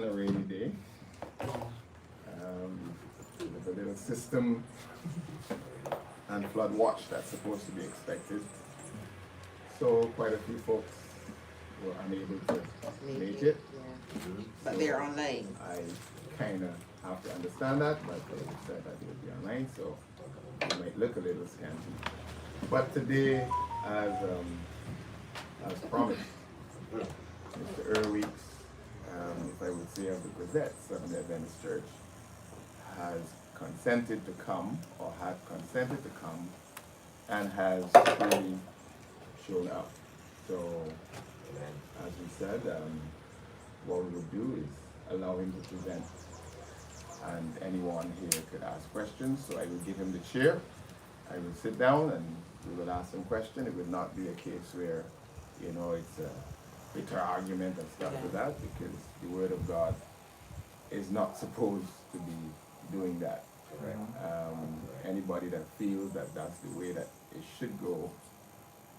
on a rainy day. With a little system and flood watch that's supposed to be expected. So quite a few folks were unable to make it. Yeah. But they're online. I kind of have to understand that, but they said that they would be online, so it might look a little scanty. But today, as promised, Mr. Earl Weekes, if I would say of the Gazettes of the Adventist Church, has consented to come, or had consented to come, and has really shown up. So, as we said, what we would do is allow him to present, and anyone here could ask questions. So I will give him the chair. I will sit down and we will ask him questions. It would not be a case where, it's a bitter argument and stuff like that, because the Word of God is not supposed to be doing that. Right. Anybody that feels that that's the way that it should go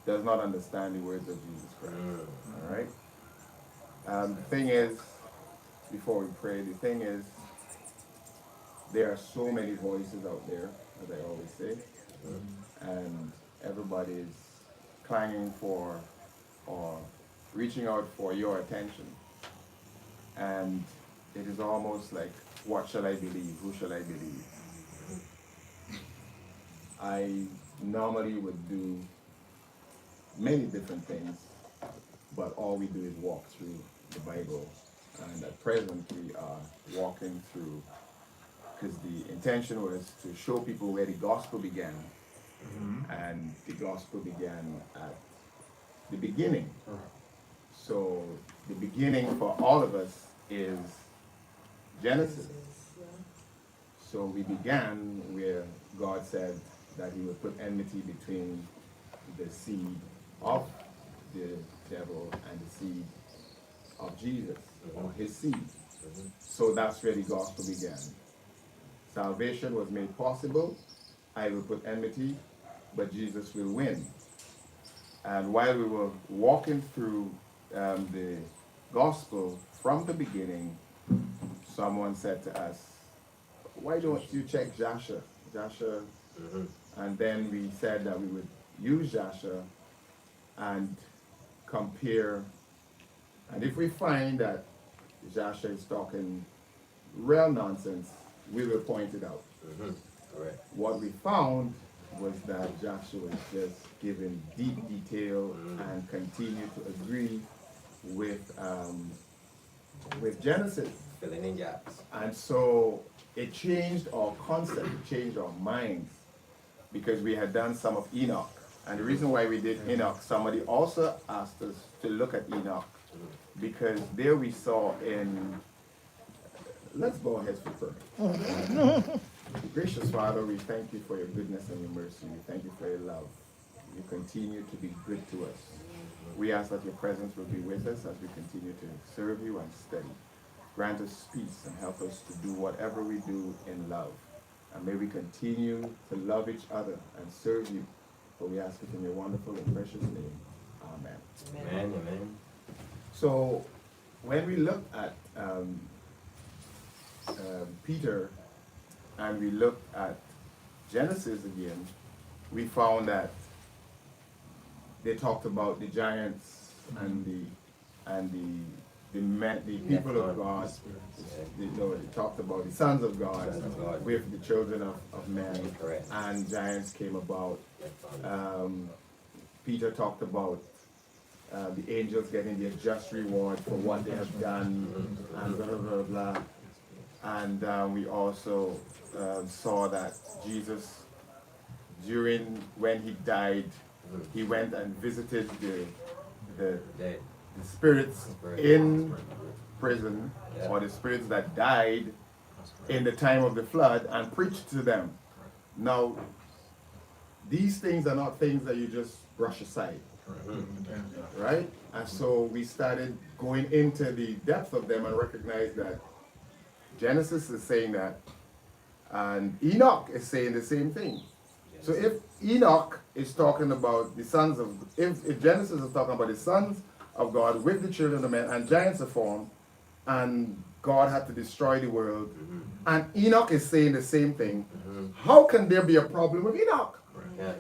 does not understand the words of Jesus Christ. All right. The thing is, before we pray, the thing is, there are so many voices out there, as I always say, and everybody is clanging for or reaching out for your attention. And it is almost like, what shall I believe? Who shall I believe? I normally would do many different things, but all we do is walk through the Bible. And at present we are walking through, because the intention was to show people where the gospel began. And the gospel began at the beginning. So the beginning for all of us is Genesis. So we began where God said that he would put enmity between the seed of the devil and the seed of Jesus, or his seed. So that's where the gospel began. Salvation was made possible. I will put enmity, but Jesus will win. And while we were walking through the gospel from the beginning, someone said to us, why don't you check Joshua? And then we said that we would use Joshua and compare. And if we find that Joshua is talking real nonsense, we will point it out. Correct. What we found was that Joshua was just giving deep detail and continued to agree with Genesis. Filling in gaps. And so it changed our concept, it changed our minds, because we had done some of Enoch. And the reason why we did Enoch, somebody also asked us to look at Enoch, because there we saw in, let's bow our heads for prayer. Gracious Father, we thank you for your goodness and your mercy. We thank you for your love. You continue to be good to us. We ask that your presence will be with us as we continue to serve you and study. Grant us peace and help us to do whatever we do in love. And may we continue to love each other and serve you. For we ask it in your wonderful and precious name. Amen. Amen. Amen. So when we look at Peter and we looked at Genesis again, we found that they talked about the giants and the people of God. They talked about the sons of God with the children of men, and giants came about. Peter talked about the angels getting their just reward for what they have done, and blah, blah, blah, blah. And we also saw that Jesus, when he died, he went and visited the spirits in prison, or the spirits that died in the time of the flood, and preached to them. Now, these things are not things that you just brush aside, right? And so we started going into the depth of them and recognized that Genesis is saying that, and Enoch is saying the same thing. So if Enoch is talking about the sons of, if Genesis is talking about the sons of God with the children of men, and giants are formed, and God had to destroy the world, and Enoch is saying the same thing. How can there be a problem with Enoch? Yeah.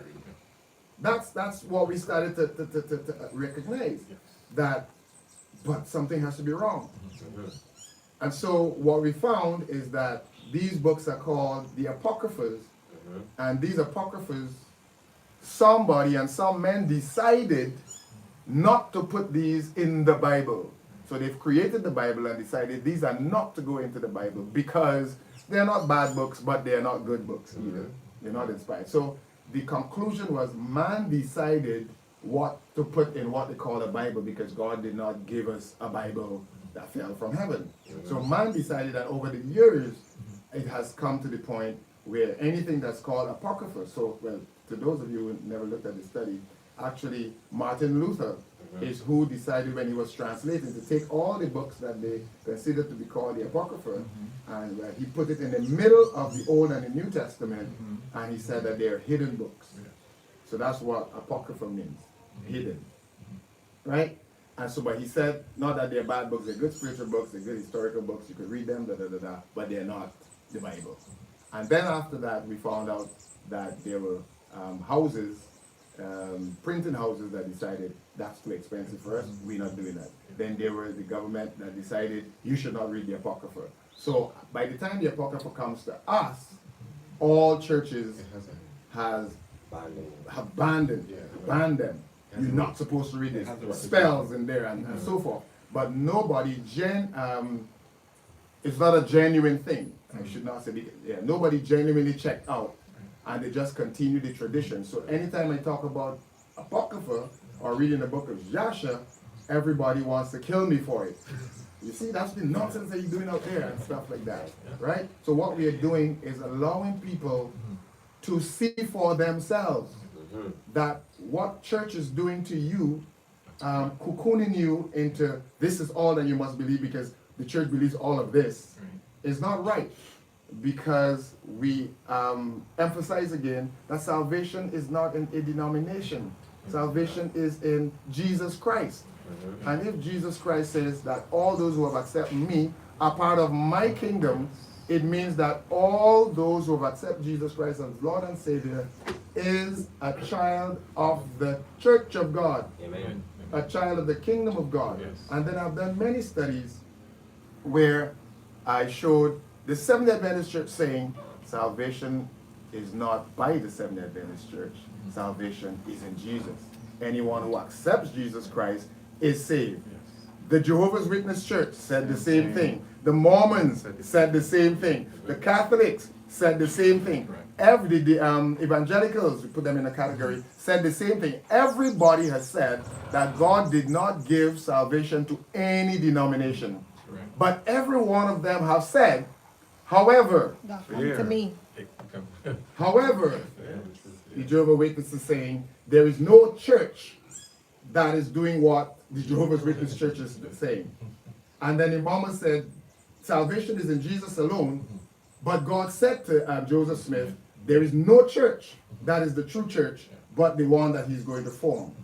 That's what we started to recognize, that, but something has to be wrong. And so what we found is that these books are called the Apocryphas, and these Apocryphas, somebody and some men decided not to put these in the Bible. So they've created the Bible and decided these are not to go into the Bible because they're not bad books, but they're not good books either. They're not inspired. So the conclusion was man decided what to put in what they call a Bible because God did not give us a Bible that fell from heaven. So man decided that over the years, it has come to the point where anything that's called Apocrypha, so, well, to those of you who never looked at the study, actually Martin Luther is who decided when he was translating to take all the books that they considered to be called the Apocrypha, and he put it in the middle of the Old and the New Testament, and he said that they're hidden books. So that's what Apocrypha means, hidden, right? And so, but he said, not that they're bad books, they're good spiritual books, they're good historical books, you could read them, but they're not the Bible. And then after that, we found out that there were houses, printing houses that decided that's too expensive for us, we're not doing that. Then there were the government that decided you should not read the Apocrypha. So by the time the Apocrypha comes to us, all churches have banned them. You're not supposed to read this. Spells in there and so forth. But nobody, it's not a genuine thing. I should not say, nobody genuinely checked out. And they just continue the tradition. So anytime I talk about Apocrypha or reading the book of Jasher, everybody wants to kill me for it. You see, that's the nonsense that you're doing out there and stuff like that, right? So what we are doing is allowing people to see for themselves that what church is doing to you, cocooning you into this is all that you must believe because the church believes all of this, is not right. Because we emphasize again that salvation is not in a denomination. Salvation is in Jesus Christ. And if Jesus Christ says that all those who have accepted me are part of my kingdom, it means that all those who have accepted Jesus Christ as Lord and Savior is a child of the church of God. Amen. A child of the kingdom of God. Yes. And then I've done many studies where I showed the Seventh-day Adventist Church saying salvation is not by the Seventh-day Adventist Church. Salvation is in Jesus. Anyone who accepts Jesus Christ is saved. The Jehovah's Witness Church said the same thing. The Mormons said the same thing. The Catholics said the same thing. The evangelicals, we put them in a category, said the same thing. Everybody has said that God did not give salvation to any denomination. But every one of them have said, however, To me, however, the Jehovah's Witnesses is saying there is no church that is doing what the Jehovah's Witness church is saying. And then the Mormon said salvation is in Jesus alone, but God said to Joseph Smith, there is no church that is the true church but the one that he's going to form.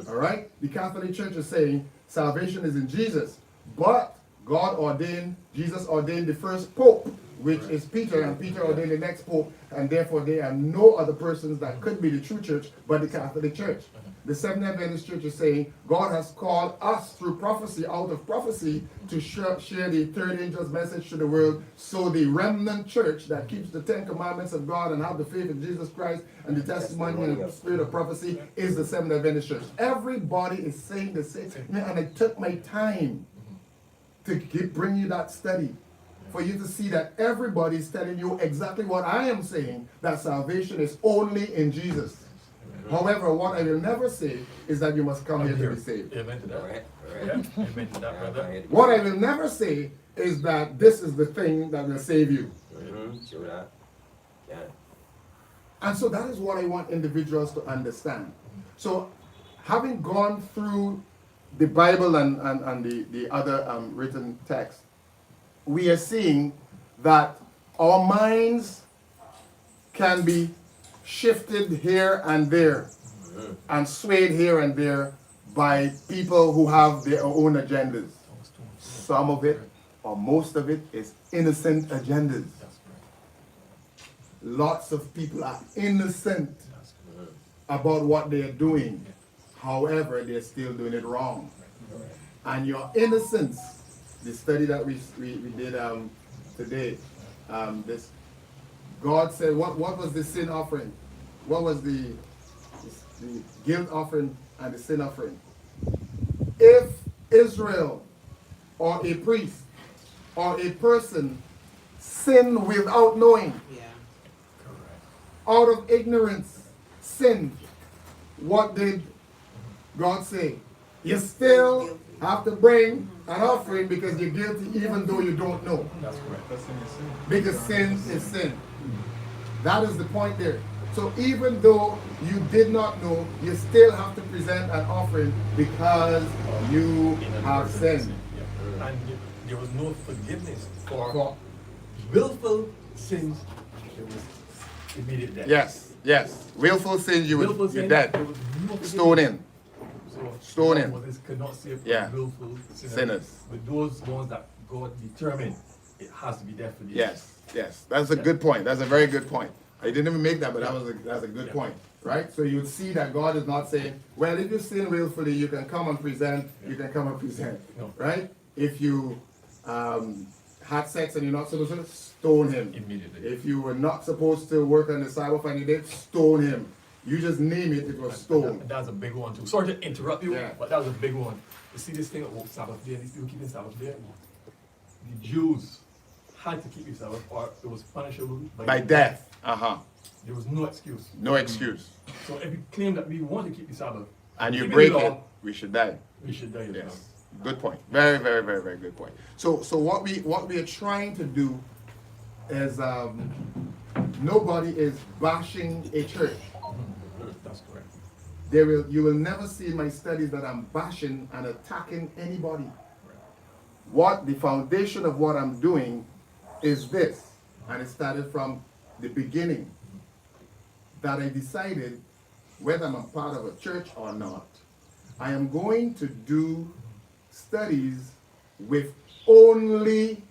All right? The Catholic Church is saying salvation is in Jesus, but God ordained, Jesus ordained the first pope, which is Peter, and Peter ordained the next pope, and therefore there are no other persons that could be the true church but the Catholic Church. The Seventh-day Adventist Church is saying God has called us through prophecy, out of prophecy, to share the third angel's message to the world. So the remnant church that keeps the 10 commandments of God and have the faith in Jesus Christ and the testimony and the spirit of prophecy is the Seventh-day Adventist Church. Everybody is saying the same thing, and I took my time to bring you that study, for you to see that everybody is telling you exactly what I am saying, that salvation is only in Jesus. However, what I will never say is that you must come here to be saved. Amen to that. All right. Yeah, amen to that, brother. What I will never say is that this is the thing that will save you. True that. Yeah. And so that is what I want individuals to understand. So having gone through the Bible and the other written text, we are seeing that our minds can be shifted here and there and swayed here and there by people who have their own agendas. Some of it or most of it, is innocent agendas. That's correct. Lots of people are innocent That's correct. about what they are doing. However, they're still doing it wrong. And your innocence, the study that we did today, this God said, what was the sin offering? What was the guilt offering and the sin offering? If Israel or a priest or a person sinned without knowing, Yeah. Correct. out of ignorance, sinned, what did God say? You still have to bring an offering because you're guilty even though you don't know. That's correct. That's in your sin. Because sin is sin. That is the point there. So even though you did not know, you still have to present an offering because you have sinned. Yeah. And there was no forgiveness for For- willful sins. There was immediate death. Yes, yes. Willful sins, Willful you're sin, dead. there was no forgiveness. Stone in. So Stone in. Moses could not save Yeah. willful Sinners. But those ones that God determined, it has to be death for the Yes, yes. That's a good point. That's a very good point. I didn't even make that, but that's a good point. Right? So you would see that God is not saying, well, if you sin willfully, you can come and present, you can come and present. No. Right? If you had sex and you're not supposed to, stone him. Immediately. If you were not supposed to work on the Sabbath and you did, stone him. You just name it, it was stone. And that's a big one too. Sorry to interrupt you, Yeah. but that was a big one. You see this thing about Sabbath day, these people keeping Sabbath day. The Jews had to keep the Sabbath or it was punishable By death. Uh-huh. There was no excuse. No excuse. So if you claim that we want to keep the Sabbath, And you keep break the law, it, we should die. we should die as well. Yes. Good point. Very, very, very, very good point. So what we are trying to do is nobody is bashing a church. That's correct. You will never see in my studies that I'm bashing and attacking anybody. What the foundation of what I'm doing is this, and it started from the beginning, that I decided whether I'm a part of a church or not, I am going to do studies with only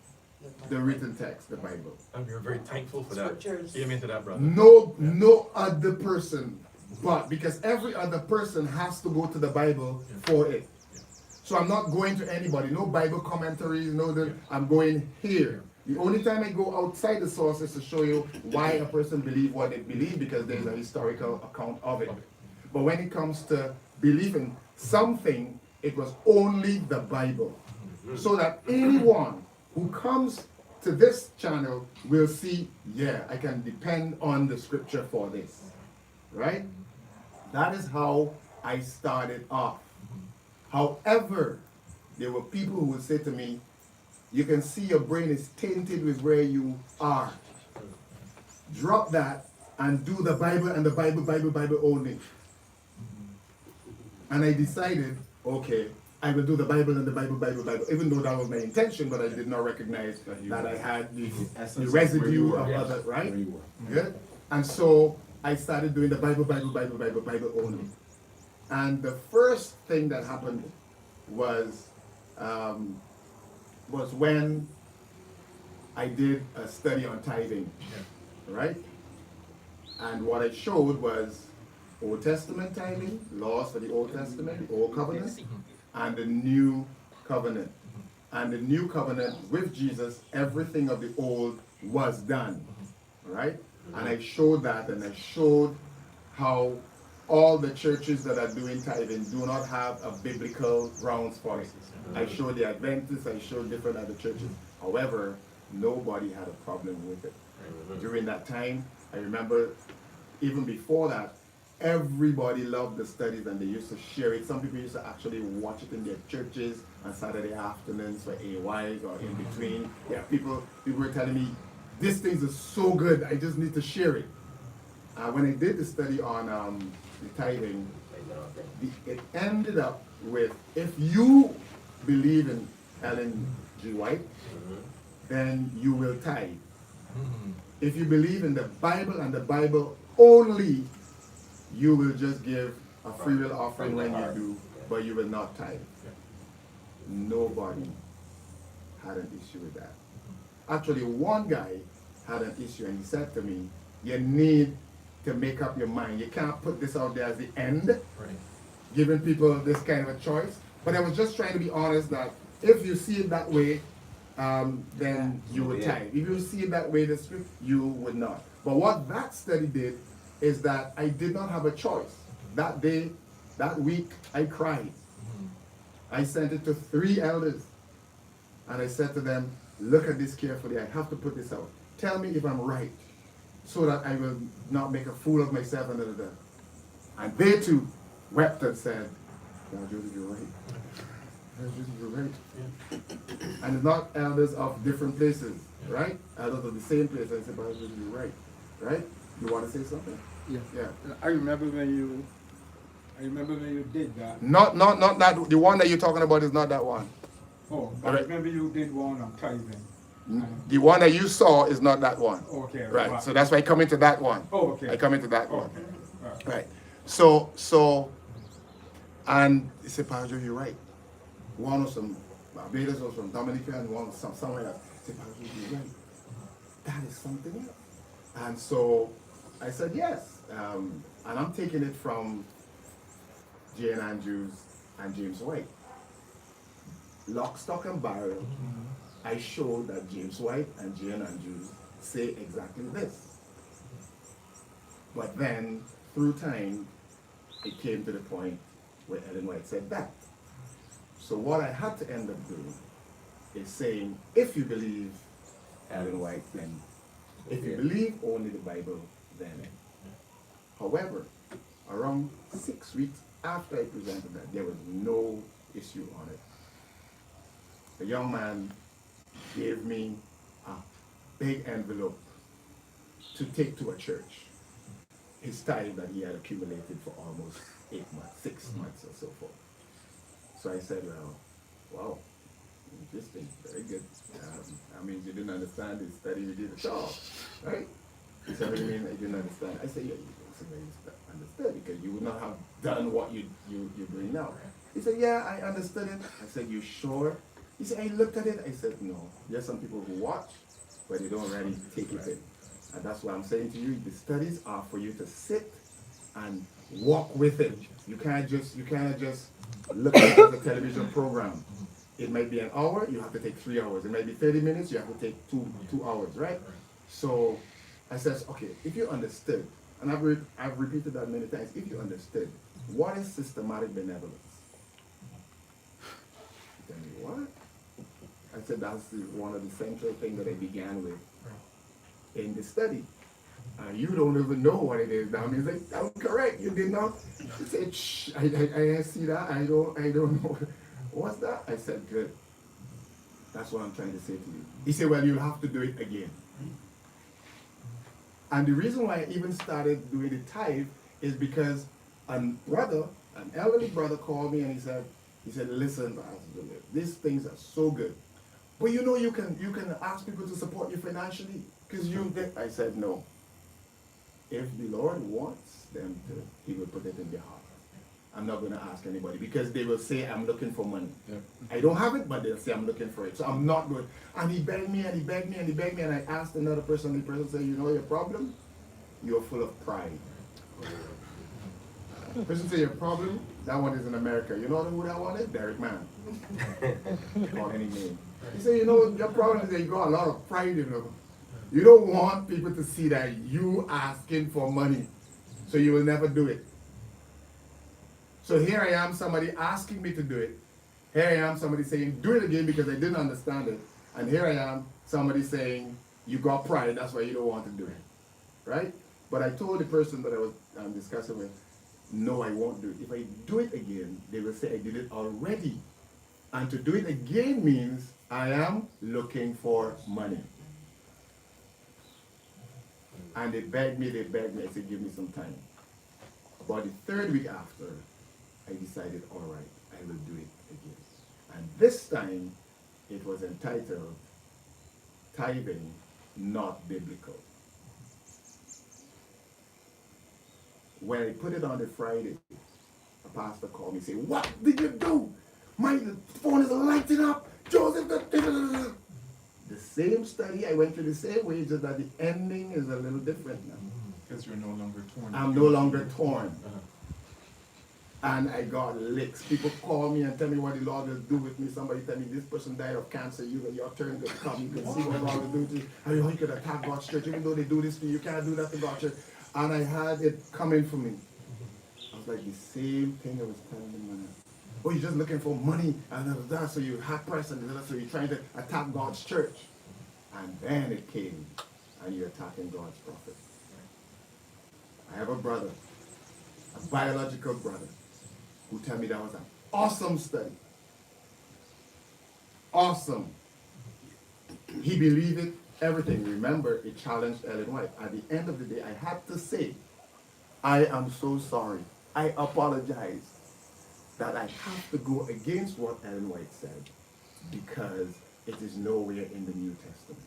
the written text, the Bible. And we are very thankful for that. Scriptures. Amen to that, brother. No other person, but because every other person has to go to the Bible for it. So I'm not going to anybody, no Bible commentaries, I'm going here. The only time I go outside the source is to show you why a person believes what they believe, because there's a historical account of it. But when it comes to believing something, it was only the Bible. So that anyone who comes to this channel will see, yeah, I can depend on the scripture for this. Right? That is how I started off. However, there were people who would say to me, you can see your brain is tainted with where you are. Drop that and do the Bible and the Bible only. And I decided, okay, I will do the Bible and the Bible, even though that was my intention, but I did not recognize that I had the residue of other, right? Good? And so I started doing the Bible only. And the first thing that happened was when I did a study on tithing, right? And what I showed was Old Testament tithing, laws for the Old Testament, the Old Covenant, and the New Covenant. And the New Covenant with Jesus, everything of the Old was done, right? And I showed that, and I showed how all the churches that are doing tithing do not have a biblical grounds for it. I showed the Adventists, I showed different other churches. However, nobody had a problem with it. During that time, I remember even before that, everybody loved the studies and they used to share it. Some people used to actually watch it in their churches on Saturday afternoons for AYs or in between. Yeah, people were telling me, this thing is so good, I just need to share it. When I did the study on the tithing, it ended up with, if you believe in Ellen G. White, then you will tithe. If you believe in the Bible and the Bible only, you will just give a free will offering when you do, but you will not tithe. Nobody had an issue with that. Actually, one guy had an issue and he said to me, you need to make up your mind. You can't put this out there as the end, Right. giving people this kind of a choice. But I was just trying to be honest that if you see it that way, then you would Yeah. tithe. If you see it that way, you would not. But what that study did is that I did not have a choice. That day, that week, I cried. I sent it to 3 elders. And I said to them, look at this carefully. I have to put this out. Tell me if I'm right, so that I will not make a fool of myself. And they too wept and said, "Now, Joseph, you're right. Now, Joseph, you're right." And it's not elders of different places, right? Elders of the same place. I said, "Brother Joseph, you're right." Right? You want to say something? Yeah. Yeah. I remember when you did that. Not that. The one that you're talking about is not that one. Oh, but Alright. I remember you did one on tithing. The one that you saw is not that one. Okay. Right. So that's why I come into that one. Oh, okay. I come into that one. Okay. Right. So, and he said, Pastor, you're right. One was from Barbados, was from Dominica, and one was somewhere else. He said, Pastor, you're right. That is something else. And so I said, yes. And I'm taking it from Jane Andrews and James White. Lock, stock, and barrel. I showed that James White and Jane Andrews say exactly this. But then, through time, it came to the point where Ellen White said that. So what I had to end up doing is saying, if you believe Ellen White, then if you believe only the Bible, then. However, around 6 weeks after I presented that, there was no issue on it. The young man gave me a big envelope to take to a church. His tithe that he had accumulated for almost 8 months, 6 months or so forth. So I said, well, wow, interesting, very good. I mean, you didn't understand the study we did at all, right? He said, what do you mean I didn't understand? I said, yeah, you understood because you would not have done what you're doing now. He said, yeah, I understood it. I said, you sure? He said, I looked at it. I said, no. There's some people who watch, but they don't really take it in. And that's what I'm saying to you. The studies are for you to sit and walk with it. You cannot just look at it as a television program. It might be an hour, you have to take 3 hours. It might be 30 minutes, you have to take two hours, right? So I says, okay, if you understood, and I've repeated that many times, if you understood, what is systematic benevolence? You tell me, what? I said, that's one of the central things that I began with in the study. You don't even know what it is now. He's like, I'm correct, you did not. He said, shh, I see that, I don't know. What's that? I said, good. That's what I'm trying to say to you. He said, well, you'll have to do it again. And the reason why I even started doing the tithe is because an elderly brother called me and he said, listen, these things are so good. But you know you can ask people to support you financially. Because I said, no. If the Lord wants them to, he will put it in their heart. I'm not going to ask anybody because they will say I'm looking for money. Yeah. I don't have it, but they'll say I'm looking for it. So I'm not going. And he begged me and he begged me and he begged me. And I asked another person. The person said, you know your problem? You're full of pride. The person said, your problem? That one is in America. You know who that one is? Derek Mann. Call any name. He said, you know, your problem is that you got a lot of pride, you know. You don't want people to see that you asking for money. So you will never do it. So here I am, somebody asking me to do it. Here I am, somebody saying, do it again because I didn't understand it. And here I am, somebody saying, you got pride, that's why you don't want to do it. Right? But I told the person that I was discussing with, no, I won't do it. If I do it again, they will say I did it already. And to do it again means I am looking for money. And they begged me. I said, give me some time. About the third week after, I decided, all right, I will do it again. And this time, it was entitled, Tithing Not Biblical. When I put it on the Friday, a pastor called me and said, what did you do? My phone is lighting up. Joseph, the same study, I went through the same way, just that the ending is a little different now. Because you're no longer torn. I'm no longer torn. Uh-huh. And I got licks. People call me and tell me what the Lord will do with me. Somebody tell me this person died of cancer. Your turn could come. You can see what God will do to you. And you know, you could attack God's church. Even though they do this to you, you can't do that to God's church. And I had it coming for me. I was like the same thing I was telling them. Oh, you're just looking for money and that, so you hot person, so you're trying to attack God's church. And then it came, and you're attacking God's prophet. I have a brother, a biological brother, who tell me that was an awesome study. Awesome. He believed it, everything. Remember, it challenged Ellen White. At the end of the day, I had to say, I am so sorry. I apologize that I have to go against what Ellen White said because it is nowhere in the New Testament,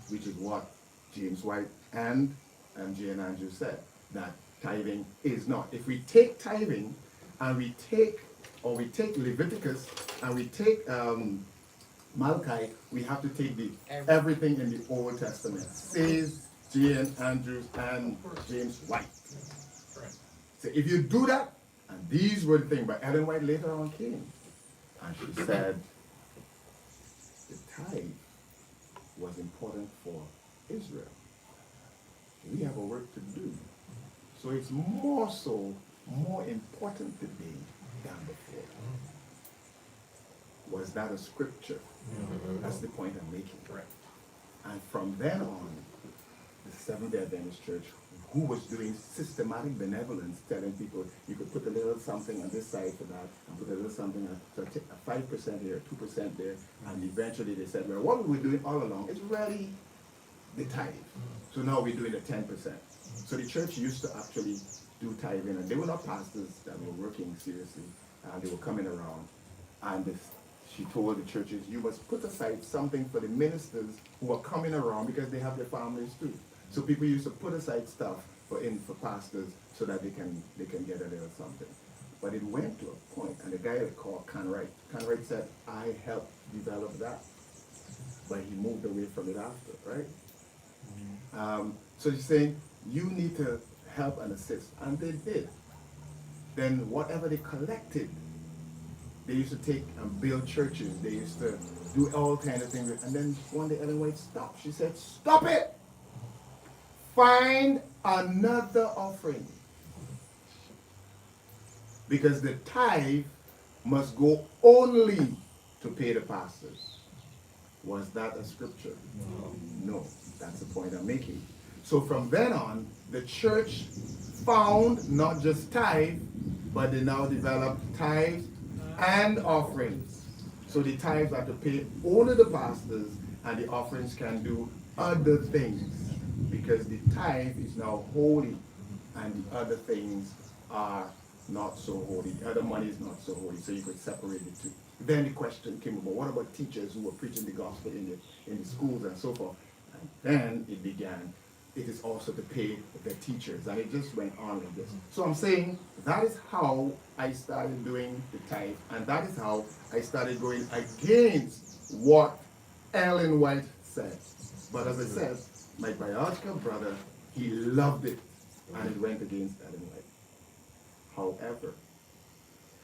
which is what James White and J.N. Andrews said, that tithing is not. If we take tithing and we take Leviticus and we take Malachi, we have to take everything in the Old Testament, says J.N. Andrews and James White. So if you do that, and these were the things, but Ellen White later on came, and she said the tithe was important for Israel. We have a work to do. So it's more important today than before. Was that a scripture? That's the point I'm making. Right. And from then on, the Seventh-day Adventist Church, who was doing systematic benevolence, telling people you could put a little something on this side for that, and put a little something on, so take a 5% here, 2% there, and eventually they said, well, what we were doing all along is really the tithe. So now we're doing the 10%. So the church used to actually do tithing, and they were not pastors that were working seriously, and they were coming around, and she told the churches, you must put aside something for the ministers who are coming around because they have their families too. So people used to put aside stuff for pastors so that they can get a little something. But it went to a point, and the guy called Conwright said, I helped develop that. But he moved away from it after, right? So he's saying, you need to help and assist. And they did. Then whatever they collected, they used to take and build churches. They used to do all kinds of things. And then one day Ellen White stopped. She said, stop it! Find another offering. Because the tithe must go only to pay the pastors. Was that a scripture? No. That's the point I'm making. So from then on, the church found not just tithe, but they now developed tithes and offerings. So the tithes are to pay only the pastors, and the offerings can do other things. Because the tithe is now holy, and the other things are not so holy. The other money is not so holy, so you could separate the two. Then the question came about, what about teachers who were preaching the gospel in the schools and so forth? And then it began, it is also to pay the teachers, and it just went on like this. So I'm saying, that is how I started doing the tithe, and that is how I started going against what Ellen White said. But as I said, my biological brother, he loved it, and it went against Ellen White. However,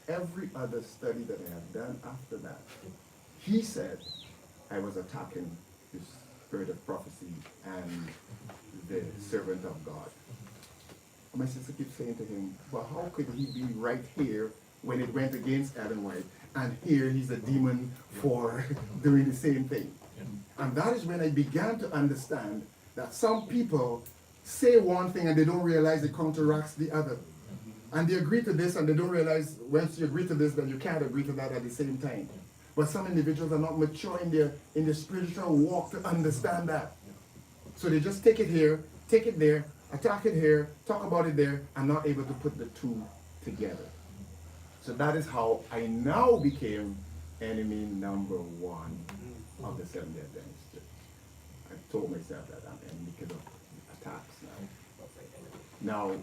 every other study that I have done after that, he said I was attacking the spirit of prophecy and the servant of God. And my sister keeps saying to him, well, how could he be right here when it went against Ellen White, and here he's a demon for doing the same thing? And that is when I began to understand that some people say one thing and they don't realize it counteracts the other. And they agree to this and they don't realize once you agree to this, then you can't agree to that at the same time. But some individuals are not mature in their spiritual walk to understand that. So they just take it here, take it there, attack it here, talk about it there, and not able to put the two together. So that is how I now became enemy number one of the Seventh-day Adventist Church. I told myself that I'm enemy because of attacks now. Now,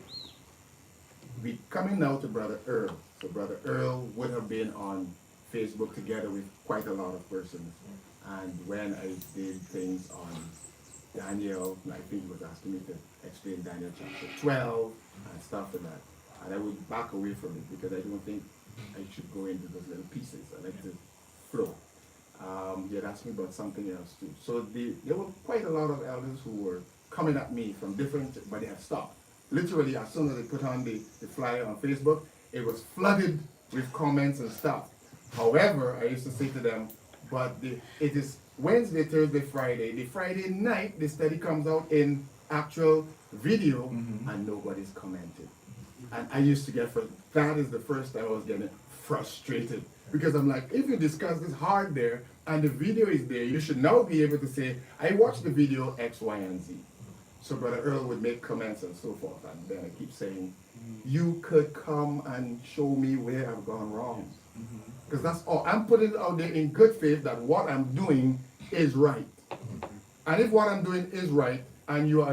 we coming now to Brother Earl. So Brother Earl would have been on Facebook together with quite a lot of persons. And when I did things on Daniel, I think he was asking me to explain Daniel chapter 12 and stuff like that. And I would back away from it because I don't think I should go into those little pieces. I like to flow. He had asked me about something else too. So there were quite a lot of elders who were coming at me from different, but they have stopped. Literally, as soon as they put on the flyer on Facebook, it was flooded with comments and stuff. However, I used to say to them, but it is Wednesday, Thursday, Friday. The Friday night, the study comes out in actual video, and nobody's commented. And I used to get that is the first time I was getting frustrated. Because I'm like, if you discuss this hard there, and the video is there, you should now be able to say, I watched the video X, Y, and Z. So Brother Earl would make comments and so forth. And then I keep saying, you could come and show me where I've gone wrong. Because that's all. I'm putting it out there in good faith that what I'm doing is right. And if what I'm doing is right, and you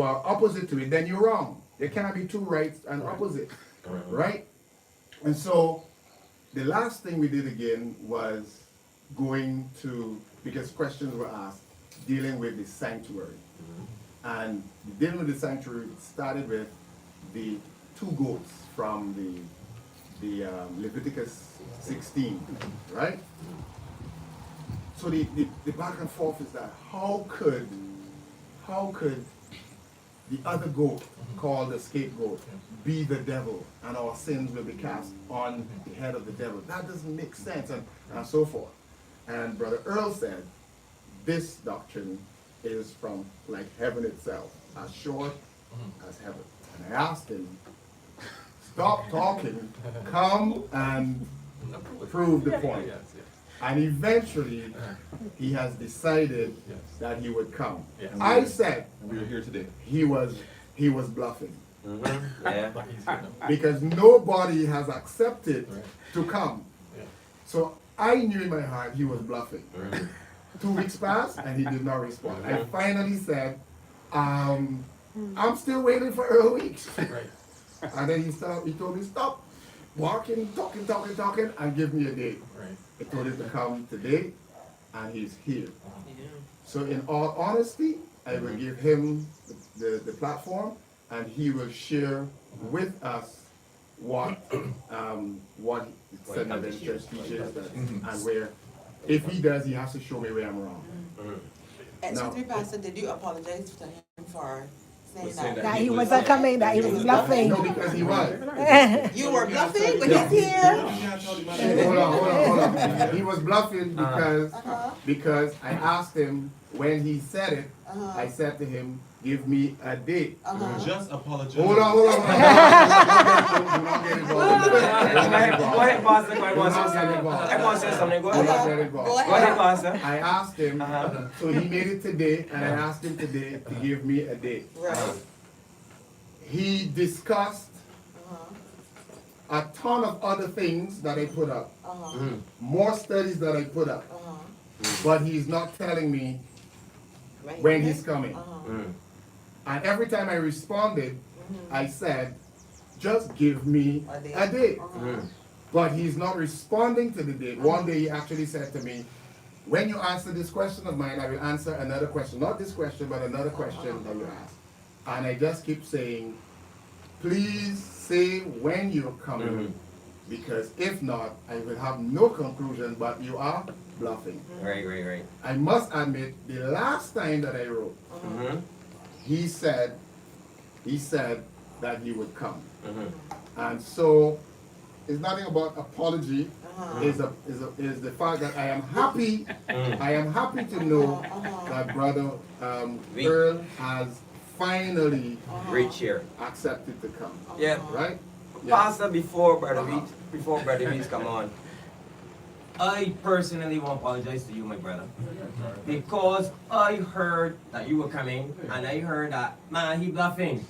are opposite to it, then you're wrong. There cannot be two rights and opposite. Right? And so the last thing we did again was going to, because questions were asked, dealing with the sanctuary. And dealing with the sanctuary started with the two goats from the Leviticus 16, right? So the back and forth is that how could the other goat, called the scapegoat, be the devil, and our sins will be cast on the head of the devil? That doesn't make sense, and so forth. And Brother Earl said, this doctrine is from like heaven itself, as sure as heaven. And I asked him, stop talking, come and prove the point. Yes, yes. And eventually, he has decided Yes. that he would come. Yes. I said And we are here today. he was bluffing Yeah. But he's here now. because nobody has accepted Right. to come. Yeah. So I knew in my heart he was bluffing. 2 weeks passed and he did not respond. I finally said, I'm still waiting for Earl Weekes. Right. And then he told me, stop walking, talking, and give me a date. Right. I told him to come today, and he's here. Yeah. So in all honesty, I will give him the platform, and he will share with us what St. Evan's Church teaches, and where, if he does, he has to show me where I'm wrong. Excuse No. me, Pastor, did you apologize to him for saying saying that? That he wasn't coming, that he was bluffing. No, because he was. You were bluffing, but he's here. Hold on. He was bluffing Uh-huh. because I asked him when he said it. Uh-huh. I said to him, "Give me a date." Uh-huh. Just apologize. Hold on. Do not get involved. Go ahead, Pastor. Go ahead, Do not Pastor. get involved. I want to say something. Go Do not ahead. get Go involved. Go ahead, ahead. Pastor. I asked him, Uh-huh. so he made it today, and I asked him today to give me a date. Right. He discussed Uh-huh. a ton of other things that I put up, Uh-huh. more studies that I put up, Uh-huh. but he's not telling me Right. when he's coming. Uh-huh. And every time I responded, I said, just give me a date. Uh-huh. But he's not responding to the date. One day he actually said to me, when you answer this question of mine, I will answer another question. Not this question, but another question that you asked. And I just keep saying, please say when you're coming, because if not, I will have no conclusion, but you are bluffing. Right. I must admit, the last time that I wrote, he said that he would come. And so it's nothing about apology. Is the fact that I am happy. I am happy to know that Brother Earl has finally Reach here. accepted to come. Yeah. Right? Yeah. Pastor, before Brother Weeks come on, I personally want to apologize to you, my brother, because I heard that you were coming, and I heard that, man, he bluffing.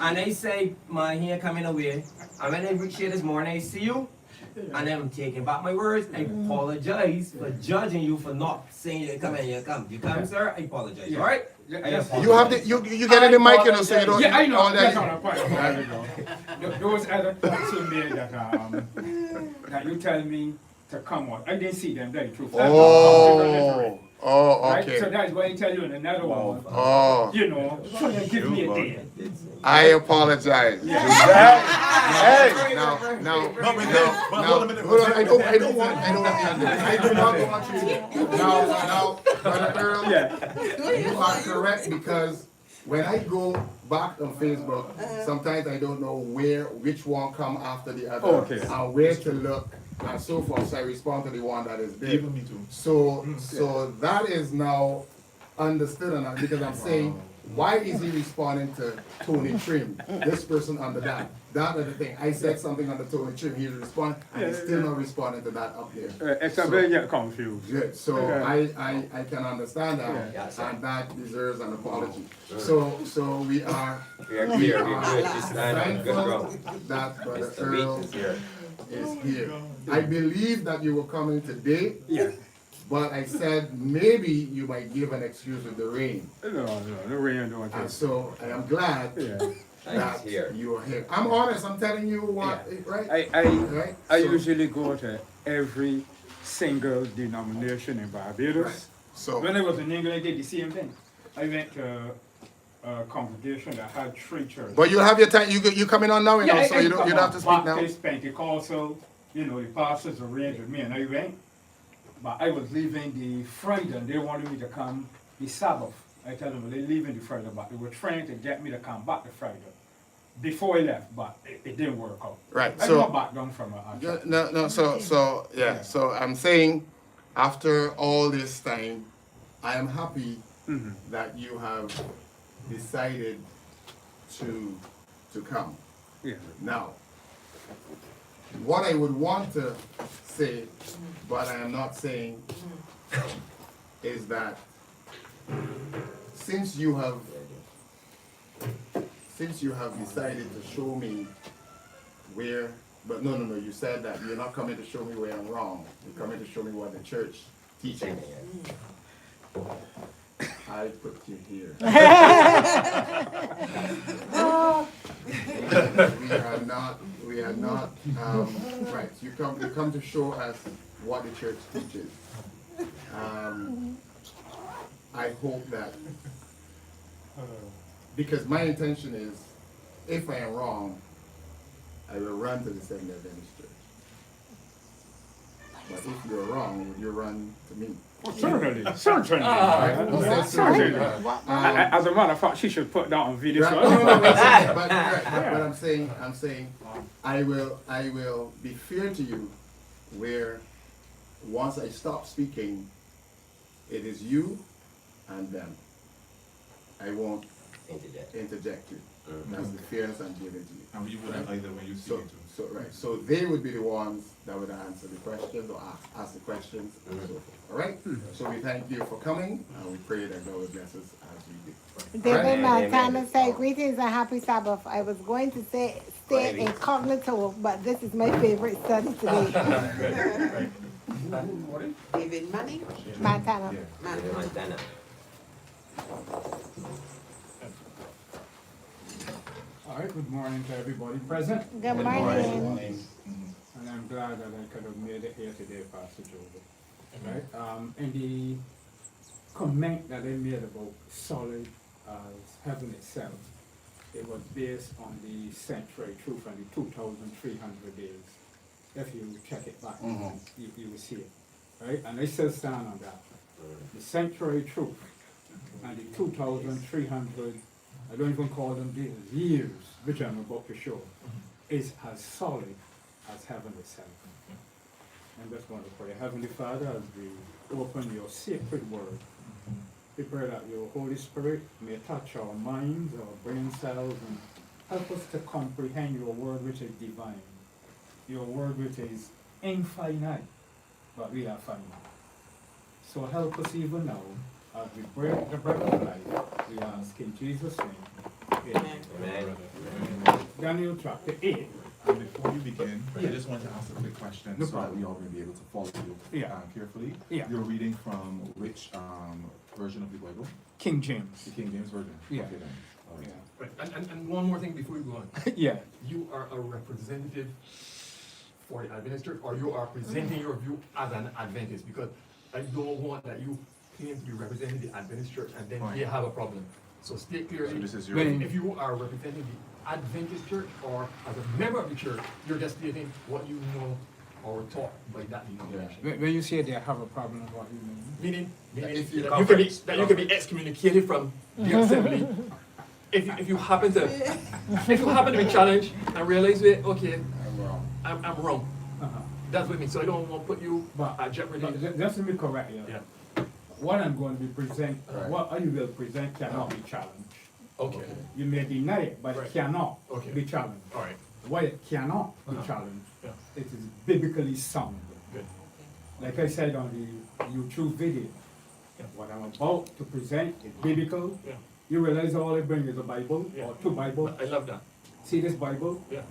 And I say, man, he ain't coming away. And when I reach here this morning, I see you, and I'm taking back my words. I apologize for judging you for not saying you come and you come. You come, sir, I apologize, all right? You have the you get in the mic, you know, so you don't. Yeah, I know. all that- That's all right. There we go. Those other points you made that you tell me to come on. I didn't see them there, truth. Oh, Right? So that's why I tell you in another one. Oh, You know, so they give me a day. I apologize. Hey, Now, hold a minute. hold on, I don't want you. I do not want you. Now, Brother Earl, you are correct because when I go back on Facebook, sometimes I don't know which one come after the other, Okay. and where to look, and so forth. So I respond to the one that is there. Even me too. So that is now understood, and because I'm saying, why is he responding to Tony Trim? This person under that. That is the thing. I said something under Tony Trim, he's responding, and he's still not responding to that up here. Except they get confused. Good. So I can understand that, Yeah. and that deserves an apology. So we are We are here, we're good, we stand on good thankful ground. that Brother Mr. Earl Weekes is here. is here. I believe that you were coming today, Yeah. but I said maybe you might give an excuse with the rain. No, the rain don't And take. so I am glad Yeah. that He's here. you are here. I'm honest, I'm telling you what, right? I Right? I So- usually go to every single denomination in Barbados. Right. So, When I was in England, I did the same thing. I went to a congregation that had 3 churches. but you have your time, you coming on now, you know, so you don't have to speak now. Baptist, Pentecostal, you know, the pastors arranged with me and I went. But I was leaving the Friday and they wanted me to come the Sabbath. I told them they're leaving the Friday, but they were trying to get me to come back the Friday before I left, but it didn't work out. Right, I so- got back down from a No, so I'm saying, after all this time, I am happy that you have decided to come. yeah. Now, what I would want to say, but I am not saying, is that since you have decided to show me where, but no, you said that you're not coming to show me where I'm wrong. You're coming to show me what the church teaches. I put you here. We are not, right, you come to show us what the church teaches. I hope that, because my intention is, if I am wrong, I will run to the Seventh-day Adventist Church. But if you're wrong, would you run to me? Certainly. Right? Who says Certainly. certainly? As a matter of fact, she should put that on video. Right, so- no, but I'm saying, I will be fair to you, where once I stop speaking, it is you and them. I won't interject you. That's the fairness I'm giving to you. And you wouldn't either when you see So, it too. so they would be the ones that would answer the questions or ask the questions and so forth. All right? So we thank you for coming, and we pray that God will bless us as we do. David Amen. Montana say, greetings and happy Sabbath. I was going to say stay incognito, but this is my favorite study today. David Money, Montana. Montana. All right, good morning to everybody present. Good morning. And I'm glad that I could have made it here today, Pastor Joseph. Right? In the comment that I made about solid as heaven itself, it was based on the century truth and the 2,300 days. If you check it back, you will see it. Right? And I still stand on that. The century truth and the 2,300, I don't even call them days, years, which I'm about to show, is as solid as heaven itself. I'm just going to pray. Heavenly Father, as we open your sacred word, we pray that your Holy Spirit may touch our minds, our brain cells, and help us to comprehend your word which is divine, your word which is infinite, but we are finite. So help us even now, as we break the bread of life, we ask in Jesus' name. Amen. Amen. Daniel chapter 8. And before you begin, I just want to ask a quick question No so that problem. we all may be able to follow you Yeah. carefully. Yeah. You're reading from which version of the Bible? King James. The King James Version? Yeah. Okay then. All right. Yeah. Right, and one more thing before we go on. Yeah. You are a representative for the Adventist church, or you are presenting your view as an Adventist? Because I don't want that you claim to be representing the Adventist church and then they have a problem. So state clearly, So this is your- if you are representing the Adventist church or as a member of the church, you're just stating what you know or taught by that denomination. When you say they have a problem, what you mean? Meaning If you that cover- you can be excommunicated from the assembly if you happen to be challenged and realize that okay, I'm wrong. I'm wrong. Uh-huh. That's what I mean. So I don't want to put you But, at jeopardy. just to be correct here. Yeah. What I'm going to be present, Right. what you will present cannot be challenged. Okay. You may deny it, but Right. it cannot Okay. be challenged. All right. Why it cannot be Uh-huh. challenged, Yeah. it is biblically sound. Good. Like I said on the YouTube video, Yeah. what I'm about to present is biblical. Yeah. You realize all I bring is a Bible Yeah. or two Bibles. I love that. See this Bible? Yeah.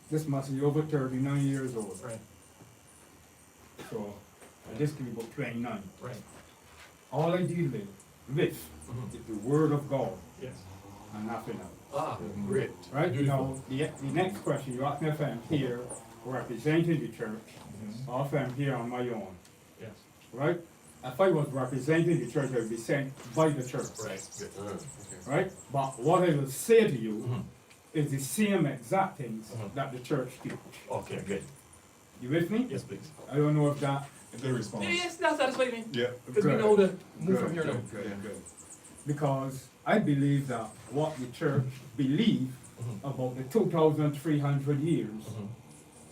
This must be over 39 years old. Right. So this can be about 29. Right. All I deal with Mhm. is the Word of God Yes. and nothing else. Ah, great. Right? Beautiful. Now, the next question, you ask me if I'm here representing the church or if I'm here on my own. Yes. Right? If I was representing the church, I would be sent by the church. Right. Good. Right? But what I will say to you Mhm. is the same exact things Mhm. that the church teach. Okay, good. You with me? Yes, please. I don't know if that. Good response. Yes, that's satisfying me. Yeah. Because we Good. know to move Good, from here now. good, good. Because I believe that what the church believe Mhm. about the 2,300 years Mhm.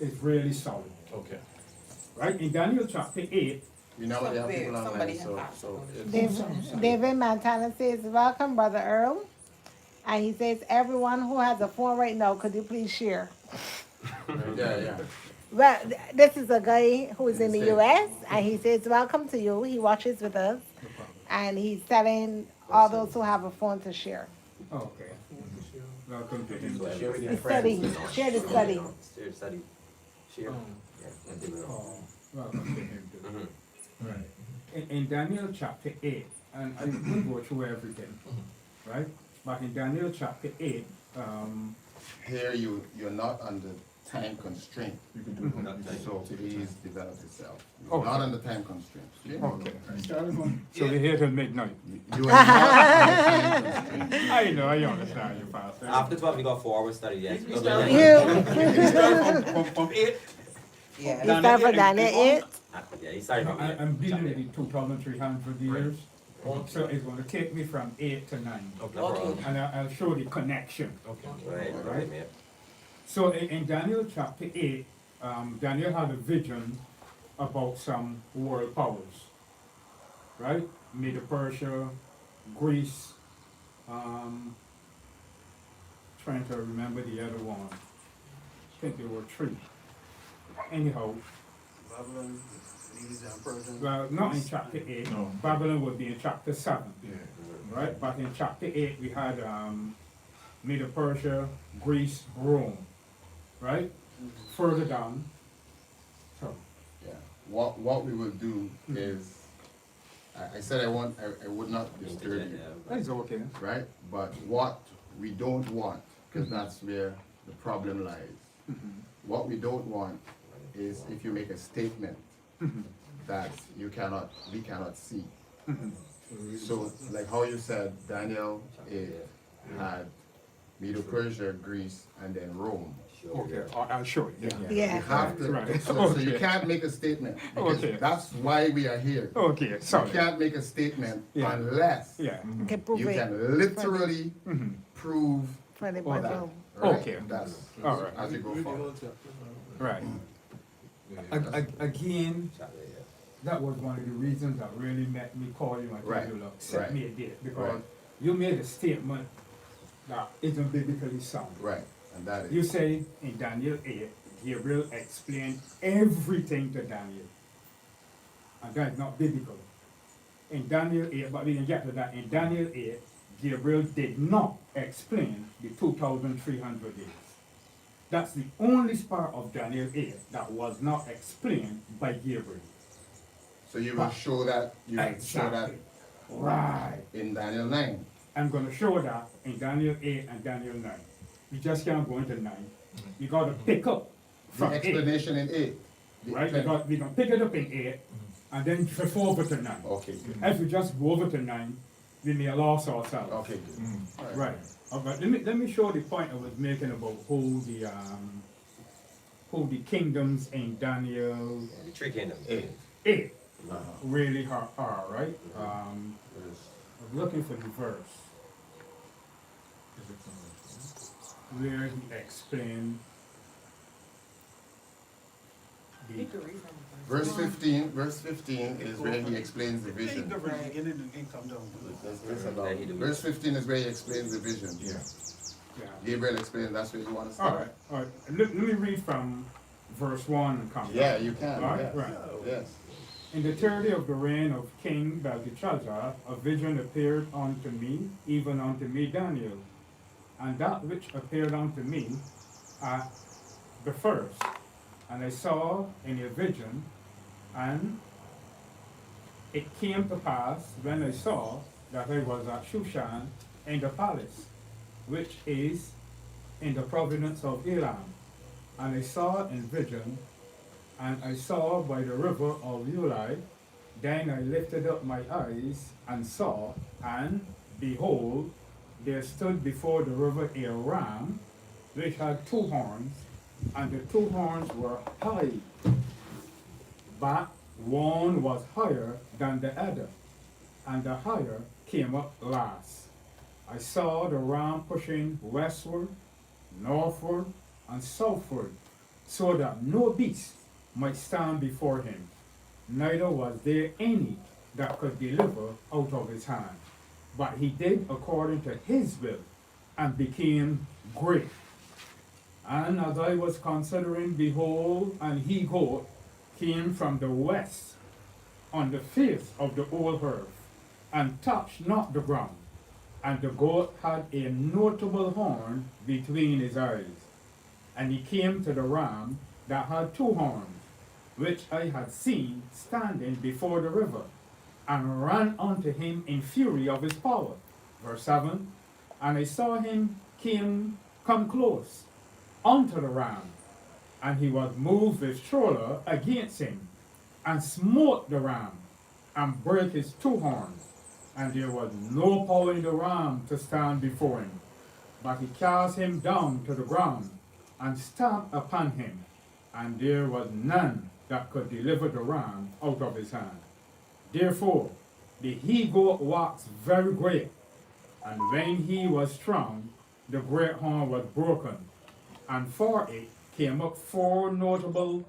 is really solid. Okay. Right? In Daniel chapter 8, You know what, they have Somebody- people online, somebody so, has so. asked. David Montana says, welcome, Brother Earl. And he says, everyone who has a phone right now, could you please share? Yeah. Well, this is a guy who is in the U.S. and he says, welcome to you. He watches with us and he's telling all those who have a phone to share. okay. Welcome to him. Share with your The friends. study, share the study. Share the study. Share. Yeah, and give it all. Oh, welcome to him too. Mhm. Right. In Daniel chapter 8, and I won't go through everything, right? But in Daniel chapter 8, Here you're not under time constraint, You can do it. so please develop yourself. You're Okay. not under time constraints. okay. So we're here till midnight. You are not under time constraints. I know, I understand you, Pastor. After 12, we got 4 hours study, yes. You, From 8. Yeah. you start for Daniel 8? Yeah, he started from I'm dealing with the 2,300 years, so it's going to take me from 8 to 9. Okay, no problem. And I'll show the connection. Right, right, man. So in Daniel chapter 8, Daniel had a vision about some world powers, right? Medo-Persia, Greece, trying to remember the other one. I think there were 3. Anyhow, Babylon, Medes and Persians. well, not in chapter 8. No. Babylon would be in chapter 7. Yeah. Right, but in chapter 8 we had Medo-Persia, Greece, Rome, right? Further down, so, Yeah, what we will do is, I said I would not disturb you, that's okay. right? But what we don't want, because that's where the problem lies. What we don't want is if you make a statement that we cannot see. So, like how you said, Daniel had Medo-Persia, Greece, and then Rome. Okay, I'll show you. Yeah. You have to, Right. so you can't make a statement, because Okay. that's why we are here. Okay, You sorry. can't make a statement Yeah. unless Yeah. Okay, prove you it can literally prove for the all that. Bible. right? Okay. That's All right. as you go forward. Right. Again, that was one of the reasons that really made me call you and tell Right, you, look, set right, me a date, because right. you made a statement that isn't biblically sound. Right, and that You is, say in Daniel 8, Gabriel explained everything to Daniel. And that's not biblical. In Daniel 8, but we can get to that. In Daniel 8, Gabriel did not explain the 2,300 days. That's the only part of Daniel 8 that was not explained by Gabriel. so you will show that, Exactly. Right. in Daniel 9. I'm going to show that in Daniel 8 and Daniel 9. We just can't go into 9. You got to pick up The from 8, explanation in 8. The right? 10. We're gonna pick it up in 8, and then flip over to 9. Okay, good. If we just go over to 9, we may lost ourselves. Okay, good. All Right. But let me show the point I was making about who the kingdoms in Daniel The three kingdoms. 8 Uh-huh. really are, right? I was looking for the verse where he explained the Verse 15 is where he explains the vision. Come down. Verse 15 is where he explains the vision. Yeah. yeah. Gabriel explains, that's where you want to All start. right, all right. Let me read from verse 1 and come Yeah, down. you can. All right, Yes. right. Yes. In the 30th of the reign of King Belteshazzar, a vision appeared unto me, even unto me Daniel. And that which appeared unto me at the first, and I saw in a vision, and it came to pass when I saw that I was at Shushan in the palace, which is in the province of Elam. And I saw in vision, and I saw by the river of Ulai. Then I lifted up my eyes and saw, and behold, there stood before the river a ram, which had 2 horns, and the 2 horns were high, but one was higher than the other, and the higher came up last. I saw the ram pushing westward, northward, and southward, so that no beast might stand before him, neither was there any that could deliver out of his hand. But he did according to his will, and became great. And as I was considering, behold, an he-goat came from the west on the face of the whole earth, and touched not the ground. And the goat had a notable horn between his eyes. And he came to the ram that had 2 horns, which I had seen standing before the river, and ran unto him in fury of his power. Verse 7, and I saw him come close unto the ram, and he was moved with shoulder against him, and smote the ram, and brake his 2 horns, and there was no power in the ram to stand before him. But he cast him down to the ground, and stamped upon him, and there was none that could deliver the ram out of his hand. Therefore the he-goat waxed very great, and when he was strong, the great horn was broken, and for it came up four notable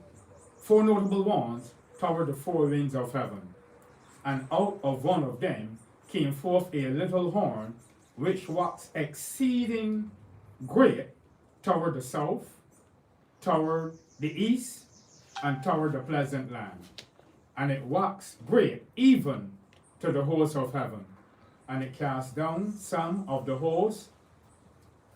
ones toward the 4 winds of heaven. And out of one of them came forth a little horn, which waxed exceeding great toward the south, toward the east, and toward the pleasant land. And it waxed great even to the host of heaven. And it cast down some of the hosts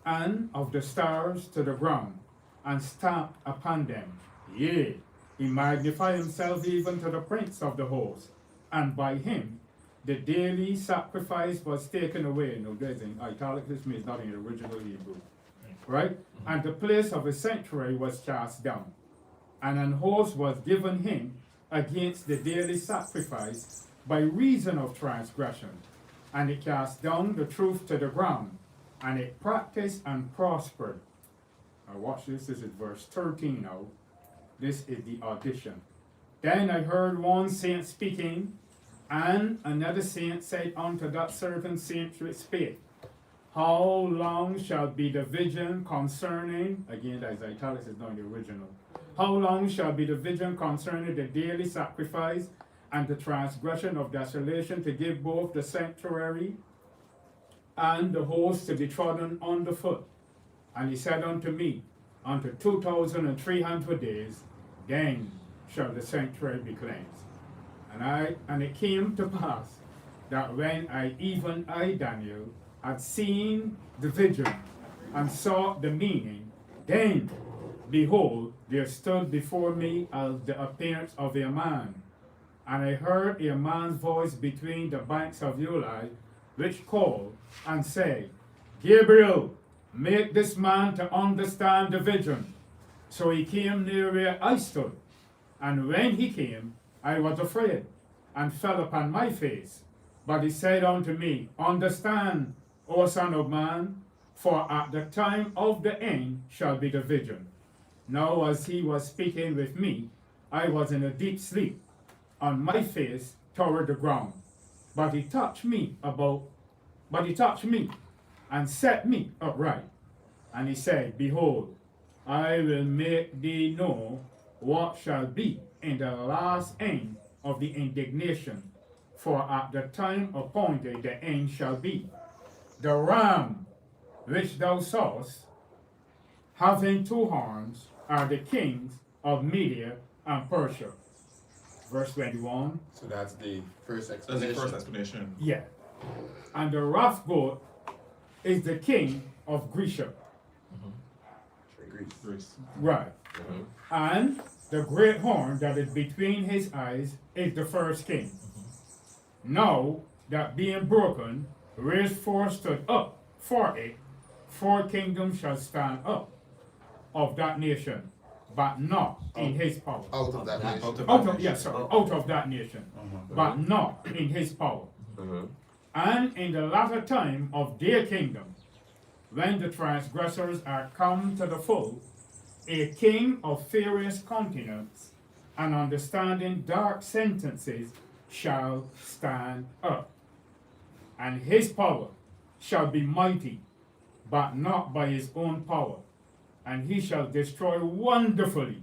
and of the stars to the ground, and stamped upon them. Yea, he magnified himself even to the prince of the host, and by him the daily sacrifice was taken away. No, there's in italics, this means not in the original Hebrew. Right? And the place of his sanctuary was cast down, and an host was given him against the daily sacrifice by reason of transgression. And it cast down the truth to the ground, and it practiced and prospered. Now watch this, this is verse 13 now. This is the audition. Then I heard one saint speaking, and another saint said unto that certain saint which spake, how long shall be the vision concerning, again as italics is not in the original, how long shall be the vision concerning the daily sacrifice and the transgression of desolation, to give both the sanctuary and the host to be trodden underfoot? And he said unto me, unto 2,300 days, then shall the sanctuary be cleansed. And it came to pass that when I, Daniel, had seen the vision and saw the meaning, then behold, there stood before me as the appearance of a man. And I heard a man's voice between the banks of Ulai, which called and said, Gabriel, make this man to understand the vision So he came near where I stood. And when he came, I was afraid, and fell upon my face. But he said unto me, Understand, O Son of Man, for at the time of the end shall be the vision. Now as he was speaking with me, I was in a deep sleep, on my face toward the ground. But he touched me and set me upright. And he said, Behold, I will make thee know what shall be in the last end of the indignation, for at the time appointed the end shall be. The ram which thou sawest, having two horns, are the kings of Media and Persia. Verse 21. So that's the first That's the explanation. first explanation. Yeah. And the rough goat is the king of Grecia. Greece. Grace. Right. And the great horn that is between his eyes is the first king. Now that being broken, raised four stood up for it, four kingdoms shall stand up of that nation, but not in his power. Out of that nation. Out of that nation, but not in his power. And in the latter time of their kingdom, when the transgressors are come to the full, a king of furious countenance and understanding dark sentences shall stand up. And his power shall be mighty, but not by his own power. And he shall destroy wonderfully,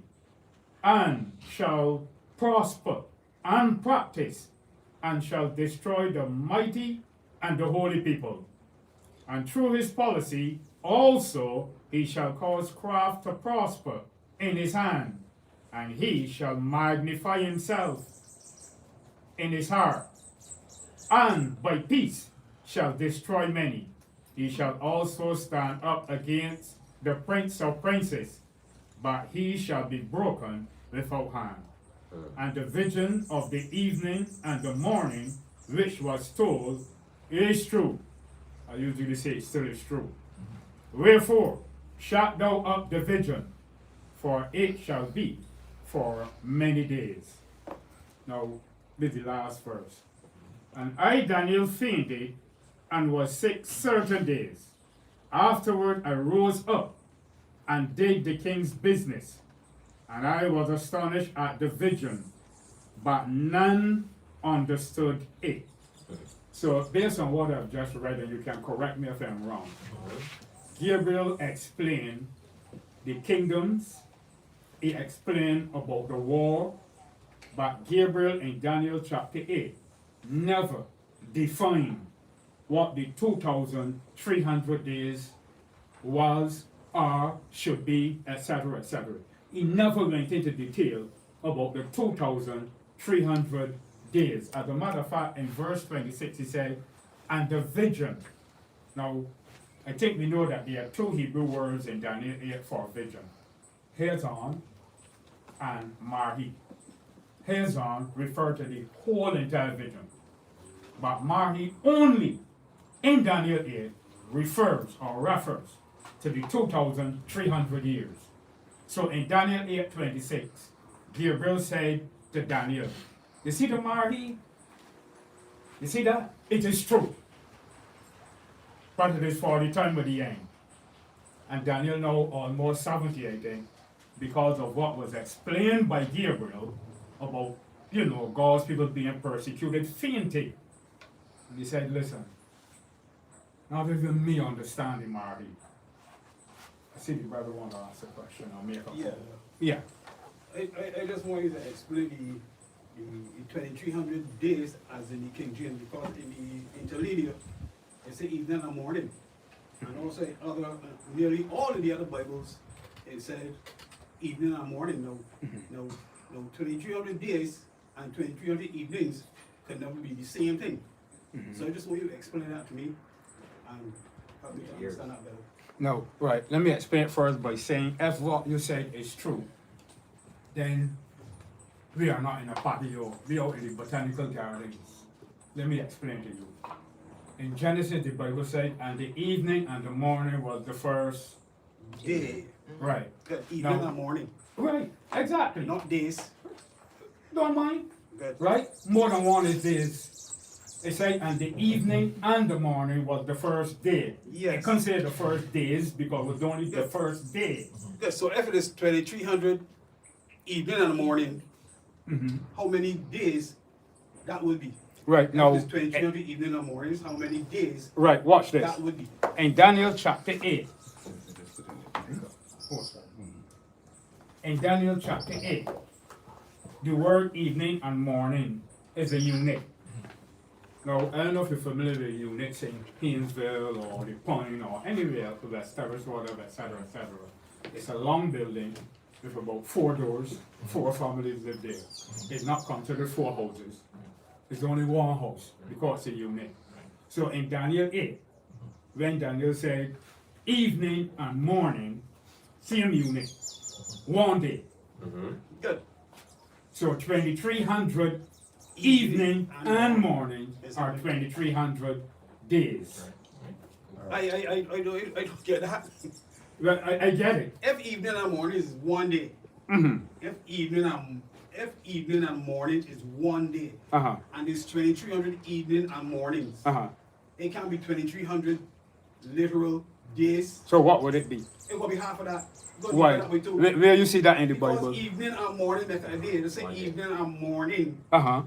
and shall prosper and practice, and shall destroy the mighty and the holy people. And through his policy also he shall cause craft to prosper in his hand, and he shall magnify himself in his heart, and by peace shall destroy many. He shall also stand up against the prince of princes, but he shall be broken without hand. And the vision of the evening and the morning, which was told, is true. I usually say it still is true. Wherefore, shut thou up the vision, for it shall be for many days. Now, this is the last verse. And I, Daniel, fainted and was sick certain days. Afterward I rose up and did the king's business, and I was astonished at the vision, but none understood it. So based on what I've just read, and you can correct me if I'm wrong, Gabriel explained the kingdoms, he explained about the war, but Gabriel in Daniel chapter 8 never defined what the 2,300 days was, or should be, etc., etc. He never went into detail about the 2,300 days. As a matter of fact, in verse 26, he said, and the vision. Now, I think we know that there are two Hebrew words in Daniel 8 for vision. Hazon and Marhi. Hazon refer to the whole entire vision. But Marhi only in Daniel 8 refers to the 2,300 years. So in Daniel 8:26, Gabriel said to Daniel, you see the Marhi? You see that? It is true. But it is for the time of the end. And Daniel now almost 70, I think, because of what was explained by Gabriel about, God's people being persecuted, fainted. And he said, listen, not even me understanding Marhi. I see the brother want to ask a question or make a comment. Yeah. I just want you to explain the 2,300 days as in the King James, because in the interlinear, it says evening and morning. And also in other, nearly all of the other Bibles, it said evening and morning. No, 2,300 days and 2,300 evenings could never be the same thing. So I just want you to explain that to me and help me to understand that better. No, right. Let me explain it first by saying if what you said is true, then we are not in a patio, we are in the botanical gardens. Let me explain to you. In Genesis, the Bible said, and the evening and the morning was the first day, Right, good evening No. and morning, right, exactly. not days. Don't mind, Good. right? More than one is this. They say, and the evening and the morning was the first day. Yes. They consider the first days because it was only the first day. Good. So if it is 2300 evening and morning, Mhm. how many days that would be? Right, If now, it's 2300 evening and mornings, how many days right, watch this. that would be? In Daniel chapter 8. In Daniel chapter 8, the word evening and morning is a unit. Now, I don't know if you're familiar with units in Painesville or the Point or anywhere else, West Terrace, whatever, etc., etc. It's a long building with about 4 doors, 4 families live there. It's not considered 4 houses. It's only 1 house because it's a unit. So in Daniel 8, when Daniel said evening and morning, same unit, 1 day. Good. So 2300 evening and morning are 2300 days. I don't get that. Well, I get it. If evening and morning is 1 day, Mm-hmm. if evening and morning is 1 day, Uh-huh. and it's 2300 evening and mornings, Uh-huh. it can be 2300 literal days. So what would it be? It will be half of that. Go deeper Why? that way too. Where you see that in the Because Bible? evening and morning make a day. They say evening and morning Uh-huh.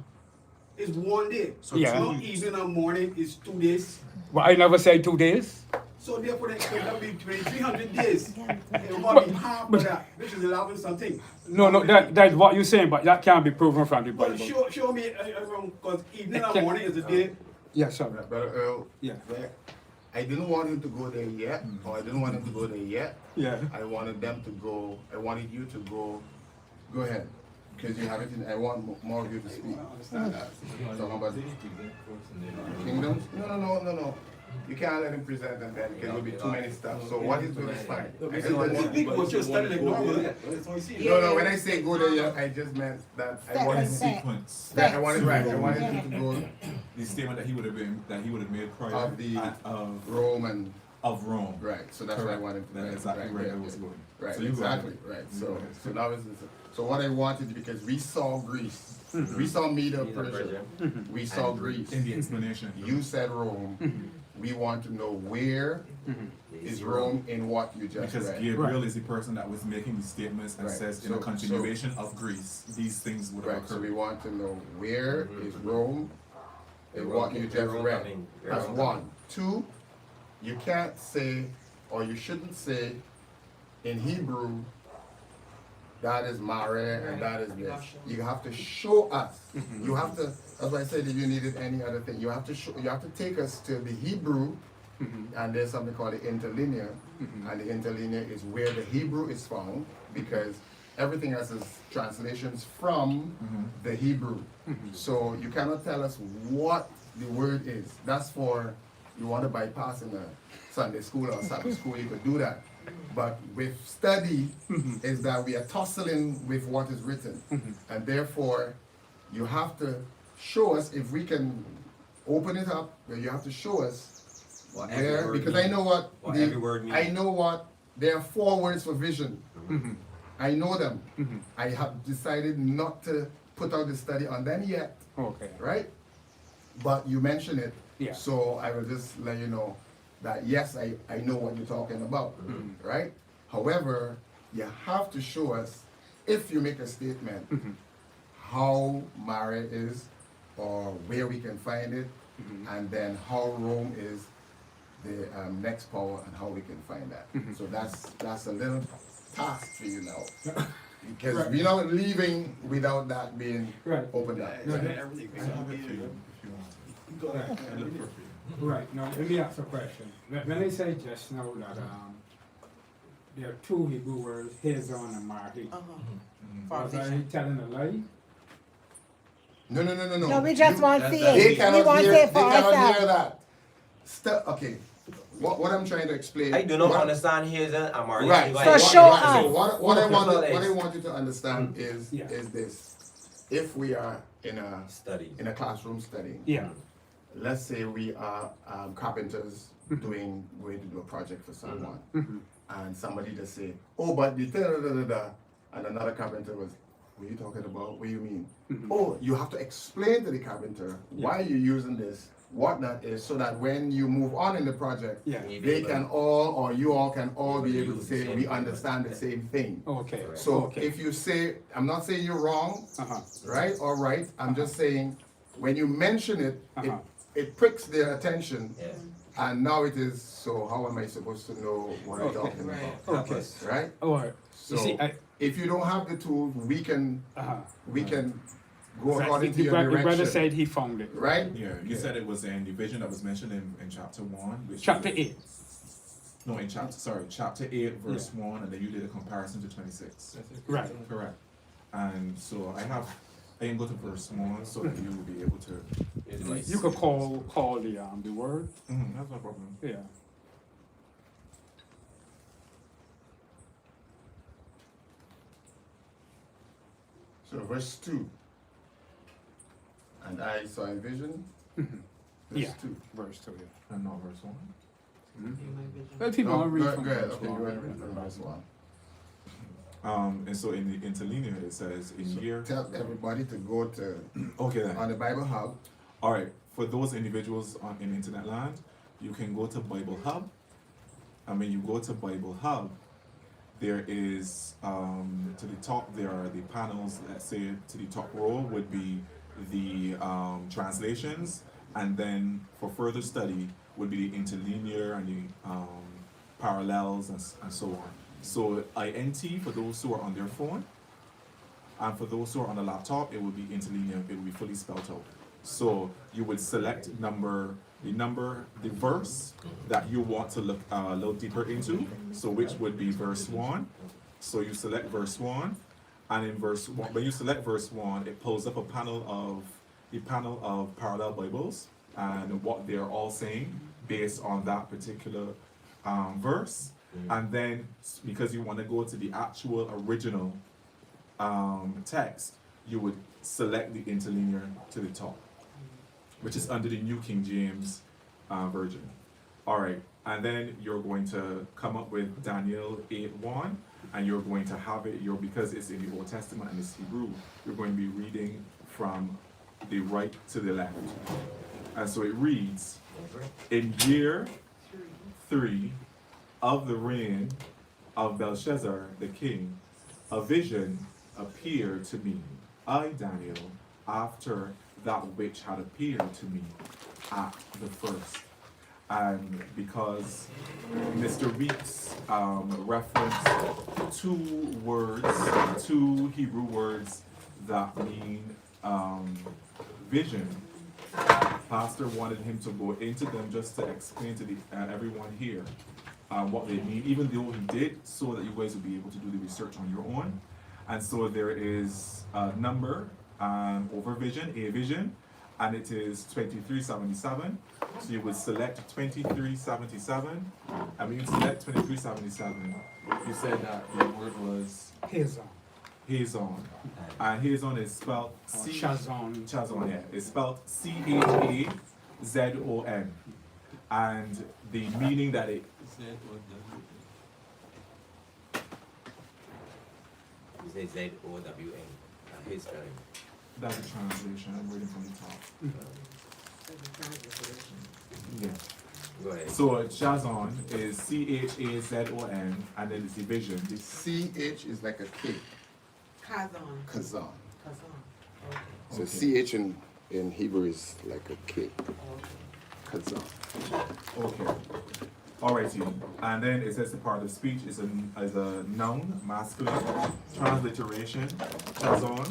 is 1 day. So Yeah. not evening and morning is 2 days. But I never said 2 days. So therefore, it could be 2300 days. It will be half of that, which is 11 something. No, that's what you're saying, but that can't be proven from the But Bible. show me wrong, because evening I and can't- morning is a day. Yeah, sorry. Brother Earl, Yeah. I didn't want him to go there yet, or I didn't want him to go there yet. Yeah. I wanted them to go, I wanted you to go ahead, because you have it in, I want more of you to speak. Talking about kingdoms? No. You can't let him present and then it will be too many stuff. So what he's doing is fine. I just want- People was just studying like normal. That's what you see. No, when I say go there yet, I just meant that I wanted Sequence. I wanted him to go The statement that he would have made prior of the of Rome and Rome. right. So that's what I wanted to That's exactly where I was going. Right, So you go exactly, ahead. right. You So, go ahead. so now so what I wanted, because we saw Greece, we saw Medo Persia, we saw Greece. In the explanation. You said Rome. We want to know where is Rome in what you just Because read. Gabriel is the person that was making these statements and Right. says in a So- continuation of Greece, these things would have Right, so occurred. we want to know where is Rome in what you just read. That's 1. 2, you can't say, or you shouldn't say in Hebrew, that is Mare and that is this. You have to show us. You have to, that's why I said if you needed any other thing, you have to show, you have to take us to the Hebrew, and there's something called the interlinear, and the interlinear is where the Hebrew is found, because everything else is translations from the Hebrew. So you cannot tell us what the word is. That's for, you want to bypass in a Sunday school or Sabbath school, you could do that. But with study is that we are tussling with what is written. And therefore, you have to show us, if we can open it up, where you have to show us What every where, word because means. I know what, What every word means. I know what, there are 4 words for vision. I know them. I have decided not to put out the study on them yet, Okay. right? But you mentioned it, Yeah. so I will just let you know that yes, I know what you're talking about, right? However, you have to show us, if you make a statement, how Mare is, or where we can find it, and then how Rome is the next power and how we can find that. So that's a little task for you now. Because Right. we're not leaving without that being Right. opened up. Yeah, everything. I have it for you if you want. Go ahead. I look for you. Right, now let me ask a question. When I say just now that there are 2 Hebrew words, Hezon and Marhi, was I telling a lie? No. No, we just want to see They it. We cannot want to hear, see they it for cannot hear ourselves. that. Okay, what I'm trying to explain. I do not what- understand his Amari. Right. So what- show what- us. so what I want What you to understand is Yeah. this. If we are in a Study. classroom studying, Yeah. let's say we are carpenters going to do a project for someone, and somebody just say, oh, but the da da da da da, and another carpenter was, what are you talking about? What do you mean? Oh, you have to explain to the carpenter why you're using this, what that is, so that when you move on in the project, Yeah. they can all, or you all can all be able to say, we understand the same thing. Okay. So Okay. if you say, I'm not saying you're wrong, Uh-huh. right or right, I'm just saying, when you mention it, Uh-huh. it pricks their attention, Yeah. and now it is, so how am I supposed to know what I'm Okay. talking Right. about, Okay. right? All right. So You see, if you don't have the tools, we can go according to the your brother direction, said he found it. right? Yeah, you said it was in the vision that was mentioned in chapter 1. Which Chapter was- 8. No, in chapter 8, verse 1, and then you did a comparison to 26. Right. Correct. And so I can go to verse 1 so that you will be able to. You could call the word. That's no problem. Yeah. So verse 2, and I saw a vision, verse Yeah. 2. Verse 2. Yeah. And not verse 1. But people No, want to read go from ahead, verse okay, one. go ahead, read from verse 1. And so in the interlinear it says in year. Tell everybody to go to, Okay then. on the Bible Hub, All right, for those individuals in internet land, you can go to Bible Hub. And when you go to Bible Hub, there is, to the top, there are the panels, let's say to the top row would be the translations. And then for further study would be the interlinear and the parallels and so on. So INT for those who are on their phone, and for those who are on a laptop, it would be interlinear, it would be fully spelled out. So you would select the verse that you want to look a little deeper into, so which would be verse 1. So you select verse 1, and in verse 1, when you select verse 1, it pulls up a panel of parallel Bibles and what they're all saying based on that particular verse. And then, because you want to go to the actual original text, you would select the interlinear to the top, which is under the New King James Version. All right, and then you're going to come up with Daniel 8:1, and you're going to have it, because it's in the Old Testament and it's Hebrew, you're going to be reading from the right to the left. And so it reads, in year 3 of the reign of Belshazzar the king, a vision appeared to me, I, Daniel, after that which had appeared to me at the first. And because Mr. Weekes referenced two Hebrew words that mean vision, Pastor wanted him to go into them just to explain to everyone here what they mean, even though he did, so that you guys will be able to do the research on your own. And so there is a number over vision, a vision, and it is 2377. So you would select 2377, and when you select 2377, you said that the word was Hazon. Hazon. And Hazon is spelled Chazon. Chazon, yeah. It's spelled Chazon. And the meaning that it You say Z-O-W-N. His spelling. that's a translation. I'm reading from the top. Yeah. Go ahead. So Chazon is Chazon, and then it's division. the CH is like a K, Kazan. Kazan. Kazan. So Okay. CH in Hebrew is like a K, Kazan. Okay. Alrighty. And then it says the part of speech is a noun, masculine, transliteration, Chazon,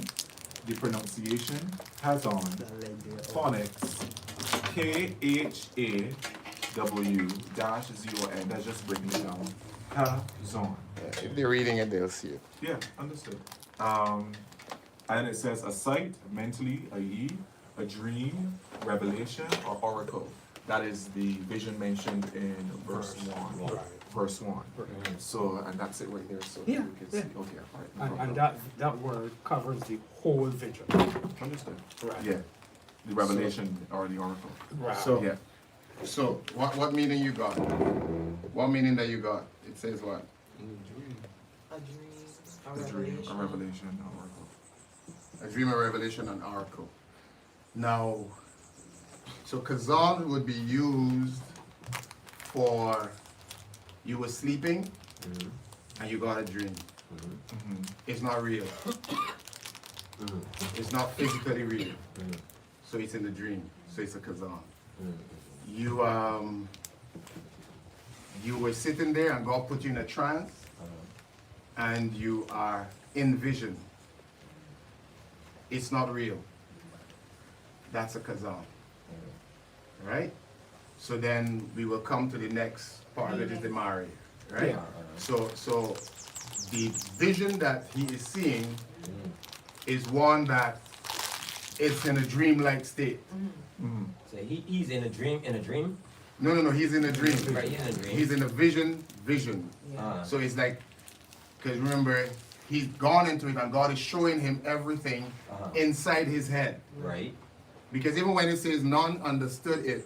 the pronunciation, Hazon, phonics, KHAW-ZON, that's just breaking it down, Hazon. If they're reading it, they'll see it. Yeah, understood. And it says a sight, mentally, a dream, revelation, or oracle. That is the vision mentioned in verse 1. Right. Verse 1. So, and that's it right there, so Yeah, you can see. yeah. Okay, all right. no And problem. that word covers the whole vision. Understood. Right. Yeah. the revelation or the oracle. So, Yeah. so what meaning you got? What meaning that you got? It says what? A dream, a A dream, a revelation. revelation, an oracle. A dream, a revelation, an oracle. Now, so kazan would be used for you were sleeping and you got a dream. Mm-hmm. It's not real. It's not physically real. So it's in the dream. So it's a kazan. You were sitting there and God put you in a trance and you are in vision. It's not real. That's a kazan. Right? So then we will come to the next part, that is the Mari. Right? Yeah. So the vision that he is seeing is one that it's in a dreamlike state. So he's in a dream, No, he's in a dream. Right, he's in a dream. He's in a vision. So it's like, because remember, he's gone into it and God is showing him everything inside his head. Right. Because even when it says none understood it,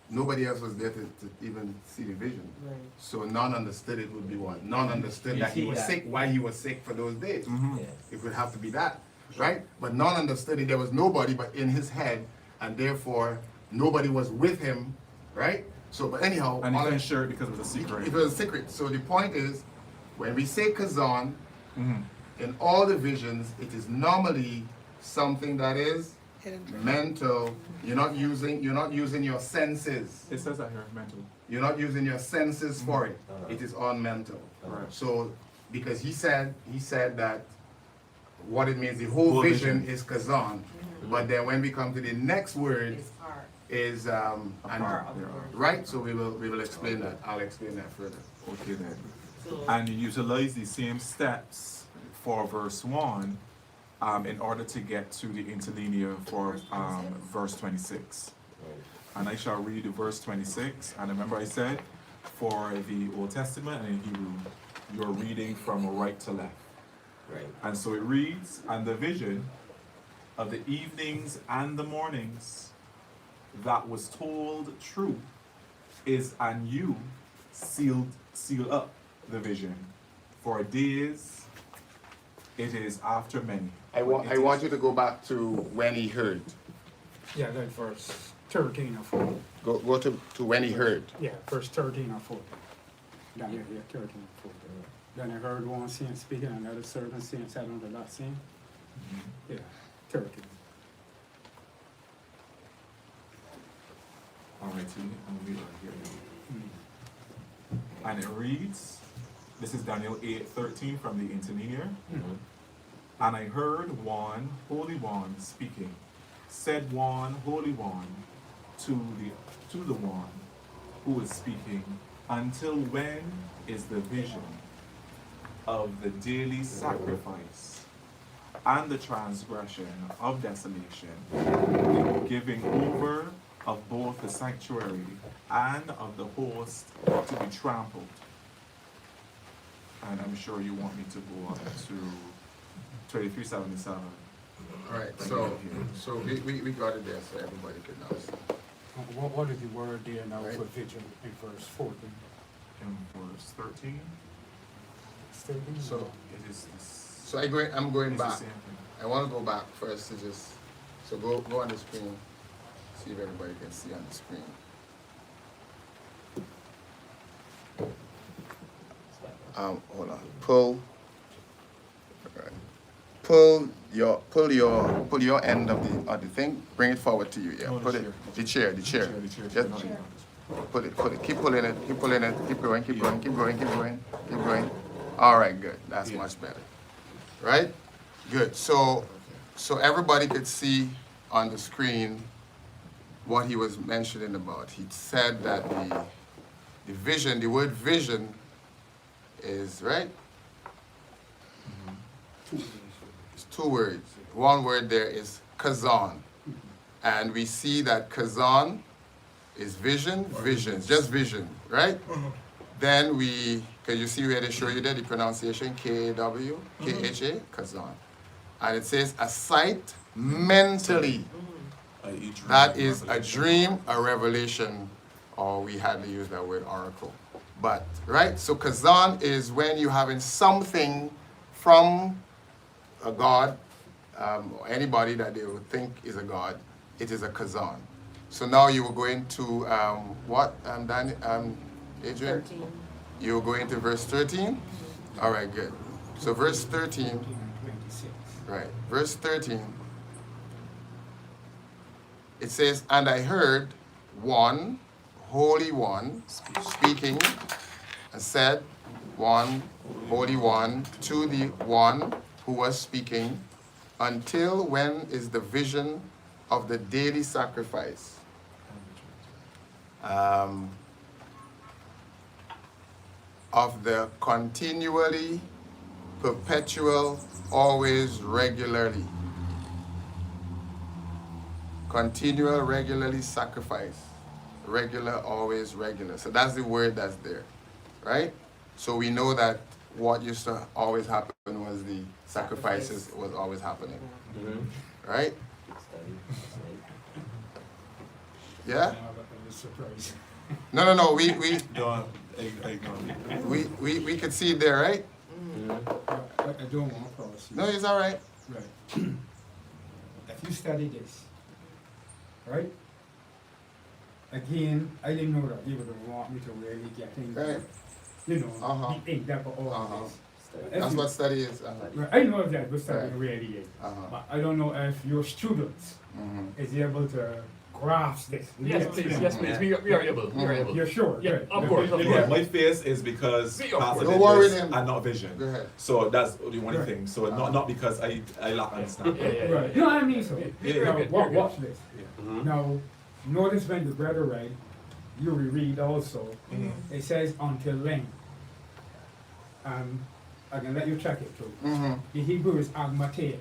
nobody else was there to even see the vision. Right. So none understood it would be one. None understood You that he see was that. sick, why he was sick for those days. Yeah. It would have to be that, right? But none understood it. There was nobody but in his head, and therefore nobody was with him, right? So, but anyhow, And he all couldn't I- share it because it was a secret. it was a secret. So the point is, when we say kazan, Mhm. in all the visions, it is normally something that is mental. You're not using your senses. It says that here, mental. You're not using your senses for it. It is all mental. Right. So, because he said that what it means, the whole Whole vision vision. is kazan. But then when we come to the next word It's part. is A and- part thereof. right. So we will explain that. I'll explain that further. Okay then. So, And you utilize the same steps for verse 1 in order to get to the interlinear for verse 26. And I shall read verse 26. And remember I said, for the Old Testament and in Hebrew, you're reading from right to left. Right. And so it reads, and the vision of the evenings and the mornings that was told true is, and you seal up the vision. For days it is after many. I want you to go back to when he heard. Yeah, that verse 13 or 14. Go to when he heard. Yeah, verse 13 or 14. Down here, yeah, 13 or 14. Then I heard one saying, speaking, another servant saying, sat on the lot saying. Yeah, 13. Alrighty, and we are here. And it reads, this is Daniel 8:13 from the interlinear. And I heard one, Holy One, speaking. Said one, Holy One, to the one who is speaking, until when is the vision of the daily sacrifice and the transgression of desolation, the giving over of both the sanctuary and of the host to be trampled? And I'm sure you want me to go up to 2377. All right. So we got it there, so everybody can understand. What is the word there now Right. for vision in verse 14? In verse 13, It's 13? So it is this. So I'm going it's the back. same thing. I want to go back first to just so go on the screen. See if everybody can see on the screen. Hold on. Pull your end of the thing. Bring it forward to you. Yeah. No, Put it. The chair. The Just put it. Keep pulling it. Keep going. All right. Good. That's much better. Right. Good. So everybody could see on the screen what he was mentioning about. He said that the vision, the word vision is, right? It's two words. One word there is kazan. And we see that kazan is vision, just vision, right? Then can you see where they show you there, the pronunciation, K-A-W, K-H-A, kazan. And it says a sight mentally That is a dream, a revelation, or we hardly use that word oracle. But, right? So kazan is when you're having something from a god, or anybody that they would think is a god. It is a kazan. So now you will go into what, Adrian? 13. You will go into verse 13? All right, good. So verse 13, 14 and 26. right, verse 13, it says, and I heard one, Holy One, speaking, and said, one, Holy One, to the one who was speaking, until when is the vision of the daily sacrifice? Of the continually, perpetual, always, regularly. Continual, regularly sacrifice. Regular, always, regular. So that's the word that's there, right? So we know that what used to always happen was the sacrifices was always happening, right? Yeah? Now I was surprised. No, we Don't ignore we could see it there, right? I don't want to cross you. No, it's all right. Right. If you study this, right? Again, I didn't know that you would want me to really get into, Right. you know, Uh-huh. the in-depth of all Uh-huh. this. That's what study is. Right, I know that what study Right. really is, Uh-huh. but I don't know if your students is able to grasp this. Yes, please, yes, please, we are able, we are able. You're sure? Yeah, Good. of course, of Yeah, course. my fears is because See, of passages Don't worry him. are not vision. Go ahead. So that's the only Right. thing. So not because I lack understanding. Yeah. Right, no, I mean so. Yeah, Now, good, watch, good. watch this. Now, notice when the brother read, you will read also, it says until when. I can let you check it too. The Hebrew is agmate.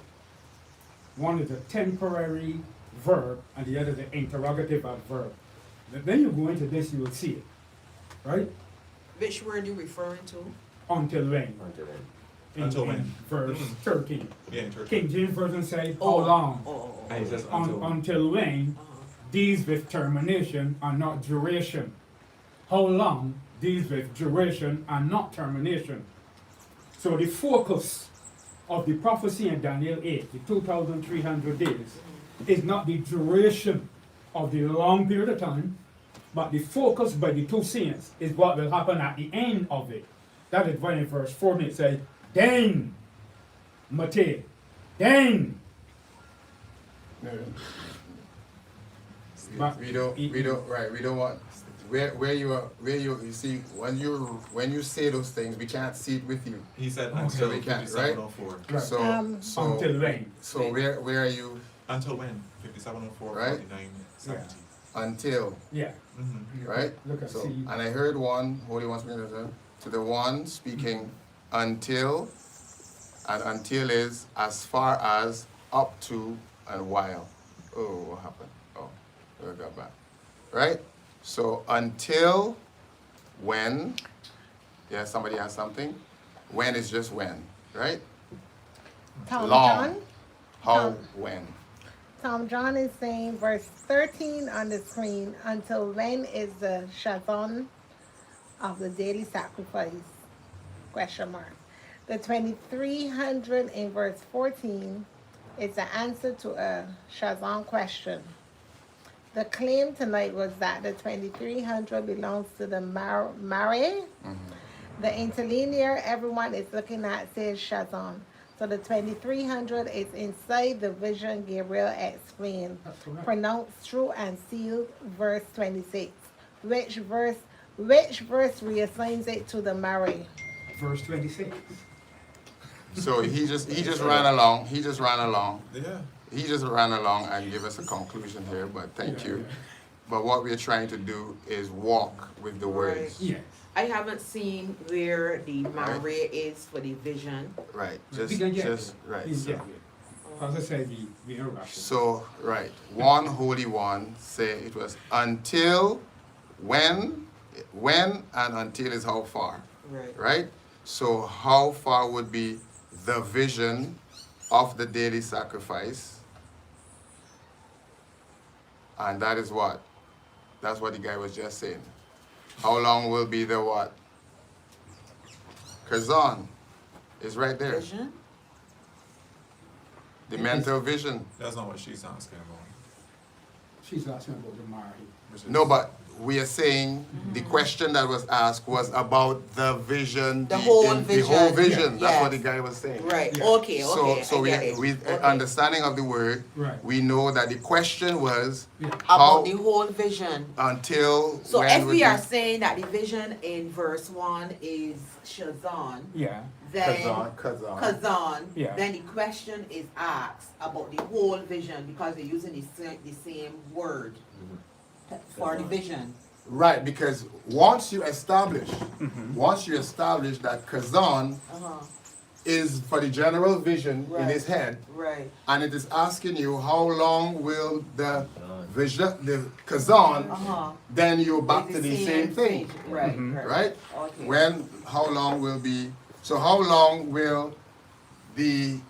One is a temporary verb and the other the interrogative adverb. But when you go into this, you will see it, right? Which word you referring to? Until when. Until In when? verse 13. Yeah, in Turkey. King James Version says, how Oh. long? Oh. And he says Un- until. until when these with termination are not duration. How long these with duration are not termination. So the focus of the prophecy in Daniel 8, the 2,300 days, is not the duration of the long period of time, but the focus by the two saints is what will happen at the end of it. That is why in verse 14 it says, then, Mate, then. But We don't want you see when you say those things we can't see it with you. He said So until we can't, 5704. Right. So Until when? So where are you Until when? 5704, Right. 49, 70. until, Yeah. right? Look at So see. and I heard one Holy One speaking to the one speaking until, and until is as far as, up to, and while. Oh, what happened? Oh, we got back. Right? So until when, yeah, somebody has something. When is just when, right? Tom Long. John? How, Tom. when. Tom John is saying, verse 13 on the screen, until when is the Shazon of the daily sacrifice? Question mark. The 2300 in verse 14 is the answer to a Shazon question. The claim tonight was that the 2300 belongs to the Mare. The interlinear everyone is looking at says Shazon. So the 2300 is inside the vision Gabriel explained, That's correct. pronounced true and sealed, verse 26. Which verse reassigns it to the Mare? Verse 26. So he just ran along. He just ran along. Yeah. He just ran along and gave us a conclusion here, but thank you. But what we're trying to do is walk with the words. Yes. I haven't seen where the Right. Mare is for the vision. Right. We can get Just there. right. We can So, get there. As I said, we are rushing. so right. One Holy One say it was until when and until is how far. Right. Right? So how far would be the vision of the daily sacrifice? And that is what? That's what the guy was just saying. How long will be the what? Kazan is right there. Vision? The mental vision. That's not what she's asking about. She's asking about the Mari. Which is- No, but we are saying the question that was asked was about the vision. The whole The whole vision. vision. That's what the Yes. guy was saying. Right, Yeah. okay, okay, So I we, get it. with Okay. understanding of the word, Right. we know that the question was Yeah. how About the whole vision. until So when if would we be- are saying that the vision in verse 1 is Shazan, Yeah. then Kazan, Yeah. then the question is asked about the whole vision because they're using the same word for the vision. Right, because once you establish that Kazan Uh-huh, is for the general vision in Right. his head, right. and it is asking you how long will the vision, the Kazan, Uh-huh. then you're back It's to the same thing, Right, right? Okay. When, how long will be, so how long will the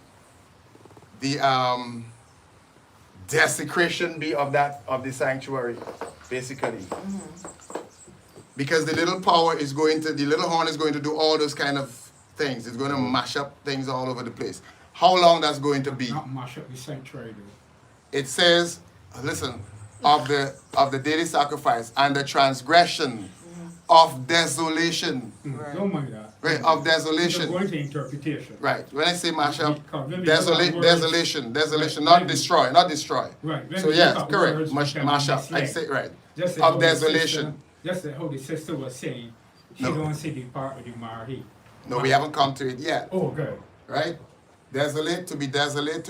desecration be of the sanctuary, basically? Because the little horn is going to do all those kind of things. It's going to mash up things all over the place. How long that's going to be? Not mash up the sanctuary though. It says, listen, of the daily sacrifice and the transgression of desolation. Mm. Don't mind that. Right, of You're desolation. going to interpretation. Right. When I say mash up, Because when we look at words- desolation, Right. not When- destroy. Right. When So we yes, look at correct. words, we Mash can up. I misled. say right. Just like Of how the desolation. sister- Just like how the sister was saying, she No. don't see the part of the Mari. No, we haven't come to it yet. Oh, good. Right? Desolate, to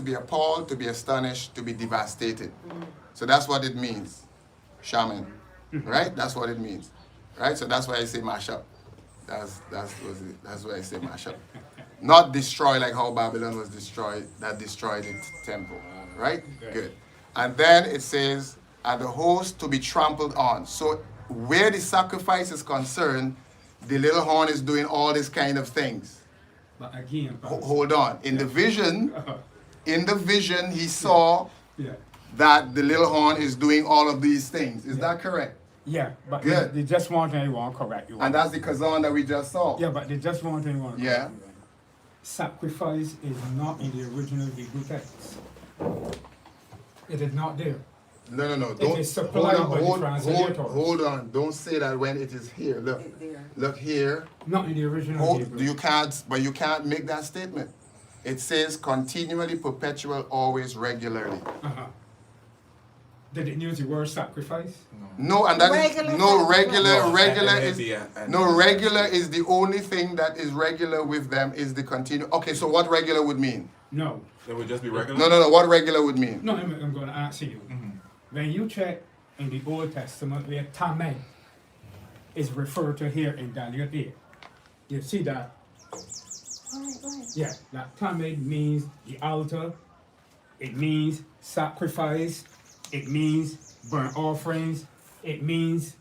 be appalled, to be astonished, to be devastated. So that's what it means. Shaman. Right? That's what it means. Right? So that's why I say mash up. That's why I say mash up. Not destroy like how Babylon was destroyed, that destroyed its temple. Right? Good. And then it says, and the host to be trampled on. So where the sacrifice is concerned, the little horn is doing all these kind of things. But again, Hold on. In the vision, he saw yeah. that the little horn is doing all of these things. Is that correct? Yeah, but Good. they just want anyone correct you. And that's the Kazan that we just saw. Yeah, but they just want anyone Yeah. correct you. Sacrifice is not in the original Hebrew text. It is not there. No. It is supplied by the translators. hold on. Don't say that when it is here. Look. It's there. Look here. Not in the original Hebrew. You can't make that statement. It says continually, perpetual, always, regularly. Uh-huh. Did it use the word sacrifice? No, and that is Regular no sacrifice. regular is the only thing that is regular with them is the continue. Okay, so what regular would mean? No. It would just be regular? No. What regular would mean? No, I'm going to answer you. When you check in the Old Testament where Tamed is referred to here in Daniel 8, you see that? Yeah, that Tamed means the altar, it means sacrifice, it means burnt offerings, it means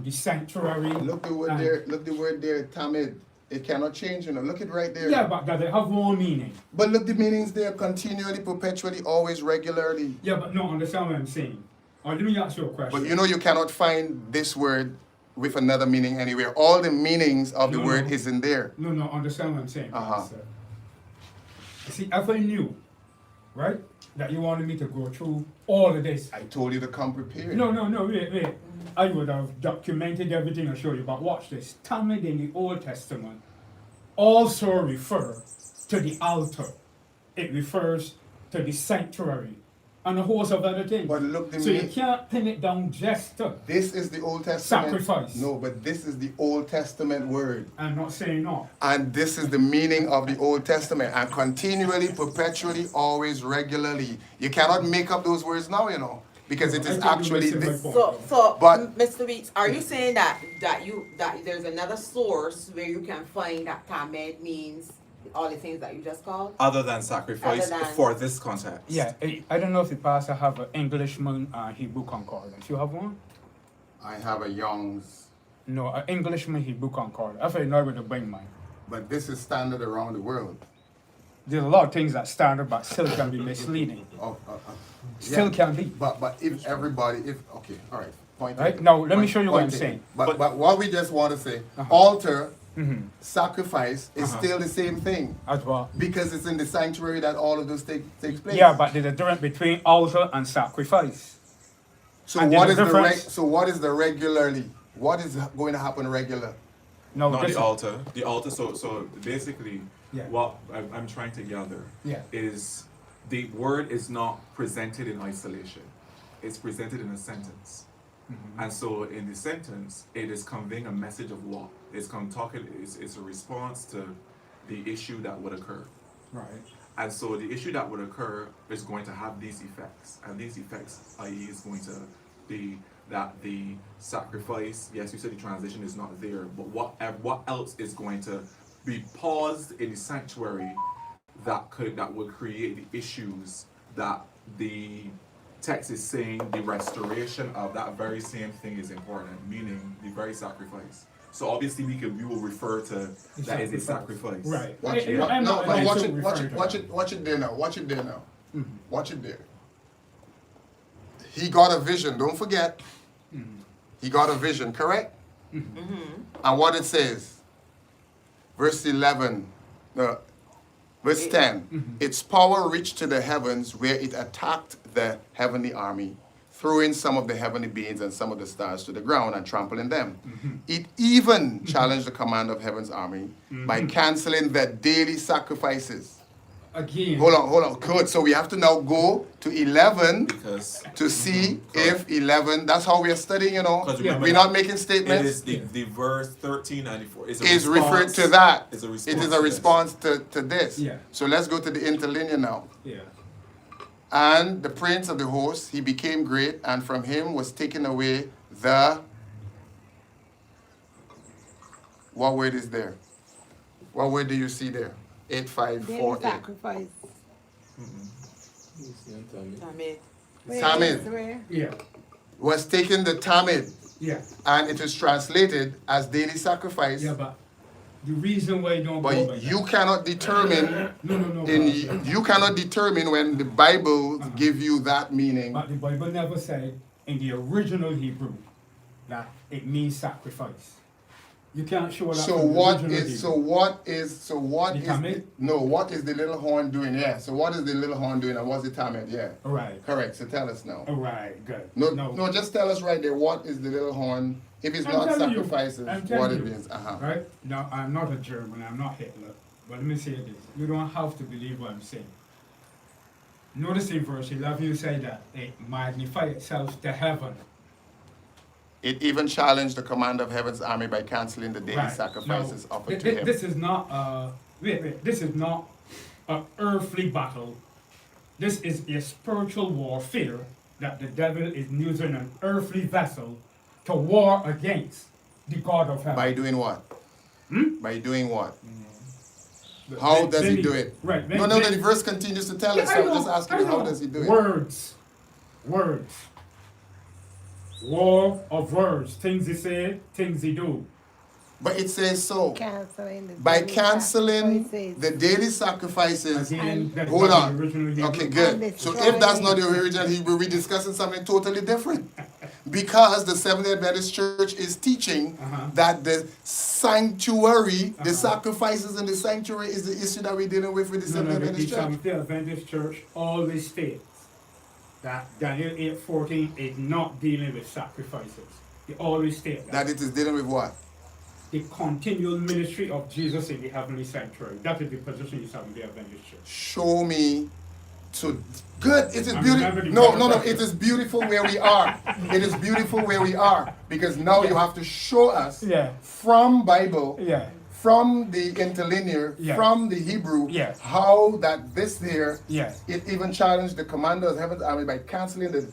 the sanctuary. Look the word and- there. Look the word there. Tamid. It cannot change. Look it right there. Yeah, but does it have one meaning? But look the meanings there. Continually, perpetually, always, regularly. Yeah, but no, understand what I'm saying. Let me ask you a question. But you cannot find this word with another meaning anywhere. All the meanings of the No, word no. is in there. No, understand what I'm saying. Uh-huh. Pastor. You see, if I knew, right, that you wanted me to go through all of this. I told you to come prepared. No, wait. I would have documented everything and showed you, but watch this. Talmud in the Old Testament also refer to the altar. It refers to the sanctuary and a host of other things. But look, So you can't pin it down just to. this is the Old Testament. Sacrifice. No, but this is the Old Testament word. I'm not saying no. And this is the meaning of the Old Testament. And continually, perpetually, always, regularly. You cannot make up those words now, because it is I think you're actually missing my this. point. So, But- Mr. Weeks, are you saying that there's another source where you can find that Tamed means all the things that you just called? Other than sacrifice Other than- for this context. Yeah, I don't know if the pastor have an Englishman Hebrew concordance. You have one? I have a Young's, No, an Englishman Hebrew concordance. I thought you know where to bring mine. but this is standard around the world. there's a lot of things that standard, but still can be misleading. Still can be. But if everybody, okay, all right. Point Right? taken. Now, let me Point- show you what point I'm taken. saying. But what we just want to say, Uh-huh. altar, Mm-hmm. sacrifice is Uh-huh. still the same thing. As well. Because it's in the sanctuary that all of those takes place. Yeah, but there's a difference between altar and sacrifice. So and what there's is a the difference. so what is the regularly? What is going to happen regular? No, Not this the altar. The altar. So basically, Yeah. what I'm trying to gather Yeah. is the word is not presented in isolation. It's presented in a sentence, and so in the sentence, it is conveying a message of what it's talking. It's a response to the issue that would occur. Right. And so the issue that would occur is going to have these effects, and these effects, i.e., is going to be that the sacrifice. Yes, you said the transition is not there, but what else is going to be paused in the sanctuary that would create the issues that the text is saying the restoration of that very same thing is important, meaning the very sacrifice. So obviously we will refer to that as a sacrifice. Right. Watch it. I'm not Watch also it. Watch referring it. to Watch that. it. Watch it there now. Watch it there now. Mm-hmm. Watch it there. He got a vision. Don't forget. He got a vision. Correct. And what it says, verse 11, no, verse 10. Its power reached to the heavens, where it attacked the heavenly army, throwing some of the heavenly beings and some of the stars to the ground and trampling them. It even challenged the command of heaven's army by canceling the daily sacrifices. Again. Hold on. Good. So we have to now go to 11 Because to see if 11, that's how we are studying, you know. 'Cause remember We're that not making it statements. is the verse 1394 Is referred to that. Is a It response. is to a this. response to this. Yeah. So let's go to the interlinear now. Yeah. And the prince of the host, he became great, and from him was taken away the. What word is there? What word do you see there? Daily 8548. sacrifice. Tamid. Where Tamid. is where? Yeah. Was taken the Tamid, Yeah. and it is translated as daily sacrifice. Yeah, but the reason why you don't go by But you cannot determine no. you cannot determine when the Bible give you that meaning. But the Bible never said in the original Hebrew that it means sacrifice. You can't show that. So from the what original is Hebrew. what The is Tamid? what is the little horn doing? Yeah. So what is the little horn doing and what's the Tamid? Yeah. All right. Correct. So tell us now. All right. Good. No, just tell us right there. What is the little horn? If it's I'm not telling you. sacrifices, I'm what telling it you. means? Uh-huh. Right? Now, I'm not a German, I'm not Hitler, but let me say this. You don't have to believe what I'm saying. Notice in verse 11 you say that it magnified itself to heaven. It even challenged the command of heaven's army by canceling the daily Right. sacrifices Now, offered to him. This is not this is not an earthly battle. This is a spiritual warfare that the devil is using an earthly vessel to war against the God of heaven. By doing what? By doing what? But How then- does then he do it? Right. No, the verse continues to tell us. So I'm just asking you, how does he do it? Words. War of words. Things he say, things he do. But it says so. Canceling the By daily canceling sacrifices. the daily sacrifices. Again, that's Hold not on. the original Hebrew. Okay, And good. So if that's not the original Hebrew, we're discussing something totally different. Because the Seventh-day Adventist Church is teaching that the sanctuary, the sacrifices in the sanctuary is the issue that we're dealing with the No, Seventh-day the Adventist Church. Seventh-day Adventist Church always states that Daniel 8:14 is not dealing with sacrifices. They always state That it is dealing with what? the continual ministry of Jesus in the heavenly sanctuary. That is the position of the Seventh-day Adventist Church. Show me to good. It is And beautiful. remember the No. Bible. It is beautiful where we are. It is beautiful where we are because now you have to show us Yeah. from Bible, Yeah. from the interlinear, Yeah. from the Hebrew, Yeah. how that this here, Yeah. it even challenged the commander of heaven's army by canceling the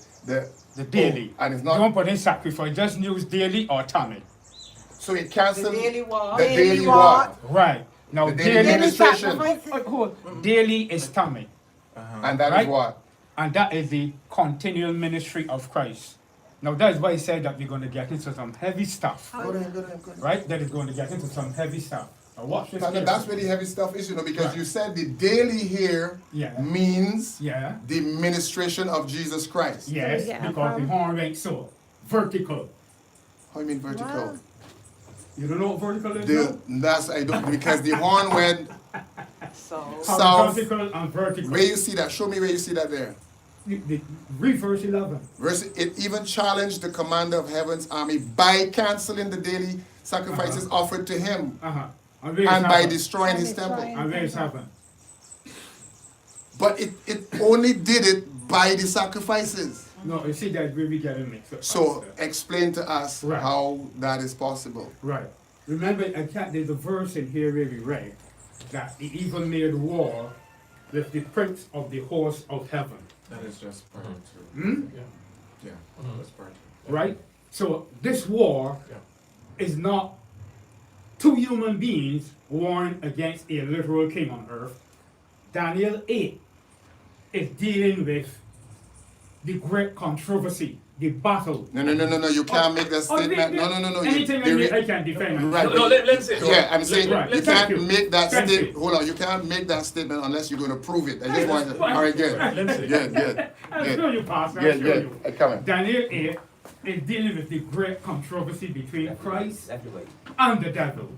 Daily. and it's not. Don't put in sacrifice, just use daily or tamid. So it canceled The daily walk. the Daily daily walk. walk, Right. Now the daily daily, administration, daily is tamid. and that is Right. what. And that is the continual ministry of Christ. Now that is why he said that we're going to get into some heavy stuff. Go ahead. Right? That is going to get into some heavy stuff. watch this. That's carefully. where the heavy stuff is, because Right. you said the daily here Yeah. means Yeah. the ministration of Jesus Christ. Yes, Yeah, because the horn went so vertical. How you mean vertical? Wow. You don't know what vertical is? No? I don't, because the horn went So, south. Horizontal and vertical. Where you see that? Show me where you see that there. Read verse 11. It even challenged the commander of heaven's army by canceling the daily sacrifices offered to him Uh-huh. and by destroying And his temple. destroying- And where it's happened. But it only did it by the sacrifices. No, you see that we get it mixed up. So Pastor. explain to us Right. how that is possible. Right. Remember, there's a verse in here where we read that he even made war with the prince of the host of heaven. That is just part two. Hmm? Yeah, that's part two. Right? So this war is not two human beings warring against a literal king on earth. Daniel 8 is dealing with the great controversy, the battle. No, you can't make that statement. No. Anything I can defend. Right. No, let's say. Yeah, I'm saying Right. you Thank can't you. make that Thank statement. you. Hold on, you can't make that statement unless you're going to prove it. I just want to. Right. All right, good. Let's see. Good. I'll show you, Pastor. I'll Good, show good. you. Come on. Daniel 8 is dealing with the great controversy between Christ Exactly right. and the devil.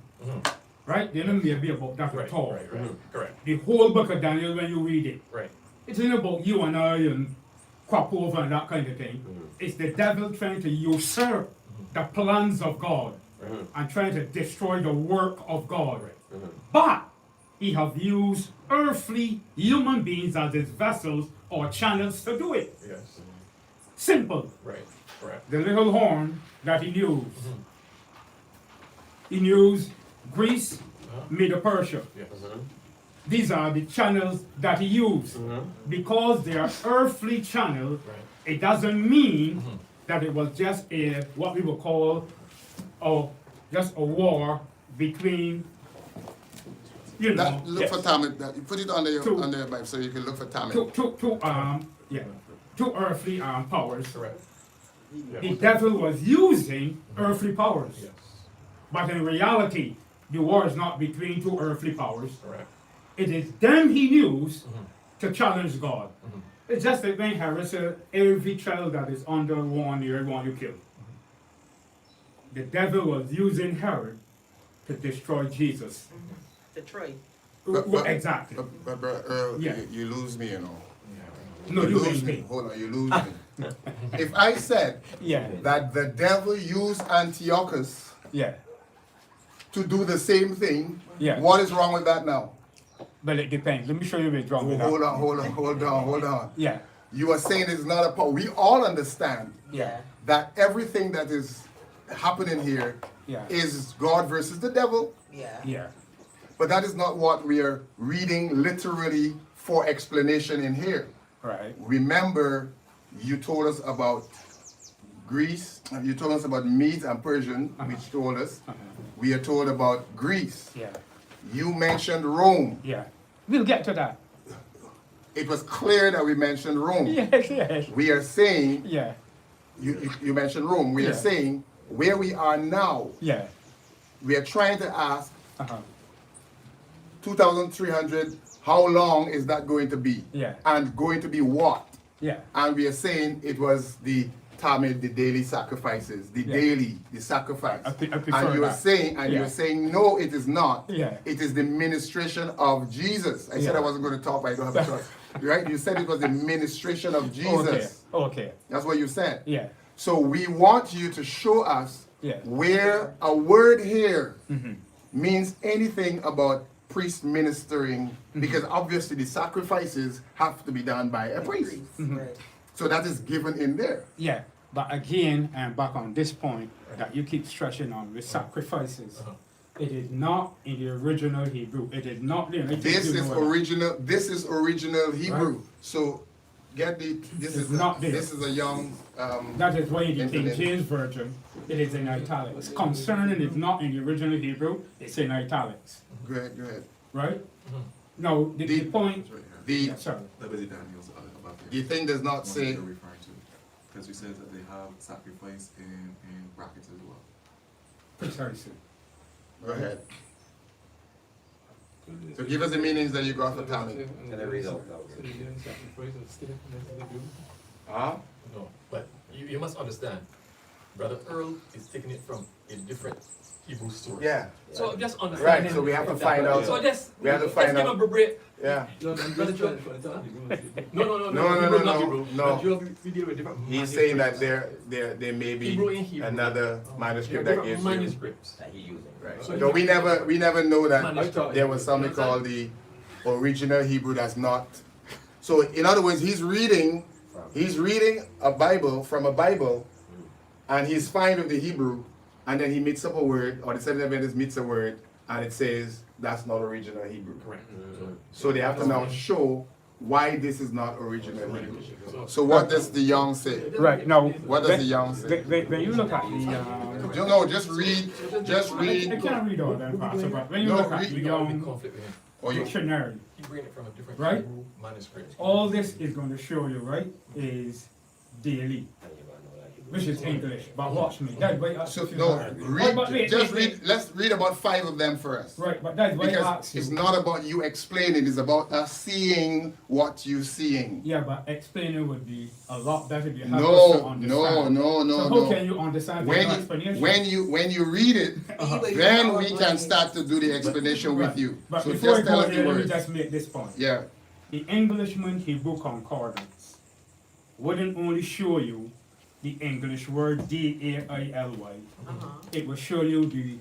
Right? They don't be about that at all. Right. Correct. The whole book of Daniel, when you read it, Right. it's not about you and I and crop over and that kind of thing. It's the devil trying to usurp the plans of God and trying to destroy the work of God. But he have used earthly human beings as his vessels or channels to do it. Yes. Simple. Right. Correct. The little horn that he used. He used Greece, Medo-Persia. Yes. These are the channels that he used. Because they are earthly channels, Right. it doesn't mean that it was just what we would call just a war between, you know, Look for Tamid. You put it under Two. your Bible so you can look for Tamid. two earthly powers. Correct. The devil was using earthly powers. Yes. But in reality, the war is not between two earthly powers. Correct. It is them he used to challenge God. It's just like when Harris said, every child that is under 1 year, want you kill. The devil was using Herod to destroy Jesus. Detroit. Exactly. But Earl, Yeah. you lose me, you know. No, you lose ain't me. me. Hold on, you lose me. If I said Yeah, that the devil used Antiochus yeah, to do the same thing, Yeah. what is wrong with that now? but it depends. Let me show you what's wrong with that. Hold on. Yeah, You are saying it's not a power. We all understand yeah, that everything that is happening here yeah, is God versus the devil, Yeah. yeah, but that is not what we are reading literally for explanation in here. right, Remember, you told us about Greece, you told us about Medes and Persian, which told us. We are told about Greece. yeah, You mentioned Rome. yeah. We'll get to that. It was clear that we mentioned Rome. Yes, We are saying, yeah, you mentioned Rome, we are Yeah. saying where we are now, yeah, we are trying to ask uh-huh, 2,300, how long is that going to be? Yeah. And going to be what? yeah, And we are saying it was the Tamid, the daily sacrifices, the sacrifice. I prefer and you are that. saying, no, it is not. Yeah. It is the ministration of Jesus. I said Yeah. I wasn't going to talk, but I don't have a choice. Right? You said it was the ministration of Jesus. Okay, That's what you said. yeah, So we want you to show us Yeah. where a word here Mm-hmm. means anything about priest ministering, Mm-hmm. because obviously the sacrifices have to be done by a priest. Right. So that is given in there. yeah. But again, and back on this point that you keep stressing on with sacrifices, it is not in the original Hebrew. It is not there. This is original Hebrew. So get this It's not there. this is a young That is why in the King Internet. James Version, it is in italics. Concerning is not in the original Hebrew, it's in italics, go ahead. right? Now, the point, It's right here. The yeah, sorry, That was the Daniel's above here. the thing does not One say you're referring to. Because we said that they have sacrifice in brackets as well. precisely. go ahead. So give us the meanings that you got for Tamid. Can I read out? So the living sacrifice is still implemented in the Bible? Huh? No, but you must understand, Brother Earl is taking it from a different Hebrew source. Yeah. So just understand. Right, so we have to find out. So just, We have to let's find give out. him a break. Yeah. Brother Joe. No, No, Hebrew, not Hebrew. no. But we deal with different He's saying that manuscripts. there may be Hebrew in Hebrew. another There are manuscript that different gives you. manuscripts. That he using. Right. So So we never know that Manuscript. there was something called the original Hebrew that's not. So in other words, he's reading a Bible from a Bible, and he's fine with the Hebrew, and then he meets up a word, or the Seventh Adventist meets a word, and it says that's not original Hebrew. Correct. So they have to now show why this is not original Hebrew. So what does the Young say? Right, now. What does the Young say? When you look at the, No, just read. I can't read all that, Pastor, but when you No, look at read- the We got a big Young conflict with him. Or you, Dictionary, He bring it from a different Right? Hebrew manuscript. all this is going to show you, right, is daily, which is English. But watch me, that's why I asked so you. no, But read. Just read. Let's read about 5 of them first. Right, but that's why I Because asked it's you. not about you explaining, it's about us seeing what you're seeing. Yeah, but explaining would be a lot better if you have us to No, understand. So how can you understand the explanation? When you read it, then we can start to do the explanation with Right. you. But So before I just tell go us the there, let me words. just make this point. Yeah. The Englishman Hebrew Concordance wouldn't only show you the English word D-A-I-L-Y, it will show you the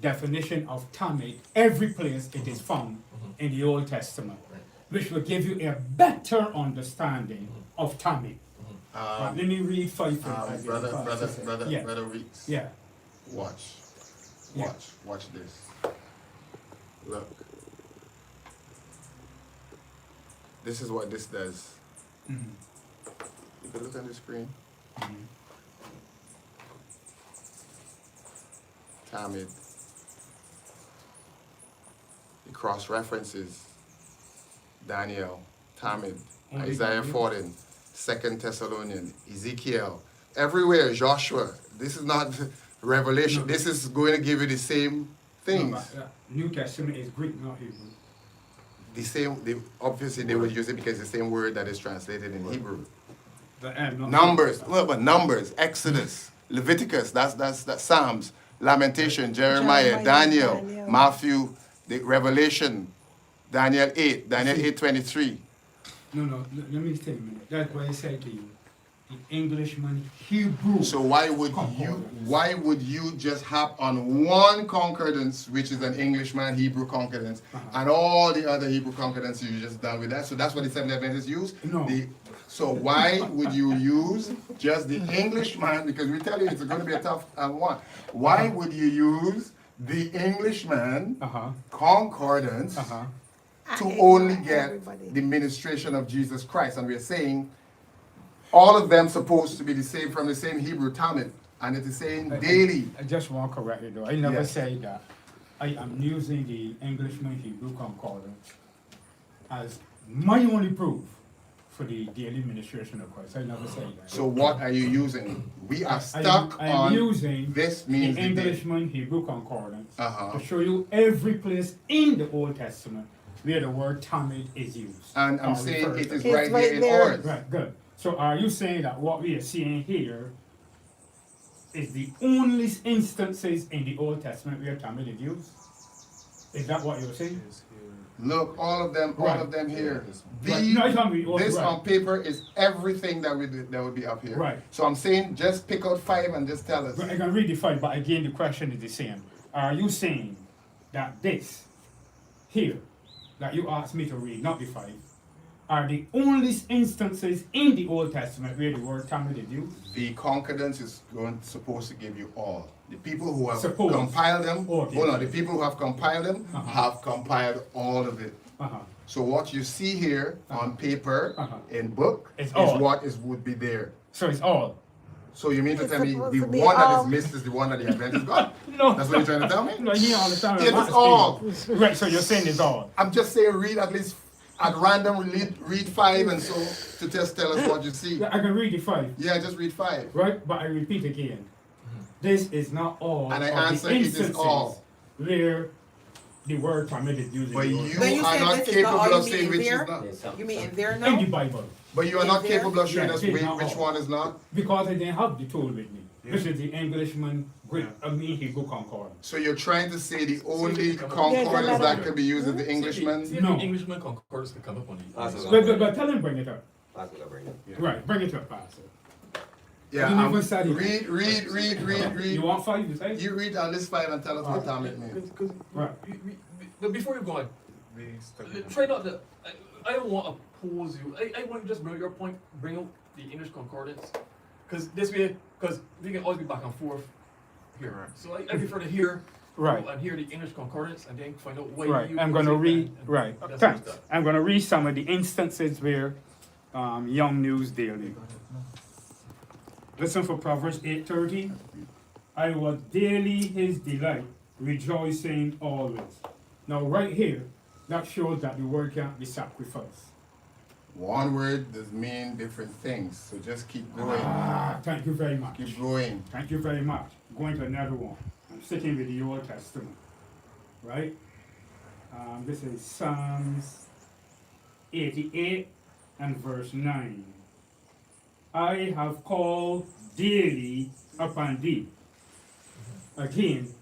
definition of Tamid, every place it is found in the Old Testament, which will give you a better understanding of Tamid. But let me read 5 things. Brother Weekes. Yeah. Watch. Yeah. Watch this. Look. This is what this does. Mhm. You can look on the screen. Tamid. It cross references Daniel, Tamid, Isaiah 14, 2 Thessalonians, Ezekiel, everywhere, Joshua. This is not Revelation. This is going to give you the same things. No, but, New Testament is Greek, not Hebrew. The same, obviously they would use it because it's the same word that is translated in Hebrew. Not Numbers, well, but Numbers, Exodus, Leviticus, that's Psalms, Lamentation, Jeremiah, Daniel, Matthew, the Revelation, Daniel 8, Daniel 8:23. No, let me tell you a minute. That's why I said to you, the Englishman Hebrew. So why would you just hop on one concordance, which is an Englishman Hebrew concordance, and all the other Hebrew concordances you just done with that? So that's what the Seventh Adventists use? No. So why would you use just the Englishman? Because we tell you it's going to be a tough one. Why would you use the Englishman concordance to only get the ministration of Jesus Christ? And we're saying all of them supposed to be the same, from the same Hebrew Tamid, and it is saying daily. I just want to correct you though. I never Yes. said that. I am using the Englishman Hebrew Concordance as my only proof for the daily ministration of Christ. I never said that. So what are you using? We are I stuck am on using this the means the day. Englishman Hebrew Concordance Uh-huh. to show you every place in the Old Testament where the word Tamid is used. And I'm or saying referred it to. is It's right right here in there. ours. Right, good. So are you saying that what we are seeing here is the only instances in the Old Testament where Tamid is used? Is that what you're saying? Look, all of them here. Right. No, it's not really- This right. on paper is everything that would be up here. Right. So I'm saying just pick out 5 and just tell us. I can read the 5, but again the question is the same. Are you saying that this here that you asked me to read, not the 5, are the only instances in the Old Testament where the word Tamid is used? The concordance is supposed to give you all. The people who have Suppose. compiled them, Okay. hold on, the people who have compiled them Uh-huh. have compiled all of it. Uh-huh. So what you see here on paper, Uh-huh. in book, It's is all. what would be there. So it's all. So you mean to It's tell me supposed the to be one that all. is missed is the one that the Adventist got? No. That's what you're trying to tell me? No, you don't understand what It I'm is all. asking. Right, so you're saying it's all. I'm just saying read at least at random, read 5 and so to just tell us what you see. I can read the 5. Yeah, just read 5. Right? But I repeat again, this is not all And I of answer, the it is instances all. where the word permitted using But the Old you When you are say not this is not, capable are of you saying mean which in is there? not. You mean in there in the now? Bible. But you are In not there? capable of showing Yeah, us it's not which all. one is not. Because I didn't have the tool with me. Yeah. This is the Englishman, great, Hebrew concordance. So you're trying to say the only Yeah, concordance yeah. that can be used is the See Englishman? if No. the Englishman concordance can come up on the. Awesome. But tell him bring it up. That's what I bring up. Right, bring it up, Pastor. Yeah, You never studied it. read. You want 5, you say? You read on this 5 and tell us what atomic means. Because Right. but before you go on, try not to. I don't want to oppose you. I want you to just bring out your point, bring out the English concordance, because this way, because we can always be back and forth here. Correct. So I prefer to hear Right. and hear the English concordance and then find out why Right, you. I'm gonna use it read, and right, that's thanks. that. I'm gonna read some of the instances where, Young News Daily. Listen for Proverbs 8:30. I was daily his delight, rejoicing always. Now, right here, that shows that the word can't be sacrificed. One word does mean different things, so just keep going. Thank you very much. Keep going. Thank you very much. Going to another one. I'm sticking with the Old Testament, right? This is Psalms 88 and verse 9. I have called daily upon thee. Again,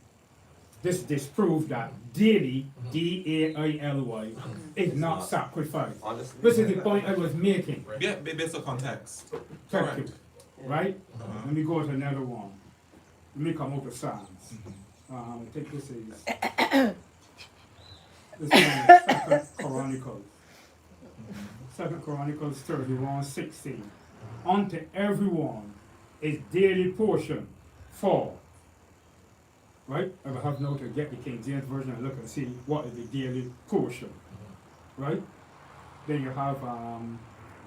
this disproves that daily, D-A-I-L-Y, is not sacrifice. Honestly. This is the point I was making. Yeah, based on context. Thank you. Correct. Right? Uh-huh. Let me go to another one. Let me come up with Psalms. I think this is Second Chronicles. 2 Chronicles 31:16. Unto everyone is daily portion for. Right? I will have now to get the King James Version and look and see what is the daily portion. Right? Then you have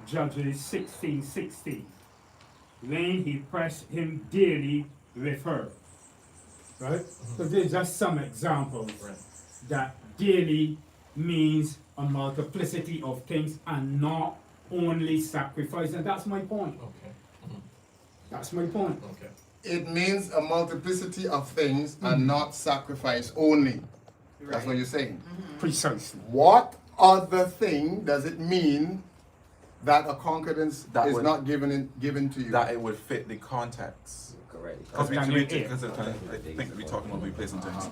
Judges 16:16. Lane he pressed him daily with her. Right? So there's just some examples Right. that daily means a multiplicity of things and not only sacrifice. And that's my point. Okay. That's my point. Okay. It means a multiplicity of things and not sacrifice only. That's what you're saying. Precisely. What other thing does it mean that a concordance That is would- not given to you? That it would fit the context. Correct. Because we, Daniel 8. because I think we're talking about replacing things.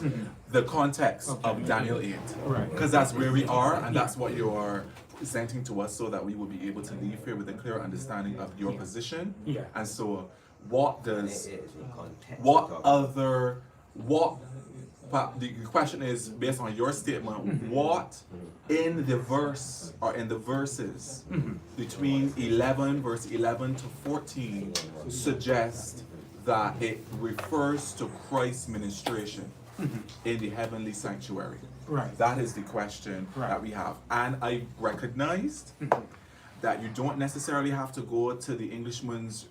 The context of Daniel 8. Right. Because that's where we are, and that's what you are presenting to us so that we will be able to leave here with a clear understanding of your position. Yeah. And so, what does, It is in context. what other, what, the question is based on your statement, what in the verse or in the verses between verse 11 to 14 suggest that it refers to Christ's ministration in the heavenly sanctuary? Right. That is the question that we have. And I recognized that you don't necessarily have to go to the Englishman's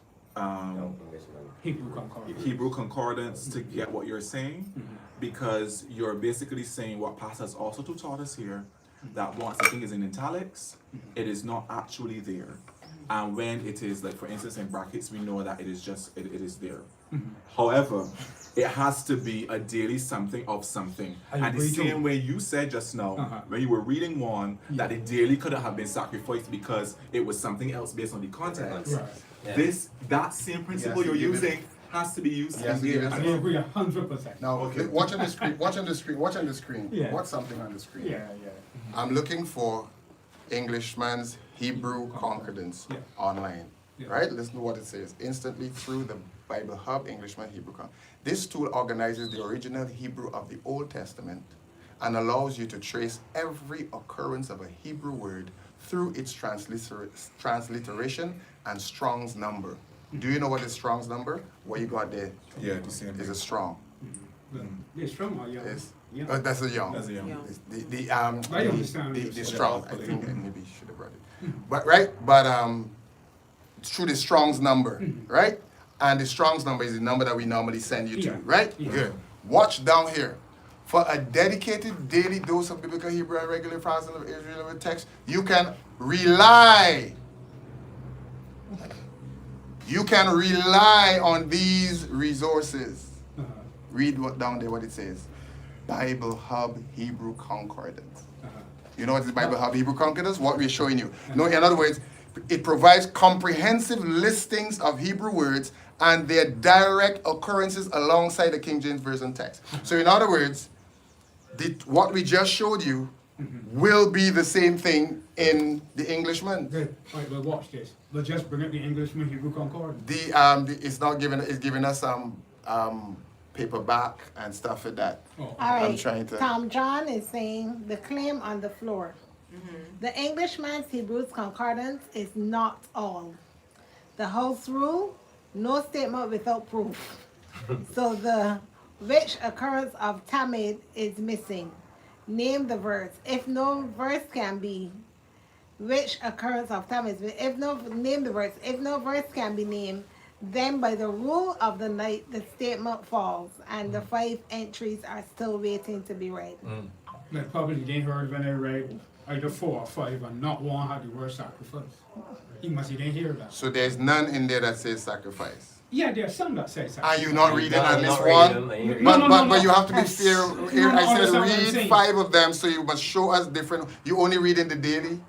Hebrew concordance. Hebrew concordance to get what you're saying, because you're basically saying what Pastor has also taught us here, that once the thing is in italics, it is not actually there. And when it is, like for instance in brackets, we know that it is just, it is there. However, it has to be a daily something of something. I And the agree too. same way you said just now, when you were reading one, that it daily couldn't have been sacrificed because it was something else based on the context. Right. Yeah. That same principle Yes, you're you give it- using has to be used Yes, in you give there. it- I agree 100%. Now, watch on the screen. Watch on the screen. Watch on the screen. Yeah. Watch something on the screen. Yeah, yeah. I'm looking for Englishman's Hebrew concordance Yeah. online. Yeah. Right? Listen to what it says. Instantly through the Bible Hub, Englishman Hebrew concordance. This tool organizes the original Hebrew of the Old Testament and allows you to trace every occurrence of a Hebrew word through its transliteration and Strong's number. Do you know what is Strong's number? What you got there Yeah, the same is thing. a strong. They're strong or young? It's, Yeah. that's a young. That's a young. Yeah. It's the I understand the what you're strong. saying. I think I maybe should have brought it. But it's through the Strong's number, right? And the Strong's number is the number that we normally send you to, Yeah. right? Yeah. Good. Watch down here. For a dedicated daily dose of biblical Hebrew and regular translation of Israeli text, you can rely. You can rely on these resources. Read what down there what it says. Bible Hub Hebrew Concordance. Uh-huh. You know what is Bible Hub Hebrew Concordance? What we're showing you. No, in other words, it provides comprehensive listings of Hebrew words and their direct occurrences alongside the King James Version text. So in other words, what we just showed you will be the same thing in the Englishman. Good. All right, well, watch this. Let's just bring up the Englishman Hebrew Concordance. It's not giving, it's giving us some paperback and stuff like that. Oh, All I'm right, trying to. Tom John is saying the claim on the floor. The Englishman's Hebrew Concordance is not all. The house rule, no statement without proof. So the which occurrence of Tamid is missing. Name the verse. If no verse can be, which occurrence of Tamid is, if no, name the verse. If no verse can be named, then by the rule of the night, the statement falls, and the 5 entries are still waiting to be read. Like probably they heard when I read either 4 or 5 and not one had the word sacrifice. He must didn't hear that. So there's none in there that says sacrifice. Yeah, there are some that say Are sacrifice. you not reading I'm at least not reading one? them, I ain't No, reading no, But you have to be fair. No, I said that's what I'm read saying. 5 of them, so you must show us different. You only read in the daily?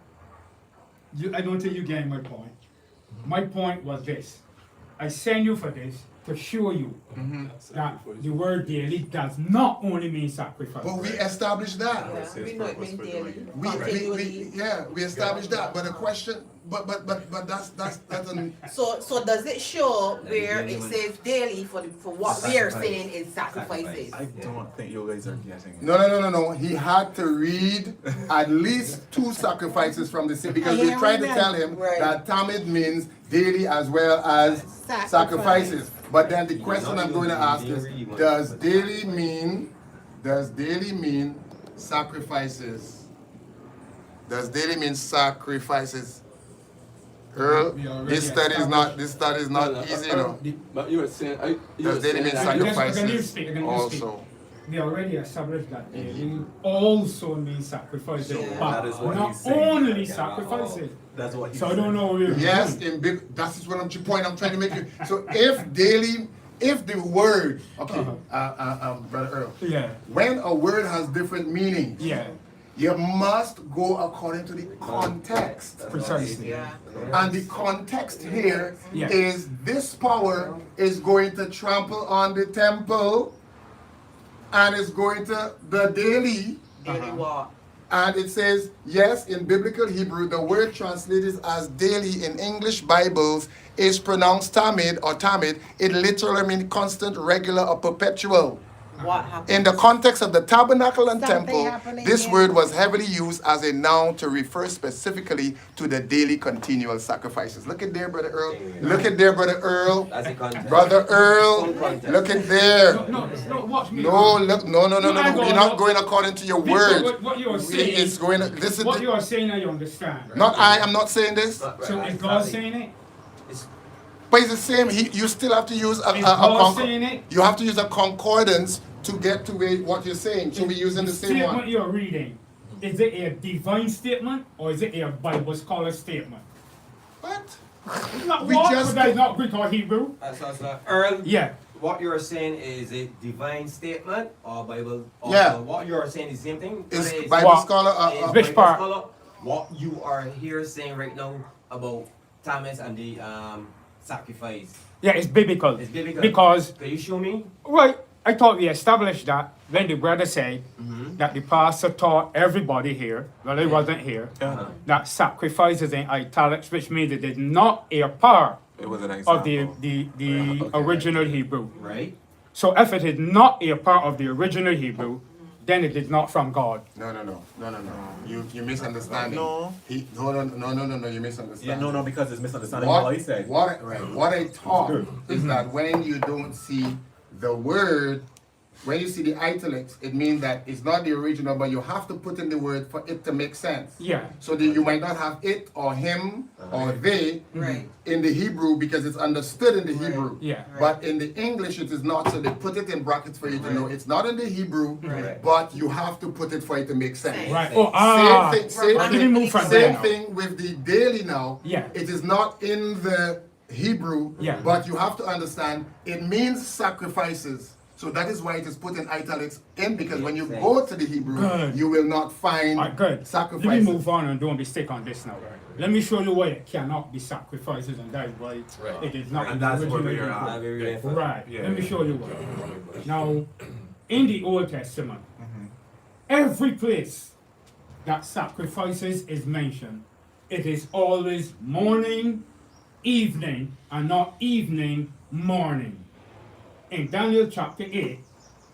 I don't think you get my point. My point was this. I send you for this to show you that the word daily does not only mean sacrifice. But we established that. Yeah, we know it means daily. We established that. But the question, but that's an. So does it show where it says daily for what we are saying is sacrifices? I don't think you guys are getting it. No. He had to read at least 2 sacrifices from the same, because we're trying to tell him Right. that Tamid means daily as well as sacrifices. But then the question I'm going to ask is, does daily mean sacrifices? Does daily mean sacrifices? Earl, this study is not easy, you know. But you were saying, Does daily mean sacrifices also? We already established that daily also means sacrifices, Yeah. but That is what not he's saying. only sacrifices. That's what he's So I don't know where you're Yes, going. in big. That's what point I'm trying to make you. So if the word, okay, Brother Earl, Yeah, when a word has different meanings, yeah, you must go according to the context. precisely. Yeah. And the context here Yeah. is this power is going to trample on the temple, and it's going to the daily. Daily walk. And it says, yes, in biblical Hebrew, the word translated as daily in English Bibles is pronounced tamid or tamid. It literally means constant, regular, or perpetual. What happened? In the context of the tabernacle and Something temple, happening this here. word was heavily used as a noun to refer specifically to the daily continual sacrifices. Look at there, Brother Earl. Look at there, Brother Earl. That's the context. Brother Earl, Full context. look at there. No, watch me. No, look, no. No, I We're go- not going according to your Because word. what you are saying, It's going. This is what you are saying, I understand. not I. I'm not saying this. So is God saying it? But it's the same. You still have to use a Is God saying it? You have to use a concordance to get to what you're saying. So we're using the same statement one. you're reading, is it a divine statement or is it a Bible scholar statement? What? It's not We what, just- but that's not Greek or Hebrew. So, Earl, Yeah. what you're saying is a divine statement or Bible? Or Yeah. What you're saying is the same thing? Is But Bible What? scholar? is Which Bible part? scholar, what you are here saying right now about Thomas and the sacrifice. Yeah, it's biblical. It's biblical. Because, Can you show me? right, I thought we established that when the brother said that the pastor taught everybody here, well, he wasn't here, that sacrifice is in italics, which means it is not a part It was an of example. the original Hebrew. Right? So if it is not a part of the original Hebrew, then it is not from God. No. You misunderstanding. No. No. You misunderstanding. Yeah, no, because it's misunderstanding what he said. What I taught is that when you don't see the word, when you see the italics, it means that it's not the original, but you have to put in the word for it to make sense. Yeah. So that you might not have it or him or they Right. in the Hebrew because it's understood in the Hebrew. Yeah. But in the English it is not, so they put it in brackets for you to know it's not in the Hebrew, Right. but you have to put it for it to make sense. Right. Oh, Same thing, same Let me thing, move from there same now. thing with the daily now. Yeah. It is not in the Hebrew, Yeah. but you have to understand it means sacrifices. So that is why it is put in italics in, because when you Makes go sense. to the Hebrew, Good. you will not find Alright, good. Let me sacrifices. move on and don't be stick on this now. Let me show you why it cannot be sacrifices, and that is why Right. it is not. And in the that's what original we are Hebrew. at. Now we relate for- Right. Yeah, Let me yeah. show you why. Now, in the Old Testament, Mhm. every place that sacrifices is mentioned, it is always morning, evening, and not evening, morning. In Daniel chapter 8,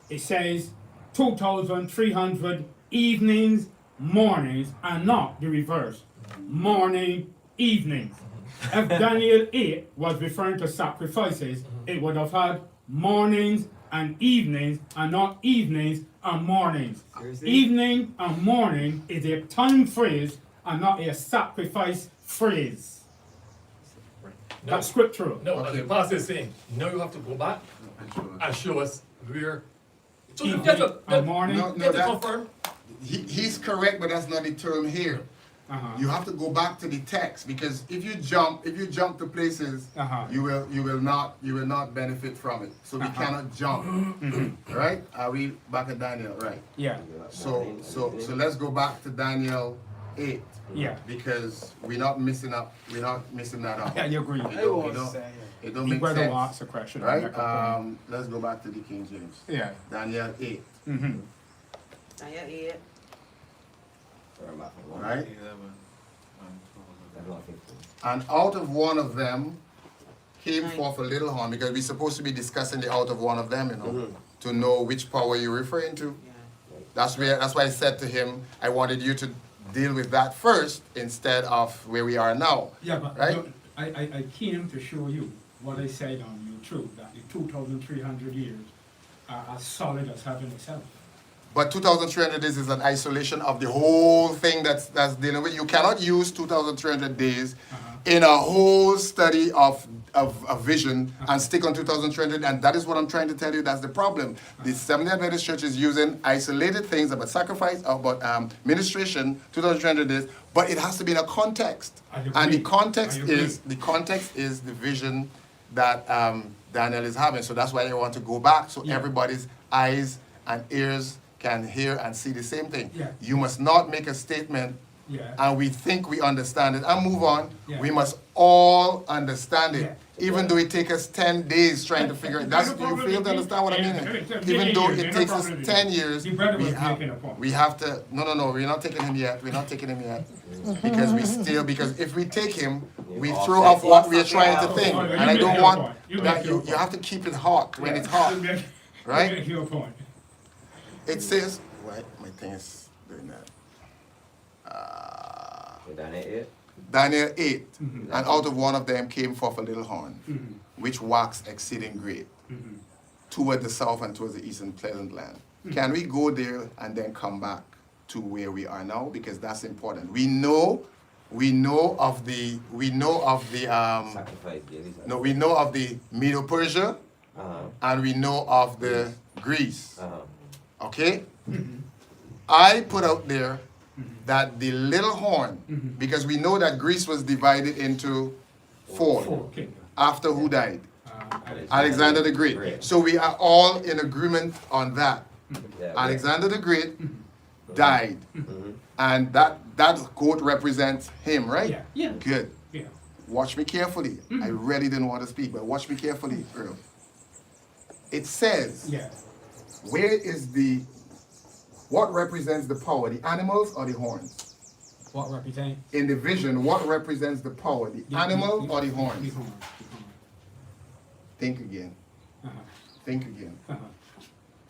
it says 2,300 evenings, mornings, and not the reverse. Morning, evenings. If Daniel 8 was referring to sacrifices, it would have had mornings and evenings, and not evenings and mornings. Seriously? Evening and morning is a time phrase and not a sacrifice phrase. No, That's scriptural. no, Okay. the pastor is saying, now you have to go back And show us. and show us where. So Evening get to, and morning. No, get to that- confirm. He's correct, but that's not the term here. Uh-huh. You have to go back to the text, because if you jump to places, Uh-huh. you will not benefit from it. So we Uh-huh. cannot jump. Right? Are we back at Daniel? Right. Yeah, So let's go back to Daniel 8, yeah. because we're not missing that up. Yeah, you agree. It I don't, was it don't, saying. it don't You make better sense. ask a question. and Right? make a point. Let's go back to the King James. Yeah. Daniel 8. Mm-hmm. Daniel 8. Turn back for one. Right? 11 and 12. That's not 15. And out of one of them came Nice. forth a little horn, because we're supposed to be discussing the out of one of them, to know which power you're referring to. Yeah. That's why I said to him, I wanted you to deal with that first instead of where we are now. Yeah, but Right? look, I came to show you what I said on you true, that the 2,300 years are as solid as heaven itself. But 2,300 days is an isolation of the whole thing that's dealing with. You cannot use 2,300 days in a whole study of vision and stick on 2,300, and that is what I'm trying to tell you. That's the problem. The Seventh-day Adventist Church is using isolated things about sacrifice, about ministration, 2,300 days, but it has to be in a context. I agree. And the context I agree. is the vision that Daniel is having. So that's why I want to go back, so Yeah. everybody's eyes and ears can hear and see the same thing. Yeah. You must not make a statement Yeah. and we think we understand it and move on. Yeah. We must all understand it. Yeah. Even though it takes us 10 days trying to figure it. That's, you fail to understand what I mean? Even though it takes us 10 years, The brother we was have, making a point. we have to, no, we're not taking him yet. We're not taking him yet. Because if we take him, we throw off what we are trying to think. You And I make don't your want point. You that. make your You point. have to keep it hot when Yeah. it's hot. You make- right? You make your point. It says, why my thing is doing that. So Daniel 8. Daniel 8, Mhm. and out of one of them came forth a little horn, Mhm. which waxed exceeding great, Mhm. toward the south and towards the east in pleasant land. Can we go there and then come back to where we are now? Because that's important. We know of the Sacrifice daily. no, we know of the Medo-Persia, Uh-huh. and we know of the Greece. Uh-huh. Okay? I put out there that the little horn, because we know that Greece was divided into four. Four kingdoms. After who died? Alexander. Alexander the Great. So we are all in agreement on that. Yeah, Alexander the Great died. Mhm. And that goat represents him, right? Yeah, yeah. Good. Yeah. Watch me carefully. I really didn't want to speak, but watch me carefully, Earl. It says, Yeah. what represents the power, the animals or the horns? What represent? In the vision, what represents the power, the animal or the horns? The horns. Think again. Uh-huh. Think again. Uh-huh.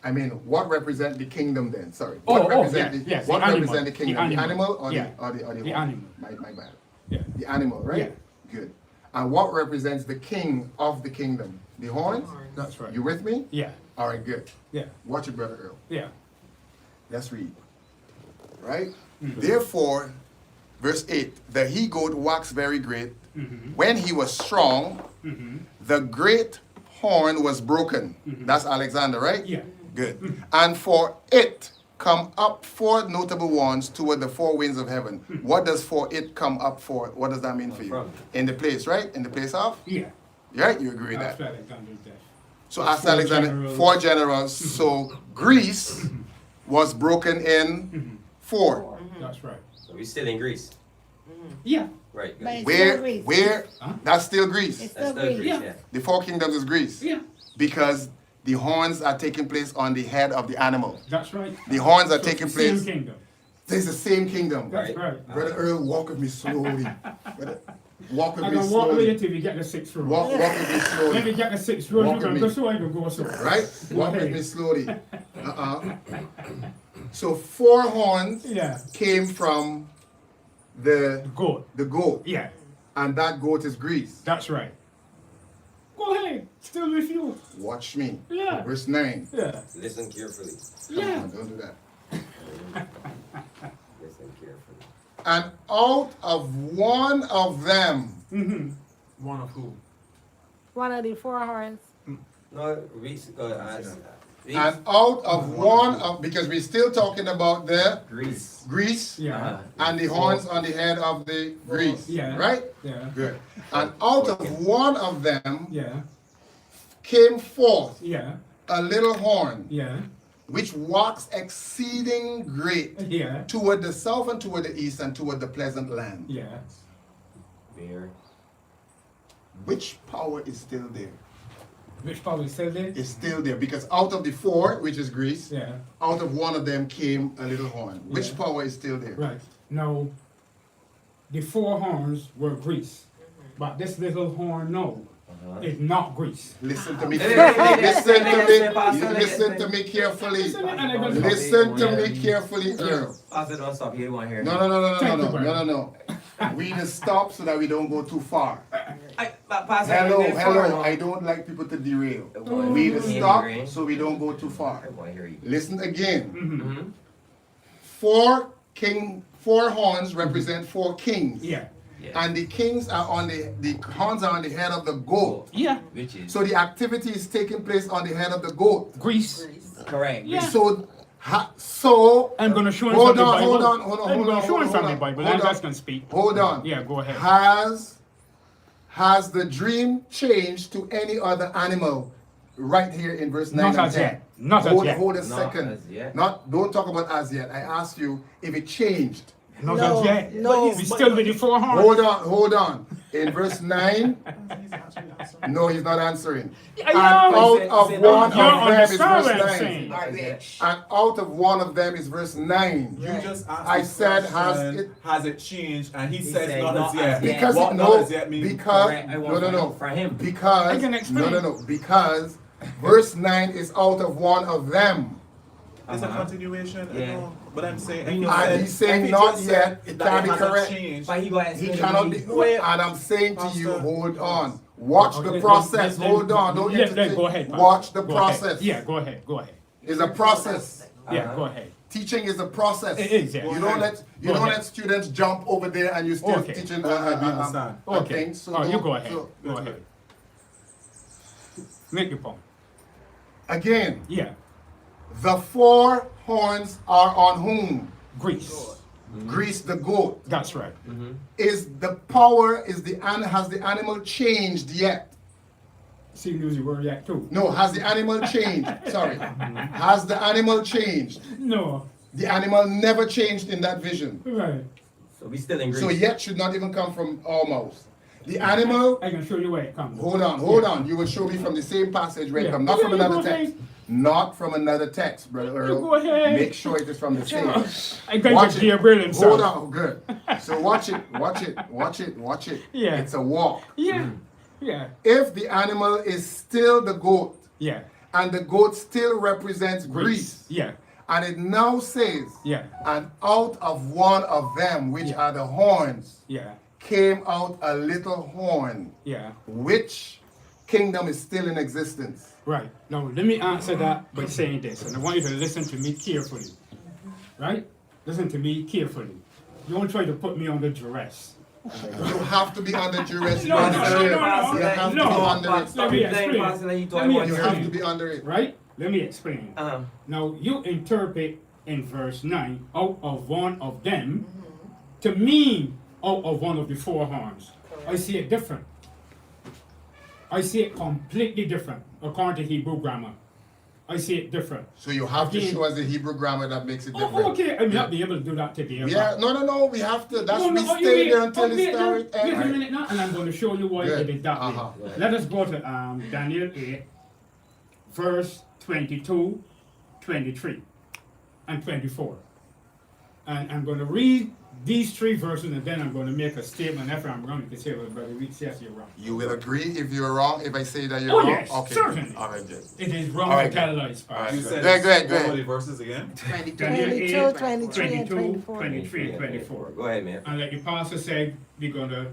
I mean, what represent the kingdom then? Sorry. Oh, What oh, represent yeah, the, yes, what the animal. represent the The kingdom? The animal. animal or Yeah. the horn? The animal. My bad. Yeah. The animal, right? Yeah. Good. And what represents the king of the kingdom? The horns? That's right. You with me? Yeah. All right, good. Yeah. Watch it, Brother Earl. Yeah. Let's read. Right? Mm-hmm. Therefore, verse 8, the he-goat waxed very great. Mm-hmm. When he was strong, Mm-hmm. the great horn was broken. That's Alexander, right? Yeah. Good. And for it come up four notable ones toward the four winds of heaven. What does for it come up for? What does that mean for you? From. In the place, right? In the place of? Yeah. Right? You agree with That's that? Alexander's death. So asked Four Alexander, generals. 4 generals. So Greece was broken in 4. That's right. So we still in Greece. Yeah. Right. But it's Where, still Greece. where, Huh? that's still Greece. It's That's still still Greece. Greece, Yeah. yeah. The 4 kingdoms is Greece. Yeah. Because the horns are taking place on the head of the animal. That's right. The horns are So taking it's the same place. kingdom. This is the same kingdom. That's Right. right. Brother Earl, walk with me slowly. Brother, walk with I'm me gonna walk with you slowly. till we get the 6th row. Walk with me Let me slowly. get the 6th row. Walk You can with go me. so I can go so. Right? Go Walk with ahead. me slowly. So 4 horns Yeah. came from the Goat. goat, Yeah. and that goat is Greece. That's right. Go ahead. Still with you. Watch me. Yeah. Verse 9. Yeah. Listen carefully. Come Yeah. on, don't do that. Listen carefully. And out of one of them, Mm-hmm. One of who? One of the 4 horns. No, Reese, Reese. and out of one of, because we're still talking about the Greece. Greece Yeah. and the horns on the head of the Greece. Yeah. Right? Yeah. Good. And out of one of them Yeah. came forth Yeah. a little horn, Yeah. which waxed exceeding great Yeah. toward the south and toward the east and toward the pleasant land. Yeah. Bear. Which power is still there? Which probably said it? Is still there because out of the 4, which is Greece, Yeah. out of one of them came a little horn. Which Yeah. power is still there? Right. Now, the 4 horns were Greece, but this little horn, no, is not Greece. Listen to me Hey, carefully. hey, hey, Listen hey, to hey, me. Pastor, Listen to me carefully. Listen, and I go- Listen to me carefully, Earl. Pastor, don't stop. You want to hear. No, no, no, no, no, Thank no, you, no, brother. no, no. We need to stop so that we don't go too far. Pastor, Hello, you're hello. far, I don't like people to derail. no. We need to Yeah, stop right. so we don't go too far. I want to hear you. Listen again. Mm-hmm. 4 horns represent 4 kings. Yeah. Yeah. And the kings are on the horns are on the head of the goat. Yeah. Which is So the activity is taking place on the head of the goat. Greece. correct. Yeah. So I'm going to show him hold from the on, Bible. hold on, hold on, I'm hold going on, to show him hold from on, the Bible. hold And on. guys can speak. Hold on. Yeah, go ahead. Has the dream changed to any other animal right here in verse 9 Not and as 10? yet. Not as hold, yet. Hold a Not second. as yet. Don't talk about as yet. I asked you if it changed. Not No, as yet. no. We still with the 4 horns. Hold on. In verse 9, no, he's not answering. I And know. out of Say one no. of them is understand verse what I'm 9. saying. Garbage. And out of one of them is verse 9. You just asked I the said, question, has it changed? And he says said not not as yet. as yet. Because what it, not no, as yet means? because Correct. I no, want no, no, for him. because I can explain. no, because verse 9 is out of one of them. It's a continuation. Yeah. No, but I'm saying, We if know he that. said- He's saying if he not just yet, said it that can't be hasn't correct. changed, But he got He cannot be, Wait. and I'm saying to you, Pastor. hold on. Watch the Okay, process. let- Hold on. Don't let go ahead. Pastor. Watch the Go ahead. process. Yeah, go ahead. Go ahead. It's a process. Yeah, go ahead. Teaching is a process. It is, yeah. You Go don't ahead. let Go ahead. let students jump over there and you're still Okay. teaching Go ahead, we understand. Okay. things. So Oh, you don't- go ahead. so- Go ahead. Make your point. Again, Yeah. the 4 horns are on whom? Greece. Grease the goat. That's right. Is the power, has the animal changed yet? See, use the word yet too. No, has the animal changed? Sorry. Has the animal changed? No. The animal never changed in that vision. Right. So we still in Greece. So yet should not even come from our mouths. The animal, I can show you where it comes. hold on. You will show me from the same passage where it Yeah. comes, not Yeah, from you another go text. ahead. Not from another text, Brother Earl. go ahead. Make sure it is from the same. I got Watch to it. Gabriel himself. Hold on, good. So watch it. Yeah. It's a walk. Yeah. Yeah. If the animal is still the goat, Yeah. and the goat still represents Greece, Yeah. and it now says, Yeah. and out of one of them, which Yeah. are the horns, Yeah. came out a little horn. Yeah. Which kingdom is still in existence? Right. Now, let me answer that by saying this, and I want you to listen to me carefully. Right? Listen to me carefully. Don't try to put me under duress. You have to be under duress. No, Brother no, Earl. no, You have to be no. under it. Let me explain. Let me You explain. have to be under it. Right? Let me explain. Now, you interpret in verse 9, out of one of them, to mean out of one of the 4 horns. I see it different. I see it completely different according to Hebrew grammar. I see it different. So you have to Again- show us the Hebrew grammar that makes it different. Oh, okay, I may Yeah. not be able to do that today. Yeah, no, we have to. That's No, we no, you stay wait. there until Oh, the wait, story Wait a ends. minute now, and I'm going to show you why Good. it is that Uh-huh. way. Let us go to Daniel 8, verse 22, 23, and 24. And I'm going to read these three verses, and then I'm going to make a statement. After I'm wrong, you can say, well, Brother Weekes, yes, you're wrong. You will agree if you're wrong, if I say that you're Oh, wrong? yes, Okay. certainly. All right, good. It is wrong All to right, tell good. lies, All right, You Pastor. said Good, good, what good. were the verses again? 22, Daniel 22, 23, 23, and 22, 24. 23, and 24. Go ahead, man. And like the pastor said, we're going to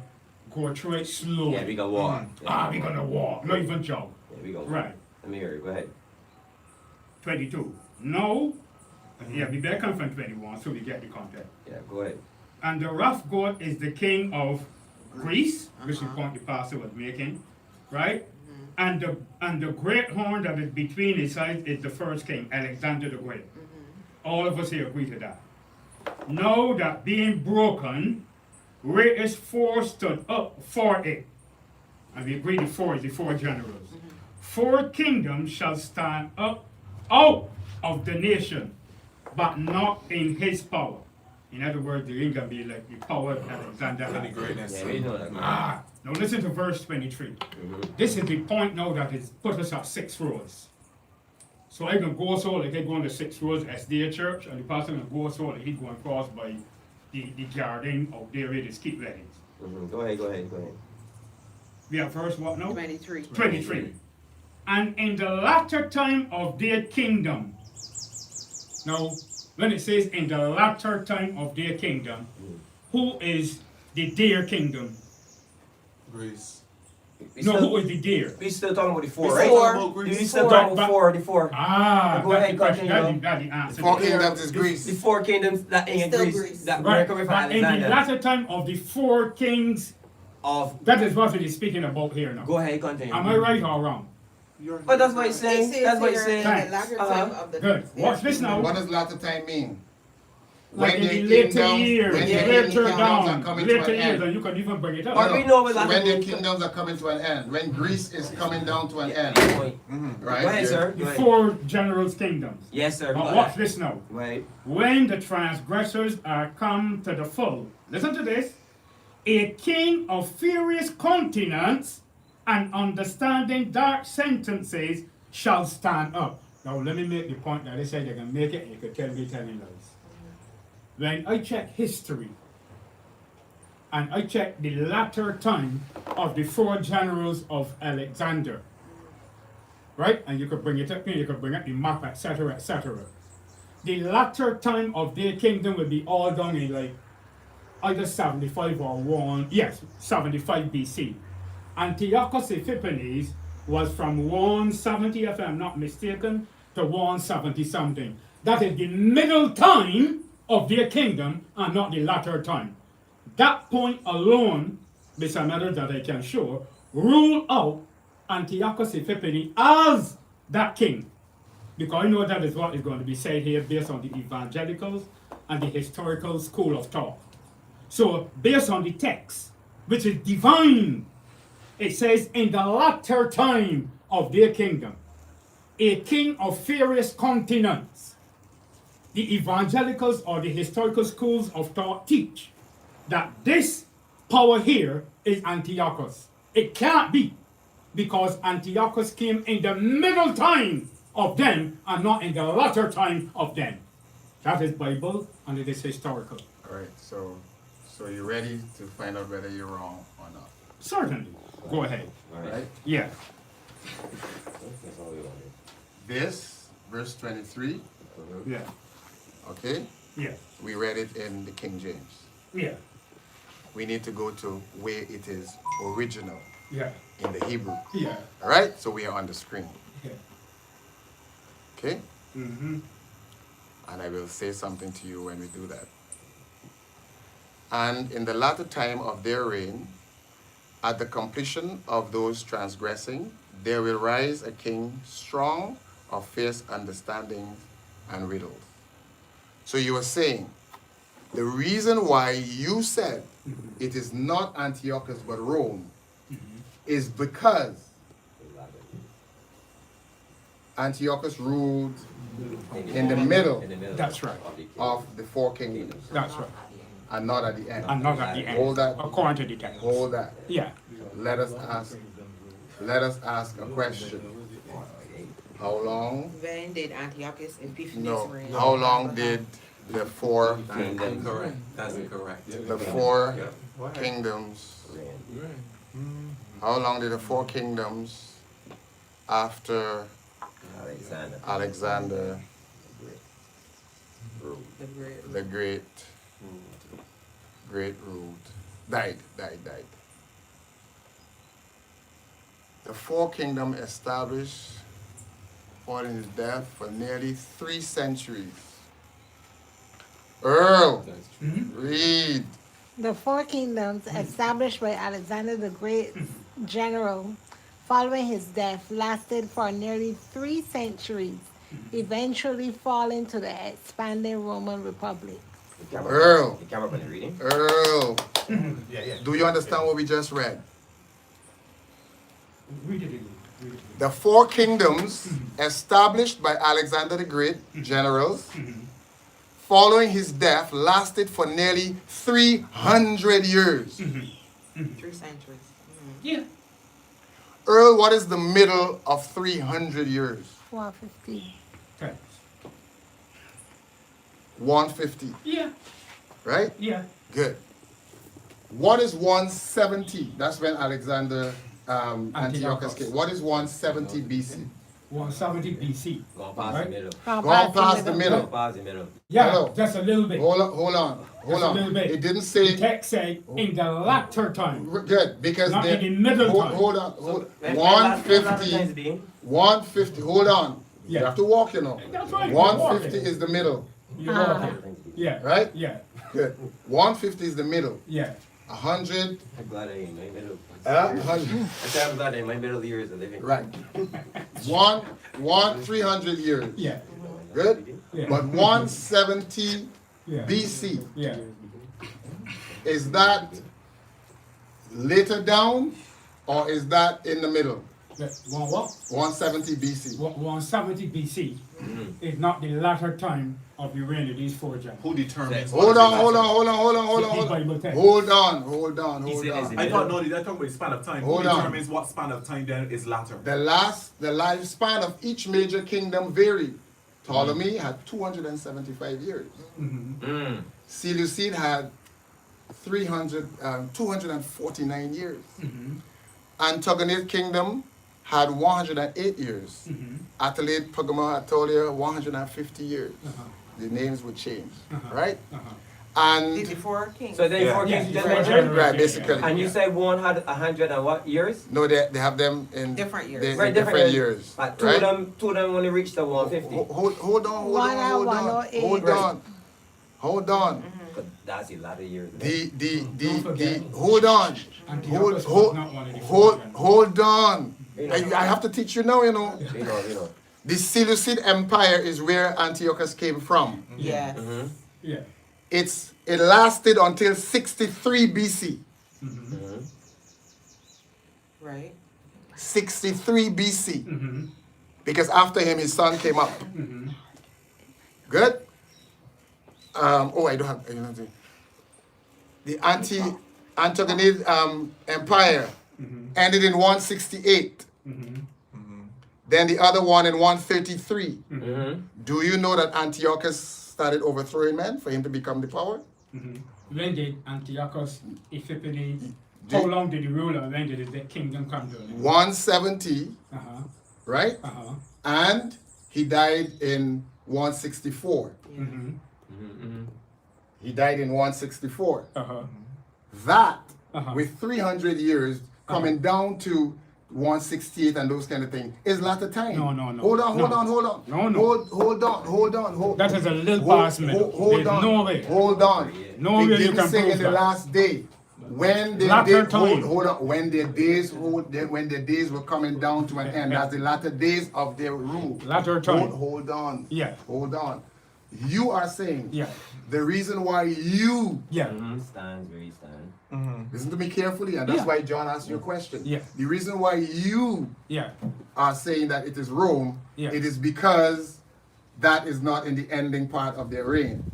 go through it slowly. Yeah, we gonna walk. We're going to walk, not even jog. Yeah, we gonna walk. Right. Let me hear you. Go ahead. 22. No. Yeah, we better come from 21 so we get the context. Yeah, go ahead. And the rough goat is the king of Greece, which is the point the pastor was making, right? And the great horn that is between his sides is the first king, Alexander the Great. All of us here agree to that. Know that being broken, greatest four stood up for it. And we agree the four is the four generals. 4 kingdoms shall stand up out of the nation, but not in his power. In other words, there ain't gonna be like the power of Alexander Any had. greatness. Yeah, we know that. Now listen to verse 23. This is the point now that is put us at 6 rows. So I can go so like I go on the 6 rows as their church, and the pastor can go so like he go across by the garden of their the skip weddings. Go ahead, go ahead, go ahead. We have verse what now? 23. 23. And in the latter time of their kingdom. Now, when it says in the latter time of their kingdom, who is the their kingdom? Greece. We No, still, who is the their? we still talking about the 4, We right? still talking about We Greece. still But- talking about the 4. Ah, Go that's ahead, the question. continue. That's the answer. The 4 kingdoms is The Greece. 4 kingdoms that in Still Greece, Greece. that were Right, coming from but in the Alexander. latter time of the 4 kings, Of, that is what it is speaking about here now. go ahead, continue. Am I right or wrong? But that's what he's It saying. says That's what he's here saying. in the latter time of the. Good. Watch this now. What does latter time mean? Like When in the the later kingdoms- years, when the later kingdoms are down, coming to later an years, end. and you can even bring it up. But we know it's So like when the kingdoms are coming to an end, when Greece is coming down to an end, Point. right? Go ahead, Yeah. sir. The Go ahead. 4 generals' kingdoms. Yes, sir. Go Now ahead. watch this now. Wait. When the transgressors are come to the full, listen to this, a king of furious countenance and understanding dark sentences shall stand up. Now let me make the point that they said they can make it, and you could tell me telling lies. When I check history, and I check the latter time of the 4 generals of Alexander, right? And you could bring it up here, you could bring up the map, etc., etc. The latter time of their kingdom will be all done in like either 75 or 75 BC. Antiochus Epiphanes was from 170, if I'm not mistaken, to 170 something. That is the middle time of their kingdom and not the latter time. That point alone, based on matters that I can show, rule out Antiochus Epiphanes as that king. Because I know that is what is going to be said here based on the evangelicals and the historical school of thought. So, based on the text, which is divine, it says, in the latter time of their kingdom, a king of furious countenance. The evangelicals or the historical schools of thought teach that this power here is Antiochus. It can't be, because Antiochus came in the middle time of them and not in the latter time of them. That is Bible and it is historical. All right, so you're ready to find out whether you're wrong or not, Certainly. Go ahead. right? Yeah. That's all we want. This, verse 23, Yeah. okay? Yeah. We read it in the King James. Yeah. We need to go to where it is original Yeah. in the Hebrew. Yeah. All right, so we are on the screen, Yeah. okay? Mm-hmm. And I will say something to you when we do that. And in the latter time of their reign, at the completion of those transgressing, there will rise a king strong of fierce understanding and riddles. So you were saying, the reason why you said it is not Antiochus but Rome is because Antiochus ruled in the middle That's right. of the four kingdoms, That's right. and not at the end. And not at the end. Hold that. According to the text. Hold that. Yeah. Let us ask a question. How long? When did Antiochus Epiphanes No. reign? How long did the four Incorrect. That's incorrect. kingdoms? How long did the four kingdoms after Alexander The great. the Great ruled? Died. The four kingdoms established following his death for nearly 3 centuries. Earl, read. The four kingdoms established by Alexander the Great general following his death lasted for nearly 3 centuries, eventually falling to the expanding Roman Republic. Earl. The camera been reading? Earl, Yeah. do you understand what we just read? Read it again. The four kingdoms established by Alexander the Great generals following his death lasted for nearly 300 years. 3 centuries. Yeah. Earl, what is the middle of 300 years? 450. Text. 150, Yeah. right? Yeah. Good. What is 170? That's when Alexander Antiochus came. What is 170 BC? 170 BC. Gone past Right. the middle. Gone past the middle. Gone past the middle. Yeah, Hello. just a little bit. Hold on. Just a little bit. It didn't The say text said in the latter time. good because Not the- in the middle time. hold on. When 150. 150. Hold on. You Yeah. have to walk, you know. That's right. 150 is the middle, You're walking. Yeah. right? Yeah. Good. 150 is the middle. Yeah. 100. I'm glad I ain't my middle. 100. I said I'm glad I ain't my middle years of living. Right. 300 years. Yeah. Good. Yeah. But 170 Yeah. BC, Yeah. is that later down or is that in the middle? One what? 170 BC. 170 BC is not the latter time of the reign of these four generals. Who determines? Hold on. The Bible text. Hold on. He said it's I thought no, they're talking about the span of time. Hold Who on. determines what span of time then is latter? The lifespan of each major kingdom varied. Ptolemy had 275 years. Seleucid had 249 years. Antigonid kingdom had 108 years. Attalid, Pergamon, Aetolia, 150 years. The names would change, right? And Did the four kings? So then Yeah. four Yeah, kings just four mentioned? generals. right, basically. And you said one had 100 and what years? No, they have them in Different years. in Right, different years. But right? two of them only reached the 150. Hold on. But that's a lot of years. Don't forget. Hold on. Antiochus was not one of the four generals. Hold on. You know. I have to teach you now, you know. You know. The Seleucid Empire is where Antiochus came from. Yes. Yeah. It lasted until 63 BC. Right. 63 BC. Because after him, his son came up. Good? I don't have anything. The Antigonid Empire ended in 168. Then the other one in 133. Do you know that Antiochus started overthrowing men for him to become the power? When did Antiochus Epiphanes, how long did he rule and when did the kingdom come to an end? 170, right? And he died in 164. He died in 164. That, with 300 years coming down to 168 and those kind of things, is latter time. No. Hold on. No. Hold on. That is a little past middle. Hold There's on. no way. Hold on. No They way you didn't can say prove in the that. last day. When the Latter day, time. hold on. When the days were coming down to an end, that's the latter days of their rule. Latter time. Hold on. Yeah. Hold on. You are saying Yeah, the reason why you yeah, Stands where he stands. listen to me carefully, and that's Yeah. why John asked you a question. Yeah. The reason why you yeah, are saying that it is Rome, Yeah. it is because that is not in the ending part of their reign.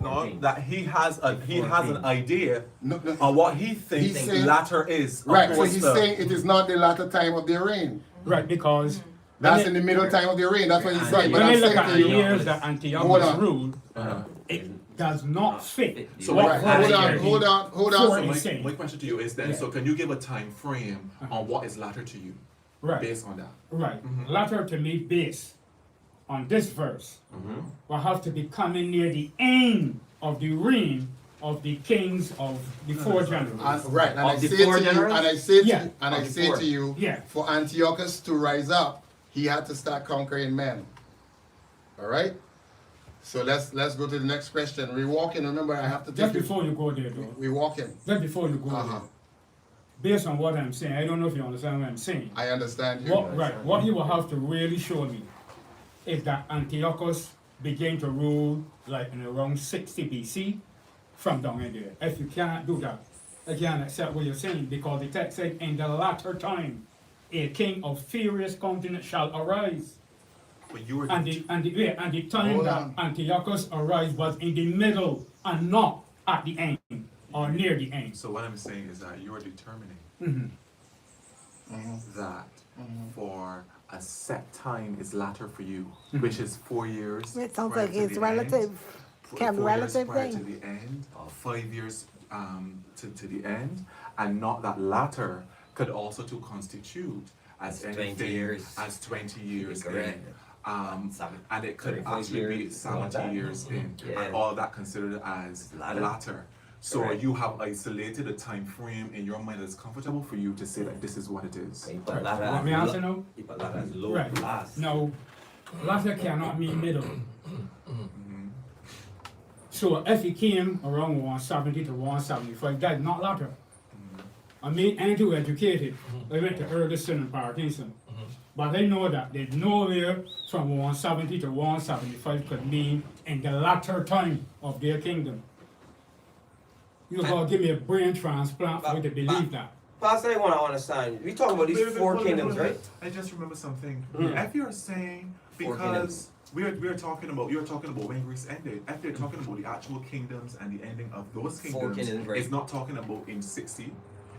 No, that he has an idea No, no. on what he thinks He's saying- latter is. Right, so opposed he's to- saying it is not the latter time of their reign. right, because That's in the middle time of their reign. That's what he's saying. But when I'm they look saying at to the you, years that Hold Antiochus on. ruled, it does not fit. So what right, verse hold on. Four So is my, saying. my question to you is then, Yeah. so can you give a time frame on what is latter to you Right, based on that? right. Latter to me based on this verse will have to be coming near the end of the reign of the kings of the four generals. right, and I Of the say to four you, generals? and I say to Yeah. you, and I Of the say four. to you, Yeah. for Antiochus to rise up, he had to start conquering men. All right. So let's go to the next question. We're walking. Remember, I have to Just take you. before you go there, though, We're walking. just before you go Uh-huh. there, based on what I'm saying, I don't know if you understand what I'm saying. I understand you. What he will have to really show me is that Antiochus began to rule like in around 60 BC from down in there. If you cannot do that, I can't accept what you're saying, because the text said, in the latter time, a king of furious countenance shall arise. But you were And the time Hold that on. Antiochus arise was in the middle and not at the end or near the end. so what I'm saying is that you are determining Mhm. that for a set time is latter for you, which is 4 years. It sounds prior like to it's the relative. end, Can be 4 years relative prior to thing. the end, 5 years to the end, and not that latter could also to constitute as 20 anything years. as 20 years Correct. in. And it could 35 actually be years, something like 70 that. years in, Yeah. and all that considered as Latter. latter. So Correct. you have isolated a time frame in your mind that's comfortable for you to say that this is what it is. He put Right. latter Want me to as answer low. now? He put latter as low Right. last. No, latter cannot mean middle. So if he came around 170 to 175, that's not latter. I mean, and too educated. They went to Erskine and Parkinson. But they know that there's nowhere from 170 to 175 could mean in the latter time of their kingdom. You're gonna give me a brain transplant for me to believe that. Pastor, I want to understand. We talk about these four kingdoms, right? I just remember something. Mm. If you're saying Four because we're talking about you're talking about when Greece ended. If you're talking about the actual kingdoms and the ending of those Four kingdoms, kingdoms, right. it's not talking about in 60.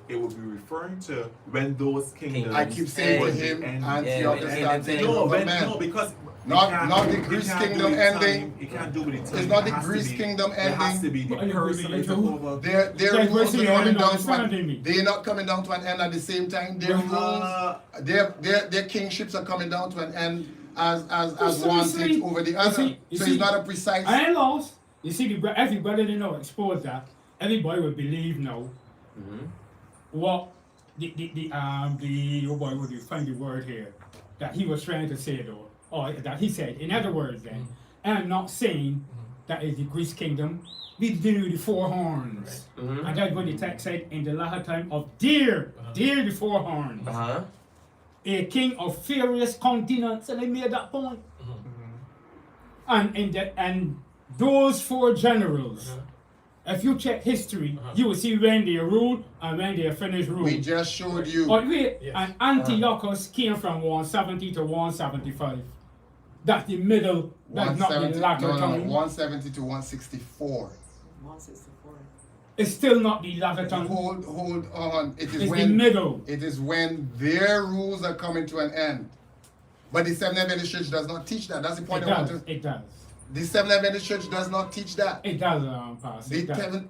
It would be referring to when those kingdoms. I keep saying to would him, end. Antiochus Yeah, started taking No, over when, men. no, because Not- it can't- not the it Greece can't do kingdom the time, ending. It can't do with the time. It's not It the has to Greece be- kingdom It has ending. to be the But I agree person with that you took too. over. Their That's rules basically are all coming you down to understanding me. an, they're not coming down to an end at the same time. Their rules, their kingships are coming down to an end as So you one see- takes over the you other. see- you So see- it's not a precise. I ain't lost. You see, everybody they know expose that. Everybody will believe now what the oh boy, would you find the word here that he was trying to say though, or that he said. In other words, then, I'm not saying that is the Greece kingdom. We deal with the four horns, and that's what the text said in the latter time of dear the four horns. A king of furious countenance, and I made that point. And those four generals, if you check history, you will see when they ruled and when they finished ruling. We just showed you. But wait, Yes. and Antiochus came from 170 to 175. That's the middle, that's not the 170, latter no, time. 170 to 164. 164. It's still not the latter time. Hold on. It is It's the when middle. it is when their rules are coming to an end. But the Seventh Adventist Church does not teach that. That's the point It I want does, to. it does. The Seventh Adventist Church does not teach that. It does, Pastor. The It does. Seventh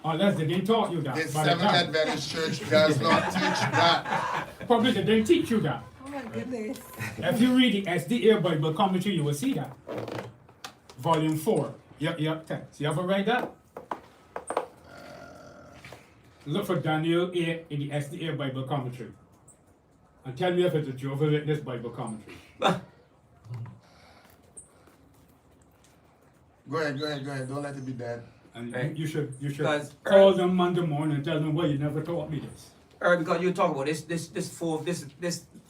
Unless they didn't taught you that. the but it Seventh does. Adventist Church does not teach that. Probably they didn't teach you that. Oh my goodness. If you read the SDA Bible commentary, you will see that. Volume 4. Text. You ever read that? Look for Daniel 8 in the SDA Bible commentary. And tell me if it's a Jehovah's Witness Bible commentary. Go ahead. Don't let it be dead. And Right. you should Because- call them Monday morning and tell them, well, you never taught me this. Because you talk about this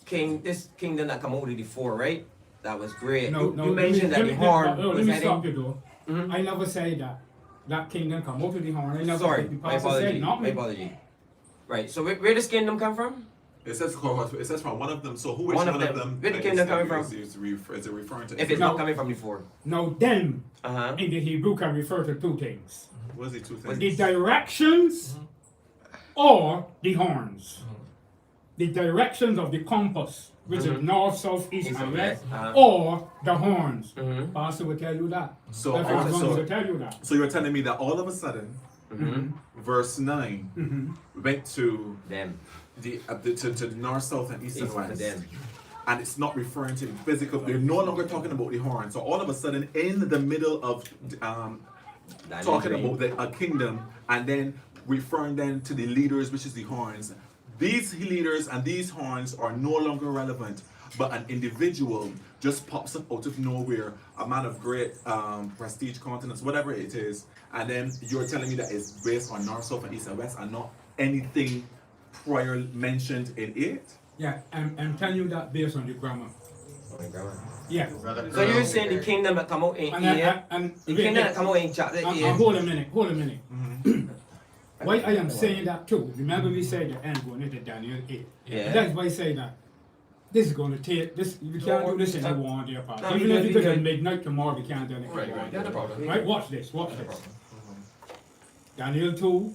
kingdom that come out of the four, right? That was great. No, no. You mentioned that the horn let was me stop heading. you though. Mhm. I never say that kingdom come out of the horn. I never Sorry, said the my pastor apology. said not My me. apology. Right. So where does kingdom come from? It says from one of them. So which One one of of them. them? Where the is kingdom it- coming from? is it referring to? If it's No. not coming from the four. Now them Uh-huh. in the Hebrew can refer to two things. What is it? Two The things. directions or the horns. The directions of the compass, which is north, south, east, East and and west, west, uh-huh. or the horns. Mhm. Pastor will tell you that. So That's what also- will tell you that. So you're telling me that all of a sudden, Mm-hmm. verse 9 went to Them. to the north, south, and east and East and west. them. And it's not referring to the physical. They're no longer talking about the horn. So all of a sudden, in the middle of talking about a kingdom, and then referring then to the leaders, which is the horns. These leaders and these horns are no longer relevant, but an individual just pops up out of nowhere, a man of great prestige, continence, whatever it is, and then you're telling me that it's based on north, south, and east and west, and not anything prior mentioned in it. Yeah, I'm telling you that based on the grammar. Yeah. So you're saying the kingdom that come out in here, the kingdom that come out in chapter 8. Hold a minute. Why I am saying that too, remember we said the end going into Daniel 8. Yeah. That's why I say that. This is going to take, this. We can't do this in the one day apart. No, Even we if can- we we could can. midnight tomorrow, we can't do anything. Right. Yeah, no problem. Right, watch this. Daniel 2,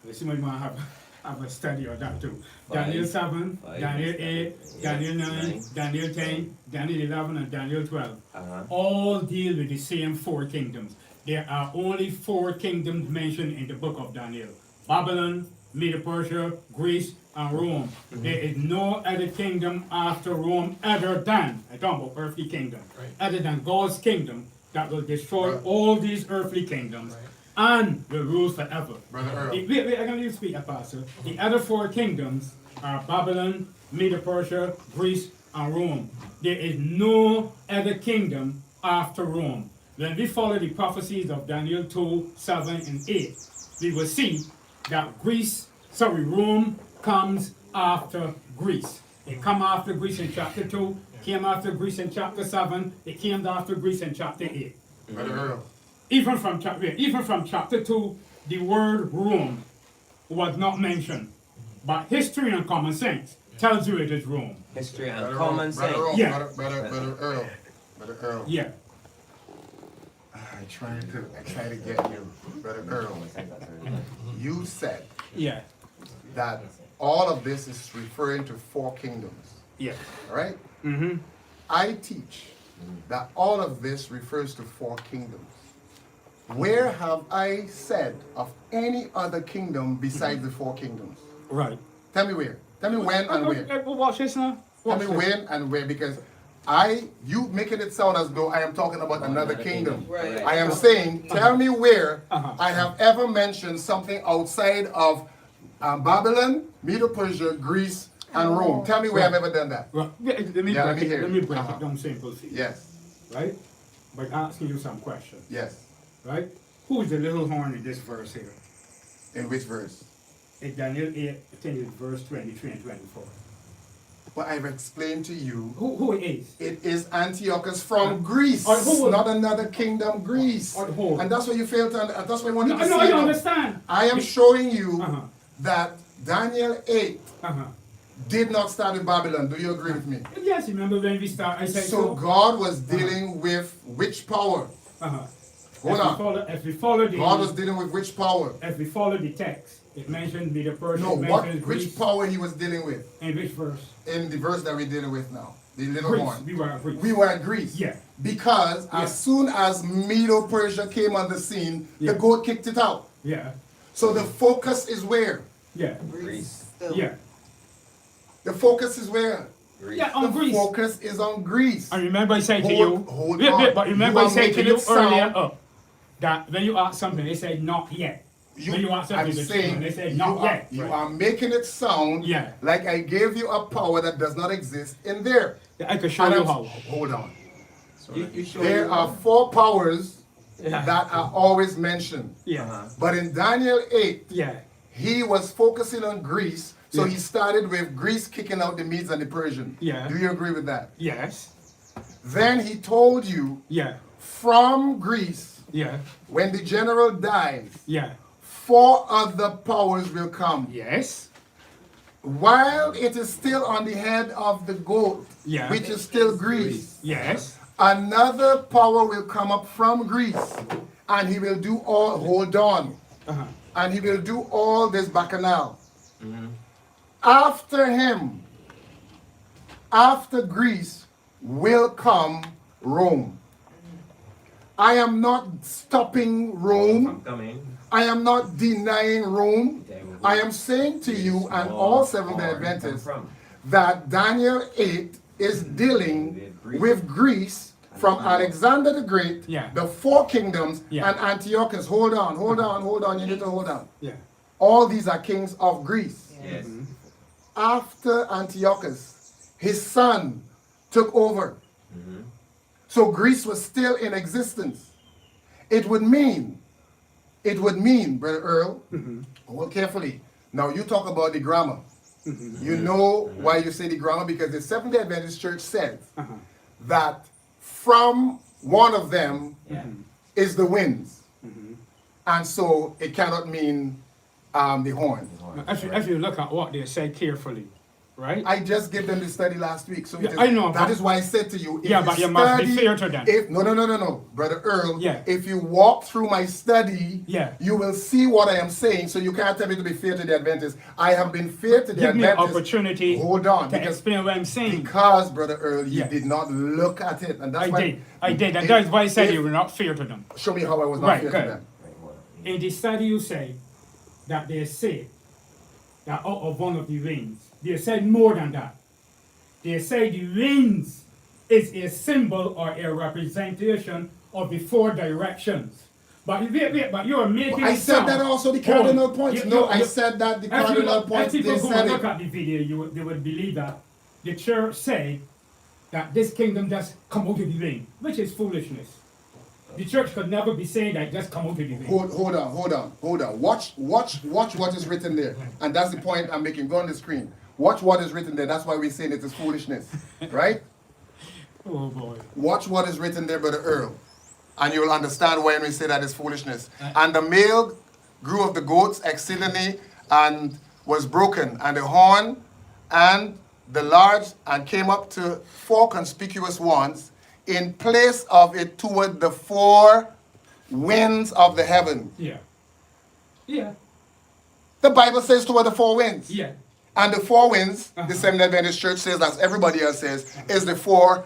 let's see what you want to have a study on that too. Daniel 7, Daniel 8, Daniel 9, Daniel 10, Daniel 11, and Daniel 12. Uh-huh. All deal with the same four kingdoms. There are only four kingdoms mentioned in the book of Daniel. Babylon, Medo-Persia, Greece, and Rome. There is no other kingdom after Rome other than, I talk about earthly kingdom, other than God's kingdom that will destroy all these earthly kingdoms and will rule forever. Brother Earl. Wait, I'm going to speak, Pastor. The other four kingdoms are Babylon, Medo-Persia, Greece, and Rome. There is no other kingdom after Rome. When we follow the prophecies of Daniel 2, 7, and 8, we will see that Rome comes after Greece. It come after Greece in chapter 2, came after Greece in chapter 7, it came after Greece in chapter 8. Brother Earl. Even from chapter 2, the word Rome was not mentioned. But history and common sense tells you it is Rome. History and Brother common Earl. sense. Brother Earl. Yeah. Brother Earl. Brother Earl. Yeah. I try to get you, Brother Earl. You said Yeah. that all of this is referring to four kingdoms, Yeah. all right? Mm-hmm. I teach that all of this refers to four kingdoms. Where have I said of any other kingdom besides the four kingdoms? Right. Tell me where. Tell me when and where. Watch this now. Tell Watch me this. when and where, because you making it sound as though I am talking about another kingdom. Right. I am saying, tell me where Uh-huh. I have ever mentioned something outside of Babylon, Medo-Persia, Greece, and Rome. Tell me where I've ever done that. Right. Let me Yeah, let me break hear it. it. Let me break Uh-huh. it down simple for you. Yes, Right? By asking you some questions. yes. Right? Who is the little horn in this verse here? In which verse? In Daniel 8, I think it's verse 23 and 24. But I've explained to you, Who it is? it is Antiochus from Greece, Who was- not another kingdom, Greece. Who? And that's what you failed to that's what I wanted No, to no, say I now. understand. I am showing you Uh-huh. that Daniel 8 Uh-huh. did not start in Babylon. Do you agree with me? Yes, remember when we start, I said So God was dealing with which power? Uh-huh. Hold on. If we follow the God was dealing with which power? if we follow the text, it mentioned Medo-Persia, No, it what? mentions Which Greece, power he was dealing with? and which verse? In the verse that we're dealing with now, the little Greece. horn. We were at Greece. We were at Greece. Yeah. Because Yeah. as soon as Medo-Persia came on the scene, Yeah. the goat kicked it out. Yeah. So the focus is where? Yeah. Greece. Still. Yeah. The focus is where? Greece. Yeah, on The Greece. focus is on Greece. And remember I said to Hold- you, hold wait, on. but remember You I are said to making you it sound- earlier that when you ask something, they say not yet. When you ask I'm something, saying they say you not are, yet. you are making it sound Yeah. like I gave you a power that does not exist in there. Yeah, I can show And you I'm- how. Hold on. You show There me are one. four powers Yeah. that are always mentioned. Yeah. But in Daniel 8, Yeah. he was focusing on Greece, so Yeah. he started with Greece kicking out the Medes and the Persians. Yeah. Do you agree with that? Yes. Then he told you Yeah. from Greece, Yeah. when the general dies, Yeah. 4 other powers will come. Yes. While it is still on the head of the goat, Yeah. which is still Greece, Yes. another power will come up from Greece, and he will do all, hold on, Uh-huh. and he will do all this bacchanal. Mhm. After him, after Greece, will come Rome. I am not stopping Rome. I'm coming. I am not denying Rome. I am saying to you and all Seventh-day Adventists that Daniel 8 is dealing with Greece from Alexander the Great, Yeah. the 4 kingdoms, Yeah. and Antiochus. Hold on, you need to hold on. Yeah. All these are kings of Greece. Yes. After Antiochus, his son took over. Mhm. So Greece was still in existence. It would mean, Brother Earl, hold carefully. Now you talk about the grammar. You know why you say the grammar? Because the Seventh-day Adventist Church says that from one of them is the winds. And so it cannot mean the horn. If you look at what they say carefully, right? I just gave them the study last week, so Yeah, I know, that but- is why I said to you, if Yeah, but you must be fair to them. No, Brother Earl, Yeah. if you walk through my study, Yeah. you will see what I am saying, so you can't tell me to be fair to the Adventists. I have been fair to the Give me an Adventists. opportunity Hold on, to because, explain what I'm saying. because, Brother Earl, you Yeah. did not look at it, and that's I why... did, and if- that's why I said if- you were not fair to them. Show me how I was not Right, fair good. to them. In the study you say that they say that out of one of the rings, they said more than that. They say the rings is a symbol or a representation of the 4 directions. But but you are making I it said sound. that also, the Hold on. cardinal points. You- I you- said that the If you cardinal look- points, if people they go said and look it. at the video, they would believe that the church say that this kingdom just come out of the ring, which is foolishness. The church could never be saying that just come out of the ring. Hold on. Watch what is written there. And that's the point I'm making. Go on the screen. Watch what is written there. That's why we're saying it is foolishness. Right? Oh boy. Watch what is written there, Brother Earl. And you'll understand when we say that is foolishness. And the male grew of the goats exceedingly and was broken, and the horn and the large, and came up to 4 conspicuous ones in place of it toward the 4 winds of the heaven. Yeah. Yeah. The Bible says toward the 4 winds. Yeah. And the 4 winds, the Seventh-day Adventist Church says, as everybody else says, is the 4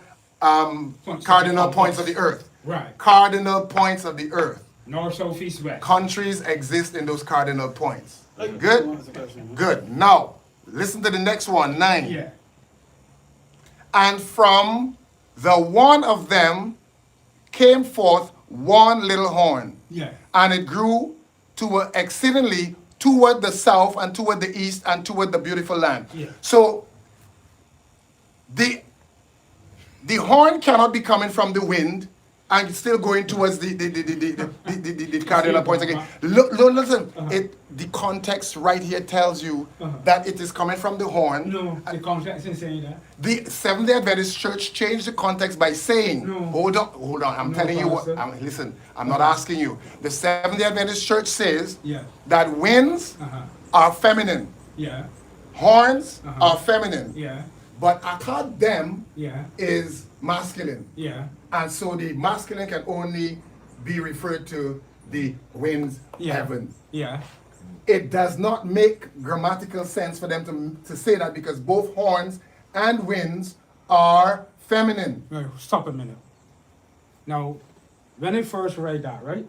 cardinal points of the earth. Right. Cardinal points of the earth. North, south, east, west. Countries exist in those cardinal points. Like- Good? Good. Now, listen to the next one, 9. Yeah. And from the one of them came forth one little horn, Yeah. and it grew to exceedingly toward the south and toward the east and toward the beautiful land. Yeah. So the horn cannot be coming from the wind and still going towards the cardinal points again. Listen, the context right here tells you that it is coming from the horn. No, the context is saying that. The Seventh-day Adventist Church changed the context by saying, No. hold on, I'm No, telling you what, Pastor. listen, I'm not asking you. The Seventh-day Adventist Church says Yeah. that winds Uh-huh. are feminine, Yeah. horns Uh-huh. are feminine, Yeah. but akadem Yeah. is masculine. Yeah. And so the masculine can only be referred to the winds, Yeah. heavens. Yeah. It does not make grammatical sense for them to say that, because both horns and winds are feminine. Right, stop a minute. Now, when I first read that, right,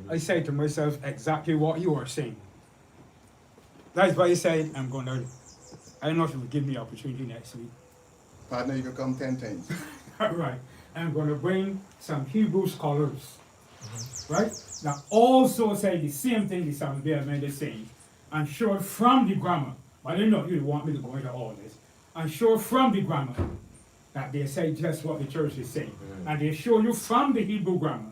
I said to myself exactly what you are saying. That's why I said I'm gonna. I don't know if you would give me opportunity next week. Partner, you can come 10 times. Right. I'm gonna bring some Hebrew scholars, right, that also say the same thing the Seventh-day Adventist is saying, and show it from the grammar. But I don't know if you want me to go into all this. And show from the grammar that they say just what the church is saying. And they show you from the Hebrew grammar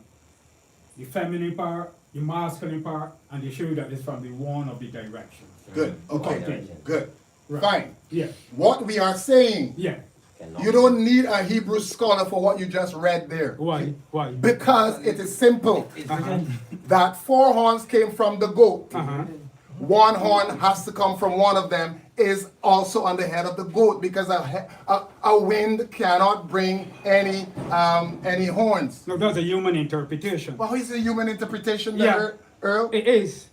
the feminine part, the masculine part, and they show you that it's from the one of the directions. Good. Okay. Okay. Good. Right. Fine. Yeah. What we are saying Yeah. You don't need a Hebrew scholar for what you just read there. Why? Why? Because it is simple. It's Uh-huh. written. That 4 horns came from the goat. Uh-huh. 1 horn has to come from one of them, is also on the head of the goat, because a wind cannot bring any horns. No, that's a human interpretation. Well, how is a human interpretation Yeah. there, Earl? It is.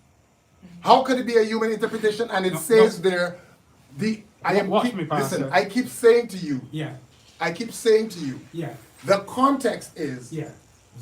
How could it be a human interpretation? And it No, says no. there, Watch me, Pastor. listen, I keep saying to you, Yeah. the context is Yeah.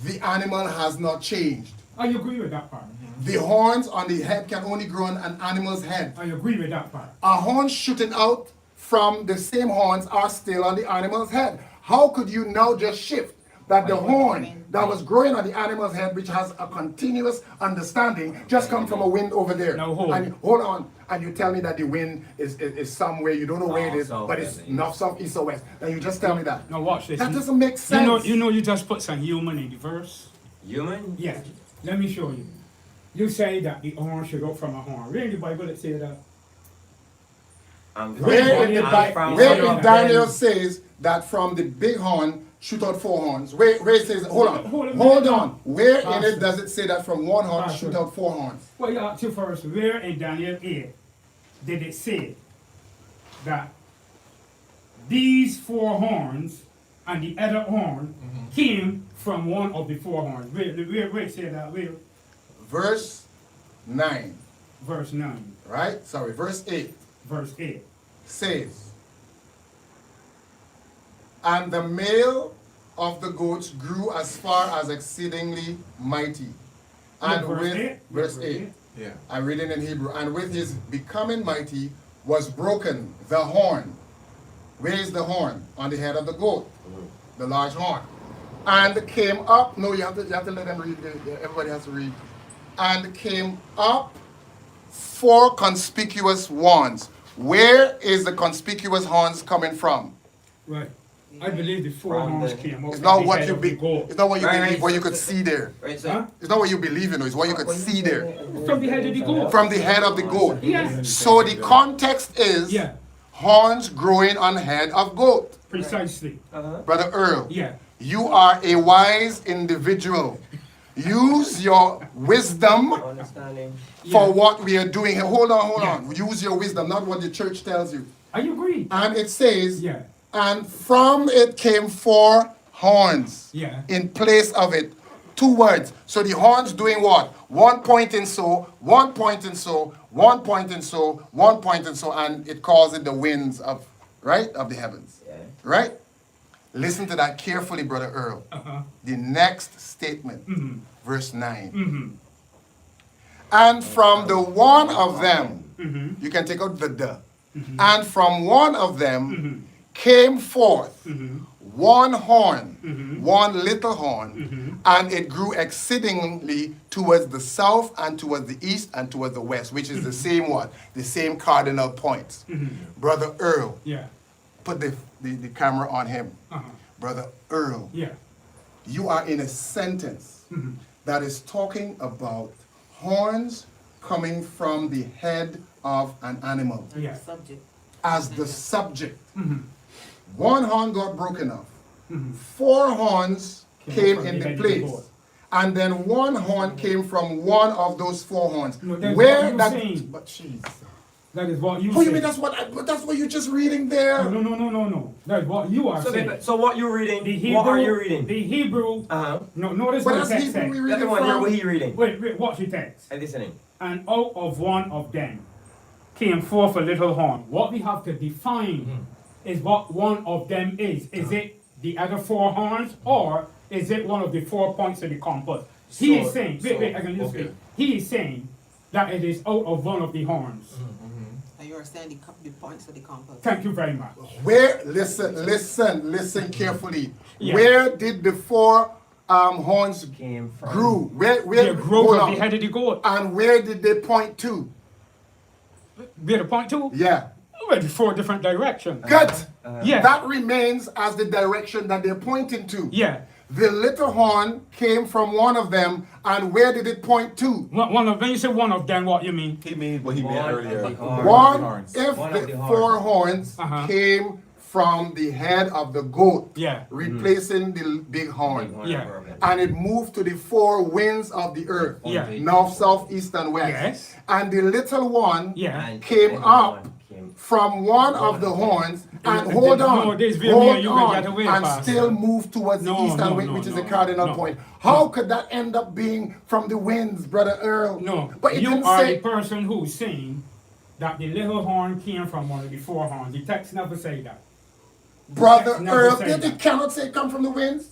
the animal has not changed. I agree with that part. The horns on the head can only grow on an animal's head. I agree with that part. A horn shooting out from the same horns are still on the animal's head. How could you now just shift that the horn that was growing on the animal's head, which has a continuous understanding, just come from a wind over there? Now hold. And hold on, and you tell me that the wind is somewhere, you don't know where it is, South, but it's south, north, south, east, or west. And you just tell me that. Now watch this. That doesn't make sense. You just put some human in the verse. Human? Yeah. Let me show you. You say that the horn should go from a horn. Where in the Bible it say that? I'm from, Where in, I'm from where one in of Daniel them. says that from the big horn shoot out 4 horns? Where it says, hold on. Hold on. Where in Pastor. it does it say that from 1 horn Pastor. shoot out 4 horns? Well, you ask you first, where in Daniel 8 did it say that these 4 horns and the other horn came from one of the 4 horns? Where it say that? Where? Verse 9, Verse 9, right? Sorry, verse 8 verse 8. says, and the male of the goats grew as far as exceedingly mighty. And verse with, 8? verse 8, Yeah. I'm reading in Hebrew, and with his becoming mighty was broken the horn. Where is the horn? On the head of the goat, the large horn. And came up, no, you have to let them read, everybody has to read. And came up 4 conspicuous horns. Where is the conspicuous horns coming from? Right. I believe the 4 From horns the- came out It's of not the what head you of the be, goat. it's not what you Right, believe, right, what you so- could see there. Right, so Huh? It's not what you believe in, it's what you could see there. From the head of the goat. From the head of the goat. Yeah. So the context is Yeah, horns growing on head of goat. precisely. Brother Earl, Yeah. you are a wise individual. Use your wisdom understanding. for Yeah. what we are doing here. Hold on, hold Yeah. on. Use your wisdom, not what the church tells you. I agree. And it says, Yeah. and from it came 4 horns Yeah. in place of it. 2 words. So the horns doing what? 1 pointing so, 1 pointing so, 1 pointing so, 1 pointing so, and it calls it the winds of, right, of the heavens. Yeah. Right? Listen to that carefully, Brother Earl. Uh-huh. The next statement, Mm-hmm. verse 9. Mm-hmm. And from the one of them, Mm-hmm. you can take out the, and from one of them came forth Mm-hmm. 1 horn, Mhm. 1 little horn, Mhm. and it grew exceedingly towards the south and towards the east and towards the west, which is the same what? The same cardinal points. Brother Earl, Yeah. put the camera on him. Uh-huh. Brother Earl, Yeah. you are in a sentence that is talking about horns coming from the head of an animal Yeah. Subject. as the subject. Mhm. 1 horn got broken off. Mhm. 4 horns came from in the the head of the place. goat. And then 1 horn came from one of those 4 horns. No, that's Where what you're that? saying. But jeez. That is what you What do you say. mean that's what you're just reading there? No. That's what you are So, saying. so what you reading? The Hebrew, What are you reading? The Hebrew. Uh-huh. No, notice But what the that's text Hebrew says. we Let reading everyone hear from. what he reading. Wait, watch the text. I'm listening. And out of one of them came forth a little horn. What we have to define is what one of them is. Is it the other 4 horns, or is it one of the 4 points of the compass? He is saying, wait, I can just okay. speak. He is saying that it is out of one of the horns. And you understand the points of the compass. Thank you very much. Where listen carefully. Yeah. Where did the 4 horns Came from. grew? Where The growth hold of on. the head of the goat. And where did they point to? Where the point to? Yeah. Well, the 4 different directions. Good. Yeah. That remains as the direction that they're pointing to. Yeah. The little horn came from one of them, and where did it point to? One of, when you say one of them, what you mean? He made what he made One of earlier. the horns. One, Horns. if One the of the 4 horns. horns Uh-huh. came from the head of the goat, Yeah. replacing the big horn. Yeah. And it moved to the four winds of the earth, Yeah. north, south, east, and west. Yes. And the little one Yeah. came up from one of the horns and hold on, No, this will mean you can hold get on, away and faster. still move towards the No, east no, and west, no, which is no, the cardinal no. point. How could that end up being from the winds, Brother Earl? No, but it you didn't are say. the person who's saying that the little horn came from one of the four horns. The text never say that. Brother text never Earl, say did that. it cannot say it come from the winds?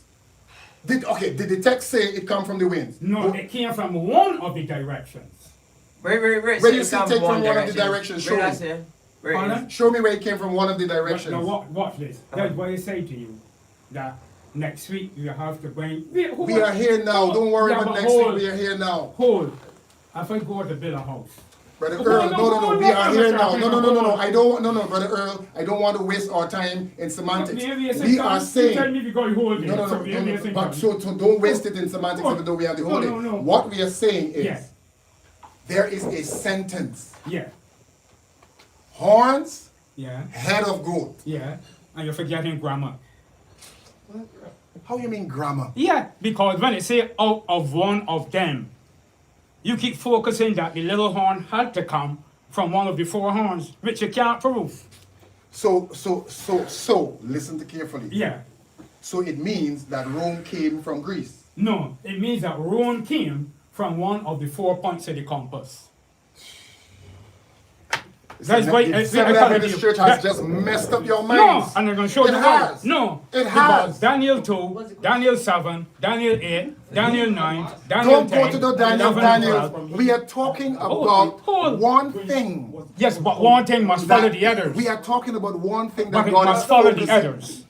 Did the text say it come from the winds? No, it came from one of the directions. Wait. Where you see take from one of the directions? Show me. Pardon? Show me where it came from one of the directions. Now watch this. That's why I say to you that next week you have to bring. We are here now. Don't worry Yeah, about but next week. hold. We are here now. Hold. If I go to build a house. Brother Hold Earl, on, no. hold We on, are here Mr. now. No. Hold. I don't want, no, Brother Earl. I don't want to waste our time in semantics. Maybe it's a We time. are You tell saying. me to go hold it. No. So maybe it's a But time. so don't waste it in semantics even though we have the whole day. No. What we are saying is Yeah. there is a sentence. Yeah. Horns, Yeah. head of goat. Yeah. And you're forgetting grammar. How you mean grammar? Yeah, because when it say out of one of them, you keep focusing that the little horn had to come from one of the four horns, which you can't prove. So listen to carefully. Yeah. So it means that Rome came from Greece. No, it means that Rome came from one of the 4 points of the compass. That's why the I Seventh tell Adventist you Church has that- just messed up your No, minds. and I'm going to show It you why. has. No, It because has. Daniel 2, Daniel 7, Daniel 8, Daniel 9, Daniel Don't 10, go to the Daniel. 11, 12. We are talking Hold, about hold. one thing. Yes, but one thing must follow the others. We are talking about one thing But that it God must is follow the focusing. others.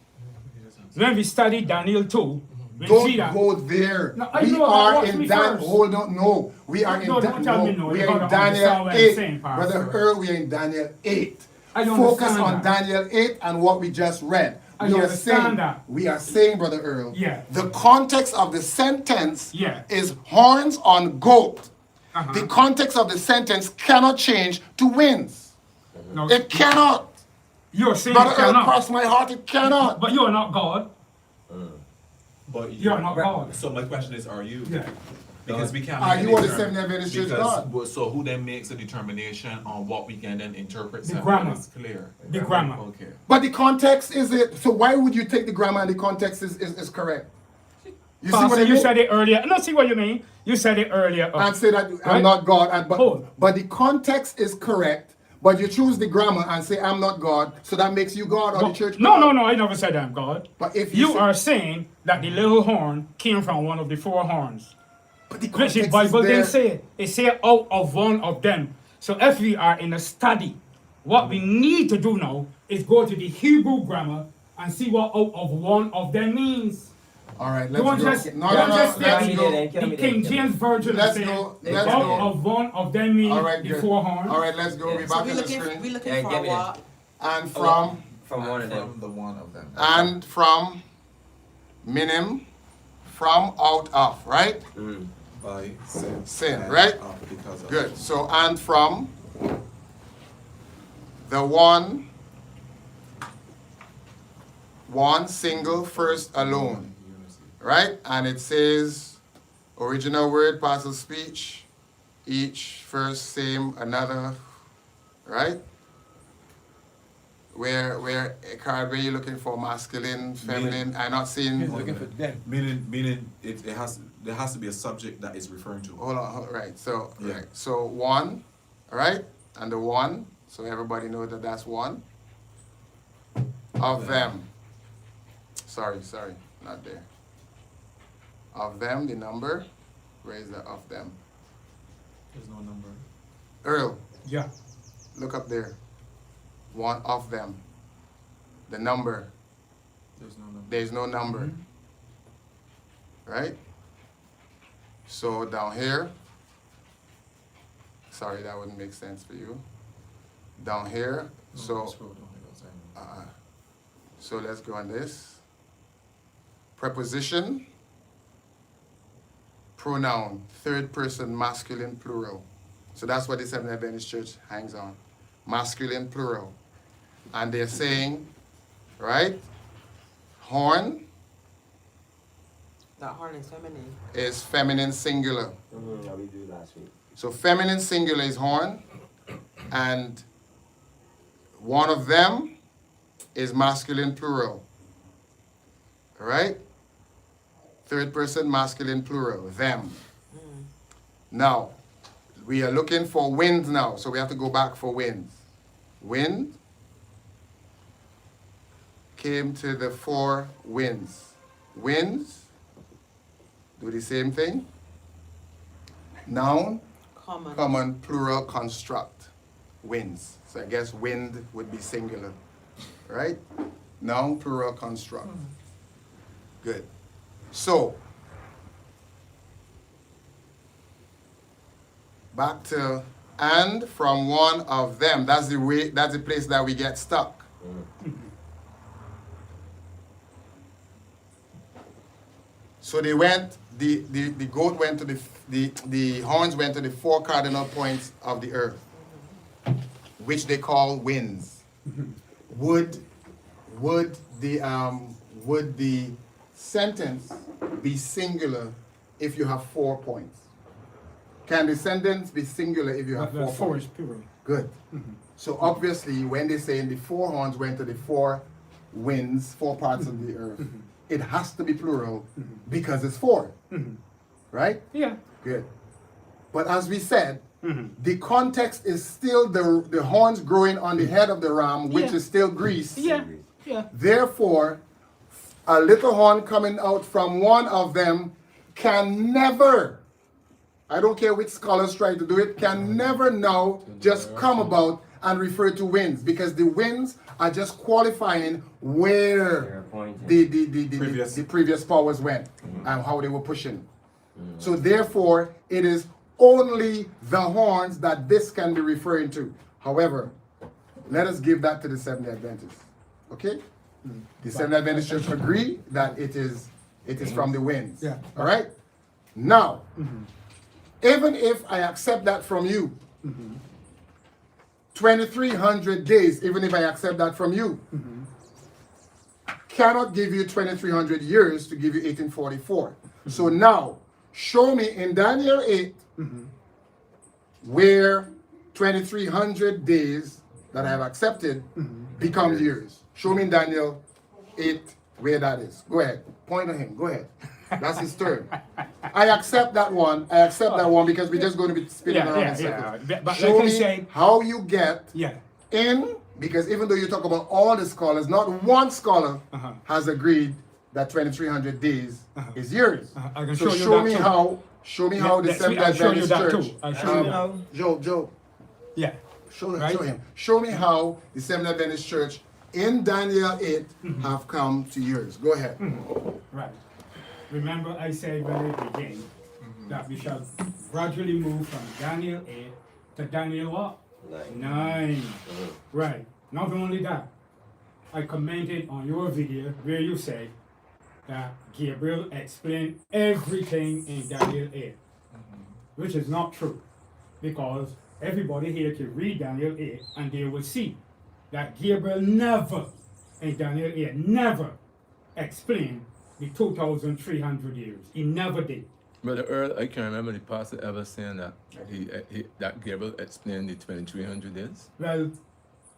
When we study Daniel 2, we see Don't that. go there. No, I We know, but are watch in me Daniel. first. Hold on, no. We are in No, don't tell me no. We You are in gotta understand Daniel what I'm 8. saying, Brother Pastor. Earl, we are in Daniel 8. I don't Focus understand on that. Daniel 8 and what we just read. I We are understand saying, that. we are saying, Brother Earl, Yeah. the context of the sentence Yeah. is horns on goat. Uh-huh. The context of the sentence cannot change to winds. No, It cannot. you're saying Brother it Earl, cannot. cross my heart, it cannot. But you're not God. But You're not God. So my question is, are you? Yeah. Because we can't. Are make you a the determ- Seventh Adventist Church because- God? but So who then makes a determination on what we can then interpret? The Seventh grammar. is clear. The grammar. Okay. But the context is it. So why would you take the grammar and the context is correct? You see what Pastor, I you mean? said it earlier. No, see what you mean. You said it earlier. And say that I'm Right? not God. And, Hold. but the context is correct. But you choose the grammar and say I'm not God. So that makes you God or the church No, God. no, I never said I'm God. But if You say- are saying that the little horn came from one of the four horns. But the Which context the is Bible there. didn't say. It said out of one of them. So if we are in a study, what we need to do now is go to the Hebrew grammar and see what out of one of them means. All right, You want let's just, go. No, you no, want no, just let's take go. the King James Version Let's and say go, let's out go. of one of them means All right, the good. four horns. All right, let's go. We're So back we on the looking screen. we looking Yeah, for give me what? And from From one of them. From the one of them. and from minim, from out of, right? By sin. Sin, And right? because of Good. So and from the one single first alone, right? And it says original word, passive speech, each first same another, right? Where a card where you're looking for masculine, feminine, I'm not seeing. Meaning it has there has to be a subject that is referring to. Hold on, right. So Yeah. right. So one, right? And the one, so everybody knows that that's one of them. Sorry, not there. Of them, the number. Where is the of them? There's no number. Earl, Yeah. look up there. One of them. The number. There's no number. There's no number. Right? So down here. Sorry, that wouldn't make sense for you. Down here. So Scroll down, I got time. so let's go on this. Preposition. Pronoun. Third person masculine plural. So that's what the Seventh Adventist Church hangs on. Masculine plural. And they're saying right? Horn That horn is feminine. is feminine singular. Yeah, we do last week. So feminine singular is horn, and one of them is masculine plural. All right? Third person masculine plural, them. Now, we are looking for wind now, so we have to go back for wind. Wind came to the four winds. Winds do the same thing. Noun, Common. common, plural, construct. Winds. So I guess wind would be singular. Right? Noun, plural, construct. Good. So, back to and from one of them. That's the way, that's the place that we get stuck. So they went, the goat went to the horns went to the four cardinal points of the earth, which they call winds. Would the sentence be singular if you have 4 points? Can the sentence be singular if you have 4 Four points? is plural. Good. So obviously, when they say the four horns went to the four winds, 4 parts of the earth, it has to be plural because it's 4. Right? Yeah. Good. But as we said, the context is still the horns growing on the head of the ram, which Yeah. is still grease. Yeah. Yeah. Therefore, a little horn coming out from one of them can never, I don't care which scholars try to do it, can never now just come about and refer to winds, because the winds are just qualifying where the previous powers went and how they were pushing. So therefore, it is only the horns that this can be referring to. However, let us give that to the Seventh-day Adventists. Okay? The Seventh-day Adventist Church agree that it is from the winds. Yeah. All right? Now, even if I accept that from you, 2,300 days, even if I accept that from you, cannot give you 2,300 years to give you 1844. So now, show me in Daniel 8 where 2,300 days that I have accepted become years. Show me in Daniel 8 where that is. Go ahead. Point at him. Go ahead. That's his turn. I accept that one. I accept that one because we're just going to be spinning around in circles. But Show like I me say, how you get yeah. in, because even though you talk about all the scholars, not one scholar has agreed that 2,300 days is years. I can So show you show that me too. how. Show me how the Next week Seventh-day I'll show you Adventist that Church. too. I'll show you that. Joe. Yeah. Show him. Right? Show him. Show me how the Seventh-day Adventist Church in Daniel 8 have come to yours. Go ahead. Right. Remember I said when we began that we shall gradually move from Daniel 8 to Daniel what? 9. Right. Not only that, I commented on your video where you say that Gabriel explained everything in Daniel 8, which is not true, because everybody here can read Daniel 8 and they will see that Gabriel never, in Daniel 8, never explained the 2,300 years. He never did. Brother Earl, I can't remember the pastor ever saying that that Gabriel explained the 2,300 days. Well,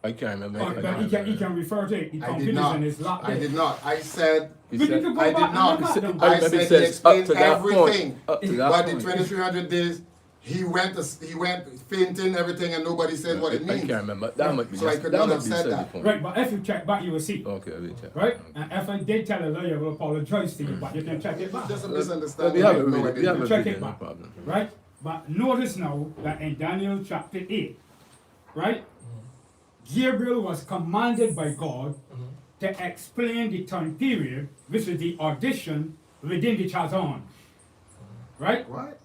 I can't remember. but he can refer to it. The I did confidence not. in his lot. I did not. I said. He We said- need to go I back did and not. look at them. I Maybe said he says explained up to that everything. point. Up to that But the point. 2,300 days, he went fainting everything, and nobody said what it I means. can't remember. That might be So I just, could that not might have be said just that. the point. Right, but if you check back, you will see. Okay, I will check. Right? And if I did tell a lawyer, I will apologize to you, but you can check it back. Just a Well, misunderstanding. we have I a know I video. We have didn't. a Check video, it no back. problem. Right? But notice now that in Daniel chapter 8, right? Gabriel was commanded by God to explain the time period, which is the audition within the Chazon. Right? What?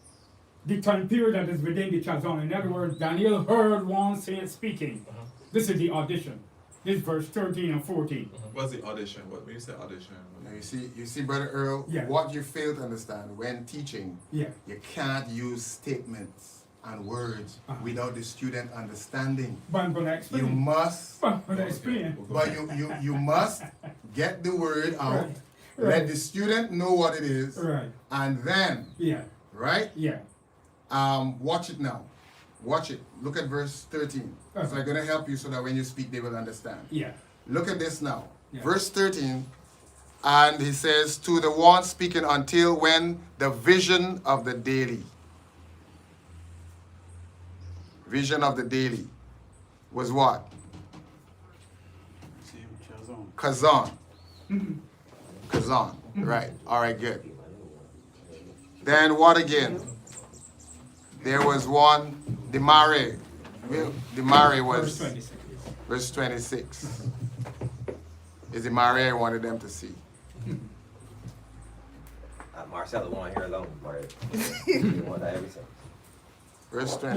The time period that is within the Chazon. In other words, Daniel heard one saint speaking. This is the audition. This is verse 13 and 14. What's the audition? What when you say audition? Now you see, Brother Earl, Yeah. what you fail to understand when teaching, Yeah. you cannot use statements and words without the student understanding. But I You explain. must, But I explain. but you must get the word out, Right. let Right. the student know what it is, Right. and then, Yeah. right? Yeah. Watch it now. Watch it. Look at verse 13. It's Okay. going to help you so that when you speak, they will understand. Yeah. Look at this now. Yeah. Verse 13, and he says, to the one speaking until when the vision of the daily. Vision of the daily was what? Kazan. Kazan. Right. All right, good. Then what again? There was one, Demare. Demare was Verse 26. verse 26. Is Demare I wanted them to see. Marcella want to hear alone. You want that every second. Verse 20.